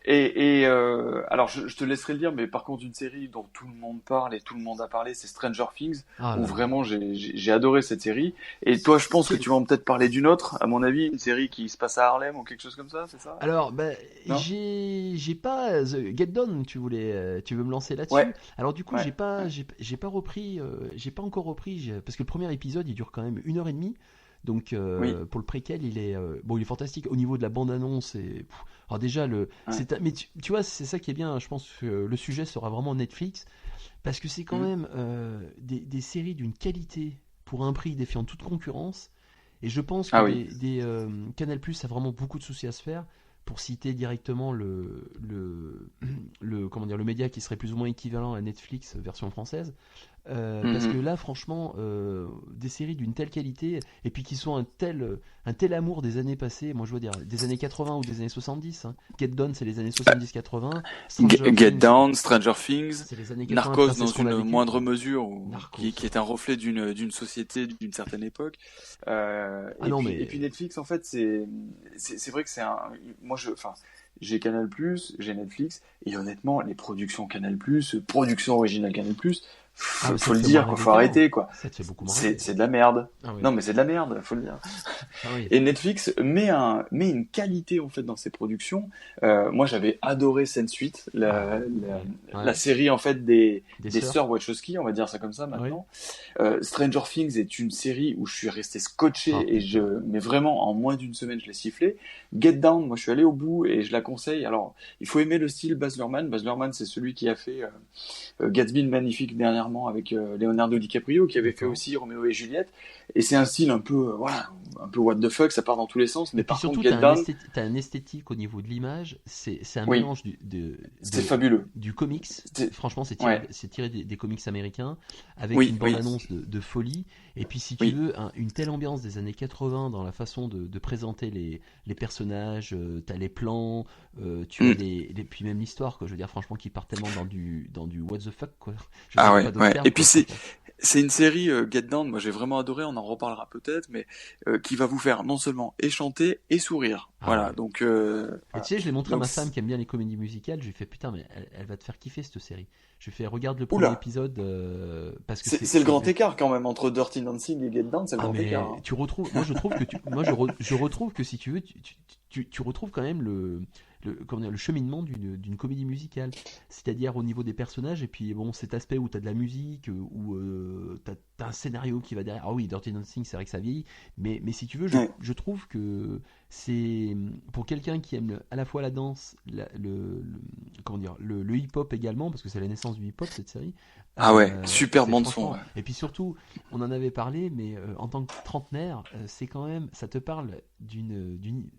Alors je te laisserai le dire, mais par contre une série dont tout le monde parle et tout le monde a parlé, c'est Stranger Things, Ah où là là. vraiment j'ai adoré cette série. Et toi, je pense que tu vas peut-être parler d'une autre, à mon avis, une série qui se passe à Harlem ou quelque chose comme ça, c'est ça? Alors, Non? j'ai pas Get Down. Tu veux me lancer là-dessus? Ouais, Alors du coup, ouais. j'ai pas repris, j'ai pas encore repris, parce que le premier épisode, il dure quand même 1h30. Donc Oui. pour le préquel, il est fantastique au niveau de la bande-annonce. Alors déjà Ouais. mais tu vois, c'est ça qui est bien. Je pense que le sujet sera vraiment Netflix, parce que c'est quand Mhm. même des séries d'une qualité pour un prix défiant toute concurrence. Et je pense que Ah oui. Canal+ a vraiment beaucoup de soucis à se faire pour citer directement comment dire, le média qui serait plus ou moins équivalent à Netflix version française. Parce que Mhm. là, franchement, des séries d'une telle qualité et puis qui sont un tel amour des années passées, moi je veux dire des années 80 ou des années 70. Hein. Get Down, c'est les années 70-80. Stranger Get Things, Down, Stranger Things, c'est les années 80, Narcos enfin, c'est dans ce qu'on a une vécu, moindre quoi. mesure, qui Narcos. est un reflet d'une société d'une certaine époque. Ah non, Et puis mais. Netflix, en fait, c'est vrai que moi enfin, j'ai Canal+, j'ai Netflix, et honnêtement, les productions Canal+, productions originales Canal+, Ah, mais ça faut te le fait moins dire, quoi, rêver faut qu'avant. arrêter, quoi. Ça te fait beaucoup moins rêver. C'est de la merde. Ah oui. Non, mais c'est de la merde, faut le dire. Ah oui. Et Netflix met une qualité en fait dans ses productions. Moi, j'avais adoré Sense8, Ah ouais. la Ouais. série en fait Des des sœurs. sœurs Wachowski, on va dire ça comme ça Oui. maintenant. Stranger Things est une série où je suis resté Ah scotché putain. mais vraiment en moins d'une semaine je l'ai sifflé. Get Down, moi je suis allé au bout et je la conseille. Alors, il faut aimer le style Baz Luhrmann. Baz Luhrmann, c'est celui qui a fait Gatsby le Magnifique dernièrement avec Leonardo DiCaprio, qui avait fait D'accord. aussi Roméo et Juliette. Et c'est un style un peu, voilà, un peu what the fuck, ça part dans tous les sens. Et Mais puis par contre, surtout, Get Down, t'as un esthétique au niveau de l'image. C'est un oui, mélange c'est fabuleux. du comics. C'est- Franchement, Ouais, c'est tiré des comics américains avec une oui, oui, bande-annonce de folie. Et puis, si tu oui. veux, une telle ambiance des années 80 dans la façon de présenter les personnages, t'as les plans, tu as Mm. puis même l'histoire, quoi. Je veux dire, franchement, qui part tellement dans du what the fuck, quoi. Je Ah trouve ouais, pas d'autre ouais. terme, Et puis quoi, franchement. c'est une série Get Down, moi j'ai vraiment adoré, on en reparlera peut-être, mais qui va vous faire non seulement et chanter et sourire. Ah Voilà, ouais. donc Et tu voilà. sais, je l'ai montré à Donc ma femme qui aime bien les comédies musicales. Je lui ai fait putain, mais elle va te faire kiffer cette série. Je lui ai fait regarde le premier oula, épisode parce que c'est le c'est grand écart quand même entre Dirty Dancing et Get Down, c'est le ah grand écart. mais Hein. tu retrouves, moi je trouve que je retrouve que si tu veux, tu retrouves quand même comment dire, le cheminement d'une comédie musicale, c'est-à-dire au niveau des personnages et puis bon cet aspect où t'as de la musique, où t'as un scénario qui va derrière. Ah oui, Dirty Dancing, c'est vrai que ça vieillit, mais si tu veux, Ouais. je trouve que c'est pour quelqu'un qui aime à la fois la danse, comment dire, le hip-hop également, parce que c'est la naissance du hip-hop cette série. Ah ouais, super C'est bande son. franchement. Ouais. Et puis surtout, on en avait parlé, mais en tant que trentenaire, c'est quand même, ça te parle d'une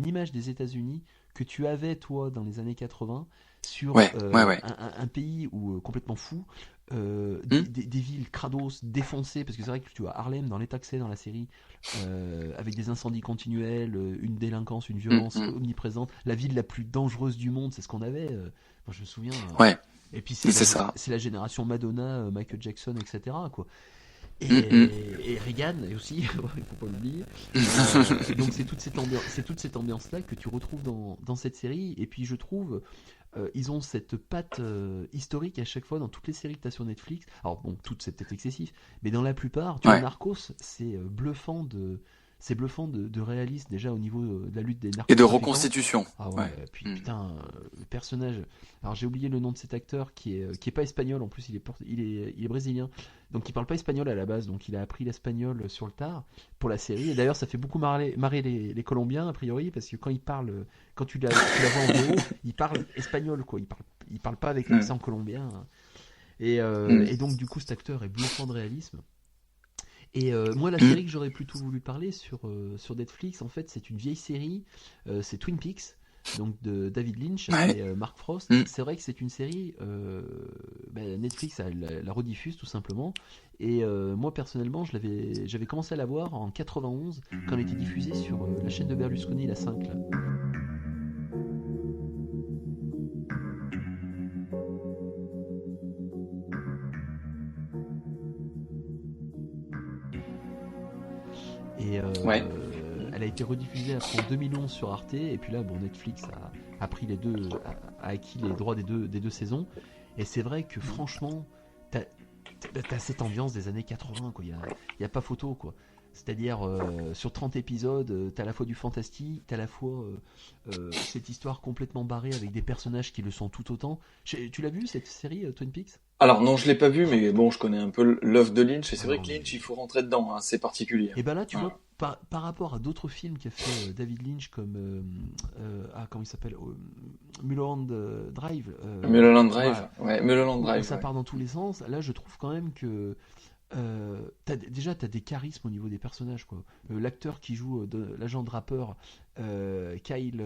image des États-Unis que tu avais toi dans les années 80 sur Ouais, ouais, ouais. un pays où complètement fou, Hmm. des villes crados défoncées, parce que c'est vrai que tu as Harlem dans l'état que c'est dans la série, avec des incendies continuels, une délinquance, une Hmm, violence hmm. omniprésente, la ville la plus dangereuse du monde, c'est ce qu'on avait. Moi je me souviens. Ouais, Et puis c'est ça. c'est la génération Madonna, Michael Jackson, etc. Quoi. Hmm, hmm. Et Reagan aussi, il faut pas l'oublier. Donc c'est toute cette ambiance-là que tu retrouves dans cette série. Et puis je trouve, ils ont cette patte historique à chaque fois dans toutes les séries que tu as sur Netflix. Alors bon, toutes c'est peut-être excessif, mais dans la plupart, tu vois, Ouais. Narcos, c'est bluffant de réalisme déjà au niveau de la lutte des Et de narcotrafiquants. reconstitution. Ah ouais, Ouais. puis Hmm. putain, le personnage. Alors j'ai oublié le nom de cet acteur qui est pas espagnol en plus, il est brésilien. Donc il parle pas espagnol à la base, donc il a appris l'espagnol sur le tard pour la série. Et d'ailleurs ça fait beaucoup marrer les Colombiens a priori parce que quand tu la vois en VO, il parle espagnol quoi, il parle pas avec Hmm. l'accent colombien. Hmm. Et donc du coup cet acteur est bluffant de réalisme. Et moi, la Hmm. série que j'aurais plutôt voulu parler sur Netflix, en fait, c'est une vieille série, c'est Twin Peaks, donc de David Lynch Ouais. et Mark Frost. Hmm. C'est vrai que c'est une série, Netflix la rediffuse tout simplement. Et moi, personnellement, j'avais commencé à la voir en 91 quand elle était diffusée sur la chaîne de Berlusconi, la 5. Là. Et Ouais. elle a été rediffusé après en 2011 sur Arte, et puis là, bon, Netflix a pris les deux, a acquis les droits des deux saisons. Et c'est vrai que franchement, t'as cette ambiance des années 80, quoi. Il y a pas photo, quoi. C'est-à-dire, sur 30 épisodes, t'as à la fois du fantastique, t'as à la fois cette histoire complètement barrée avec des personnages qui le sont tout autant. Tu l'as vu, cette série, Twin Peaks? Alors non, je l'ai pas vu, mais bon, je connais un peu l'œuvre de Lynch, et c'est vrai que Lynch, il faut rentrer dedans, hein, c'est particulier. Et ben là, tu vois, par rapport à d'autres films qu'a fait David Lynch, comme comment il s'appelle, Mulholland Drive. Mulholland Drive, ouais, Mulholland Drive. Ça part dans tous les sens. Là, je trouve quand même que t'as des charismes au niveau des personnages, quoi. L'acteur qui joue l'agent de rappeur, Kyle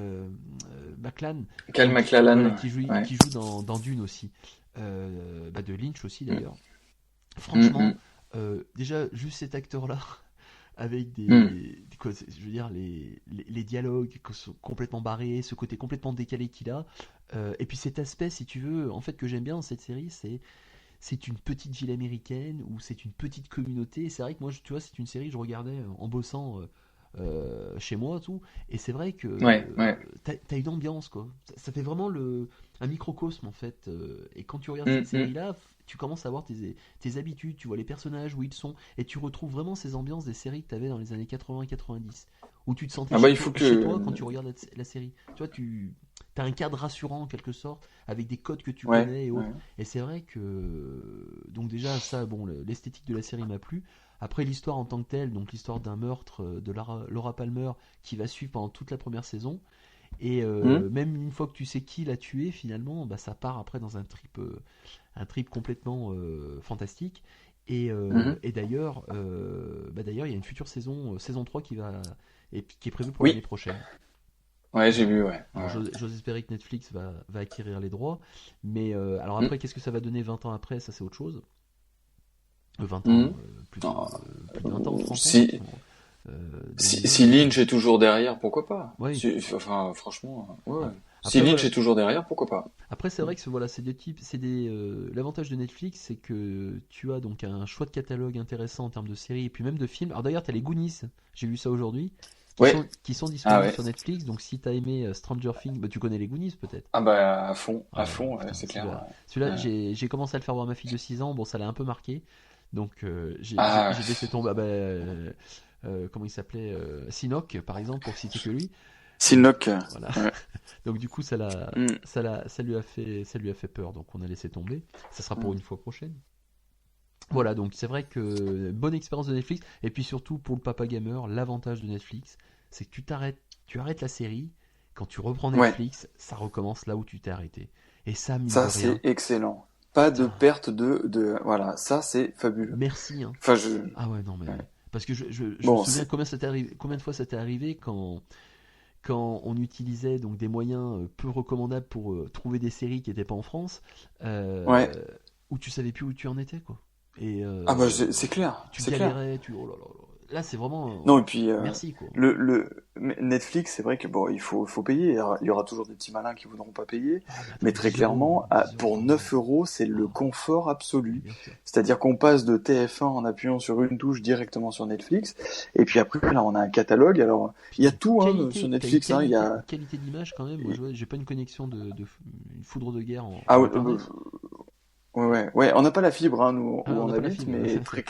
MacLachlan, qui joue dans Dune aussi, de Lynch aussi d'ailleurs. Franchement, déjà juste cet acteur-là, avec je veux dire les dialogues qui sont complètement barrés, ce côté complètement décalé qu'il a, et puis cet aspect, si tu veux, en fait, que j'aime bien dans cette série, c'est une petite ville américaine où c'est une petite communauté. Et c'est vrai que moi, tu vois, c'est une série que je regardais en bossant chez moi, tout. Et c'est vrai que t'as une ambiance, quoi. Ça fait vraiment un microcosme, en fait. Et quand tu regardes cette série-là, tu commences à voir tes habitudes, tu vois les personnages, où ils sont. Et tu retrouves vraiment ces ambiances des séries que t'avais dans les années 80 et 90. Où tu te sentais chez toi quand tu regardes la série. Tu vois, t'as un cadre rassurant en quelque sorte, avec des codes que tu connais et autres. Et c'est vrai que donc déjà ça, bon, l'esthétique de la série m'a plu. Après, l'histoire en tant que telle, donc l'histoire d'un meurtre de Laura Palmer qui va suivre pendant toute la première saison. Et même une fois que tu sais qui l'a tué, finalement, ça part après dans un trip complètement fantastique. Et d'ailleurs, il y a une future saison 3 qui est prévue pour l'année prochaine. Ouais, j'ai vu, ouais. Alors, j'ose espérer que Netflix va acquérir les droits. Mais alors après, qu'est-ce que ça va donner 20 ans après? Ça, c'est autre chose. 20 ans, plus de 20 ans, 30 ans. Si Lynch est toujours derrière, pourquoi pas? Oui. Enfin, franchement, Après, si Lynch est toujours derrière, pourquoi pas? Après, c'est vrai que c'est des types, l'avantage de Netflix, c'est que tu as donc un choix de catalogue intéressant en termes de séries et puis même de films. Alors d'ailleurs, tu as les Goonies, j'ai vu ça aujourd'hui, qui sont disponibles sur Netflix. Donc si tu as aimé Stranger Things, tu connais les Goonies peut-être. Ah bah à fond, putain, c'est clair. Celui-là, j'ai commencé à le faire voir à ma fille de 6 ans, bon, ça l'a un peu marqué. Donc j'ai laissé tomber. Comment il s'appelait, Sinoc par exemple, pour citer que lui. Sinoc. Voilà. Donc du coup ça lui a fait peur, donc on a laissé tomber. Ça sera pour une fois prochaine. Voilà, donc c'est vrai que bonne expérience de Netflix. Et puis surtout pour le papa gamer, l'avantage de Netflix, c'est que tu arrêtes la série, quand tu reprends Netflix, ça recommence là où tu t'es arrêté. Et ça, mine de rien, c'est excellent. Pas de perte de voilà, ça c'est fabuleux. Merci. Enfin, Ah ouais, non mais parce que je me souviens combien de fois ça t'est arrivé quand on utilisait donc des moyens peu recommandables pour trouver des séries qui n'étaient pas en France, où tu savais plus où tu en étais, quoi. Et c'est clair. Tu galérais, oh là là. Là, c'est vraiment. Non, et puis merci, quoi. Le Netflix, c'est vrai que bon, il faut payer. Il y aura toujours des petits malins qui voudront pas payer, mais très clairement, pour 9 €, c'est le confort absolu. C'est-à-dire qu'on passe de TF1 en appuyant sur une touche directement sur Netflix, et puis après là, on a un catalogue. Alors, il y a tout sur Netflix. Il y a qualité d'image quand même. Moi, j'ai pas une connexion de une foudre de guerre en. Ouais, on n'a pas la fibre, nous, où on habite, mais très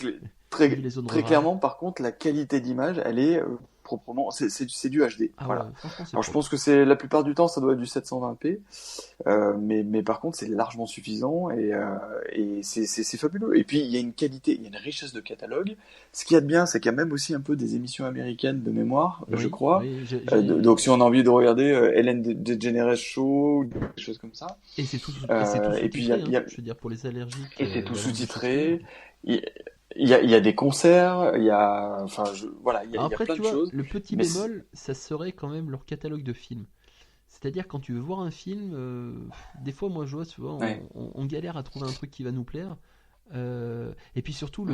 clairement, par contre, la qualité d'image, elle est proprement, c'est du HD. Voilà. Alors je pense que c'est la plupart du temps, ça doit être du 720p, mais par contre, c'est largement suffisant et c'est fabuleux. Et puis il y a une qualité, il y a une richesse de catalogue. Ce qu'il y a de bien, c'est qu'il y a même aussi un peu des émissions américaines de mémoire, je crois. Donc si on a envie de regarder Ellen DeGeneres Show, des choses comme ça. Et c'est tout. Et puis il y a, je veux dire, pour les allergiques. Et c'est tout sous-titré. Il y a des concerts, il y a plein de choses. Le petit bémol, ça serait quand même leur catalogue de films. C'est-à-dire quand tu veux voir un film, des fois moi je vois souvent on galère à trouver un truc qui va nous plaire. Et puis surtout,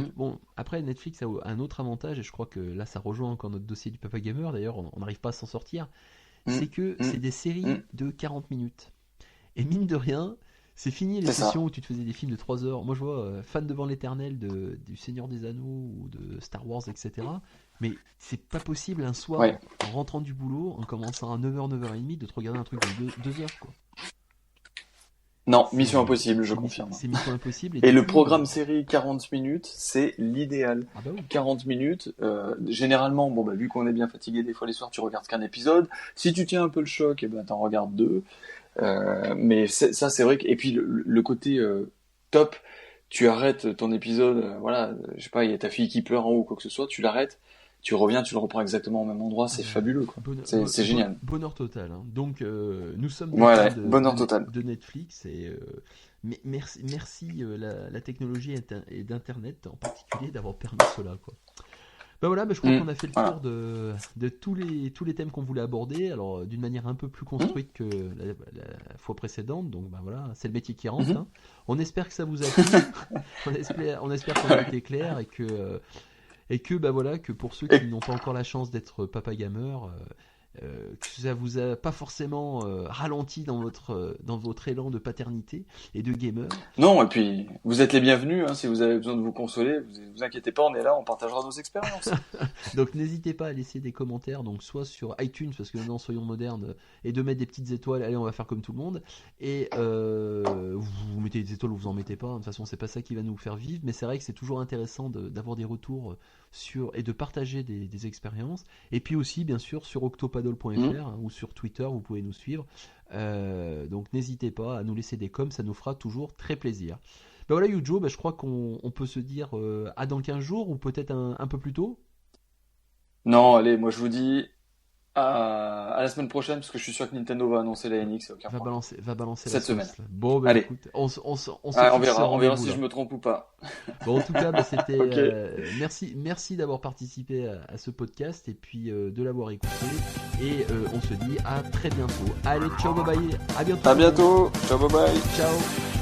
après Netflix a un autre avantage, et je crois que là ça rejoint encore notre dossier du Papa Gamer, d'ailleurs on n'arrive pas à s'en sortir, c'est que c'est des séries de 40 minutes. Et mine de rien, c'est fini les sessions où tu te faisais des films de 3 heures. Moi je vois fan devant l'éternel du Seigneur des Anneaux ou de Star Wars, etc. Mais c'est pas possible un soir, Ouais. en rentrant du boulot, en commençant à 9h, 9h30, de te regarder un truc de 2 heures, quoi. Non, C'est- Mission Impossible, je c'est confirme. C'est Mission Impossible. Et du le coup, programme série 40 minutes, c'est l'idéal. Ah bah oui. 40 minutes, généralement, bon, bah, vu qu'on est bien fatigué, des fois les soirs, tu regardes qu'un épisode. Si tu tiens un peu le choc, eh ben, t'en regardes 2. Mais ça, c'est vrai que, et puis le côté top, tu arrêtes ton épisode, voilà, je sais pas, il y a ta fille qui pleure en haut ou quoi que ce soit, tu l'arrêtes, tu reviens, tu le reprends exactement au même endroit, c'est fabuleux, quoi. C'est génial. Bonheur total. Hein. Donc, nous sommes des Voilà, fans bonheur total. de Netflix et merci la technologie et d'Internet en particulier d'avoir permis cela, quoi. Ben voilà, je crois qu'on a fait le tour de tous les thèmes qu'on voulait aborder, alors d'une manière un peu plus construite que la fois précédente. Donc voilà, c'est le métier qui rentre. Hein. On espère que ça vous a plu. on espère qu'on a été clair et que voilà, que pour ceux qui n'ont pas encore la chance d'être papa gamer, que ça vous a pas forcément ralenti dans votre élan de paternité et de gamer. Non, et puis vous êtes les bienvenus, hein, si vous avez besoin de vous consoler, vous inquiétez pas, on est là, on partagera nos expériences. Donc n'hésitez pas à laisser des commentaires, donc soit sur iTunes, parce que maintenant soyons modernes, et de mettre des petites étoiles, allez on va faire comme tout le monde, et vous mettez des étoiles ou vous en mettez pas, de toute façon c'est pas ça qui va nous faire vivre, mais c'est vrai que c'est toujours intéressant d'avoir des retours et de partager des expériences, et puis aussi bien sûr sur octopaddle.fr ou sur Twitter vous pouvez nous suivre, donc n'hésitez pas à nous laisser des coms, ça nous fera toujours très plaisir. Ben voilà Yujo, je crois qu'on peut se dire à dans 15 jours ou peut-être un peu plus tôt. Non, allez, moi je vous dis à la semaine prochaine, parce que je suis sûr que Nintendo va annoncer la NX, aucun Va problème. balancer Cette la semaine. sauce, là. Bon, Allez. écoute, on On verra si je me trompe ou pas. Bon, en tout cas, c'était. Ok. Merci d'avoir participé à ce podcast et puis de l'avoir écouté. Et on se dit à très bientôt. Allez, ciao, bye bye. À bientôt. À bientôt. Ciao, bye bye. Ciao.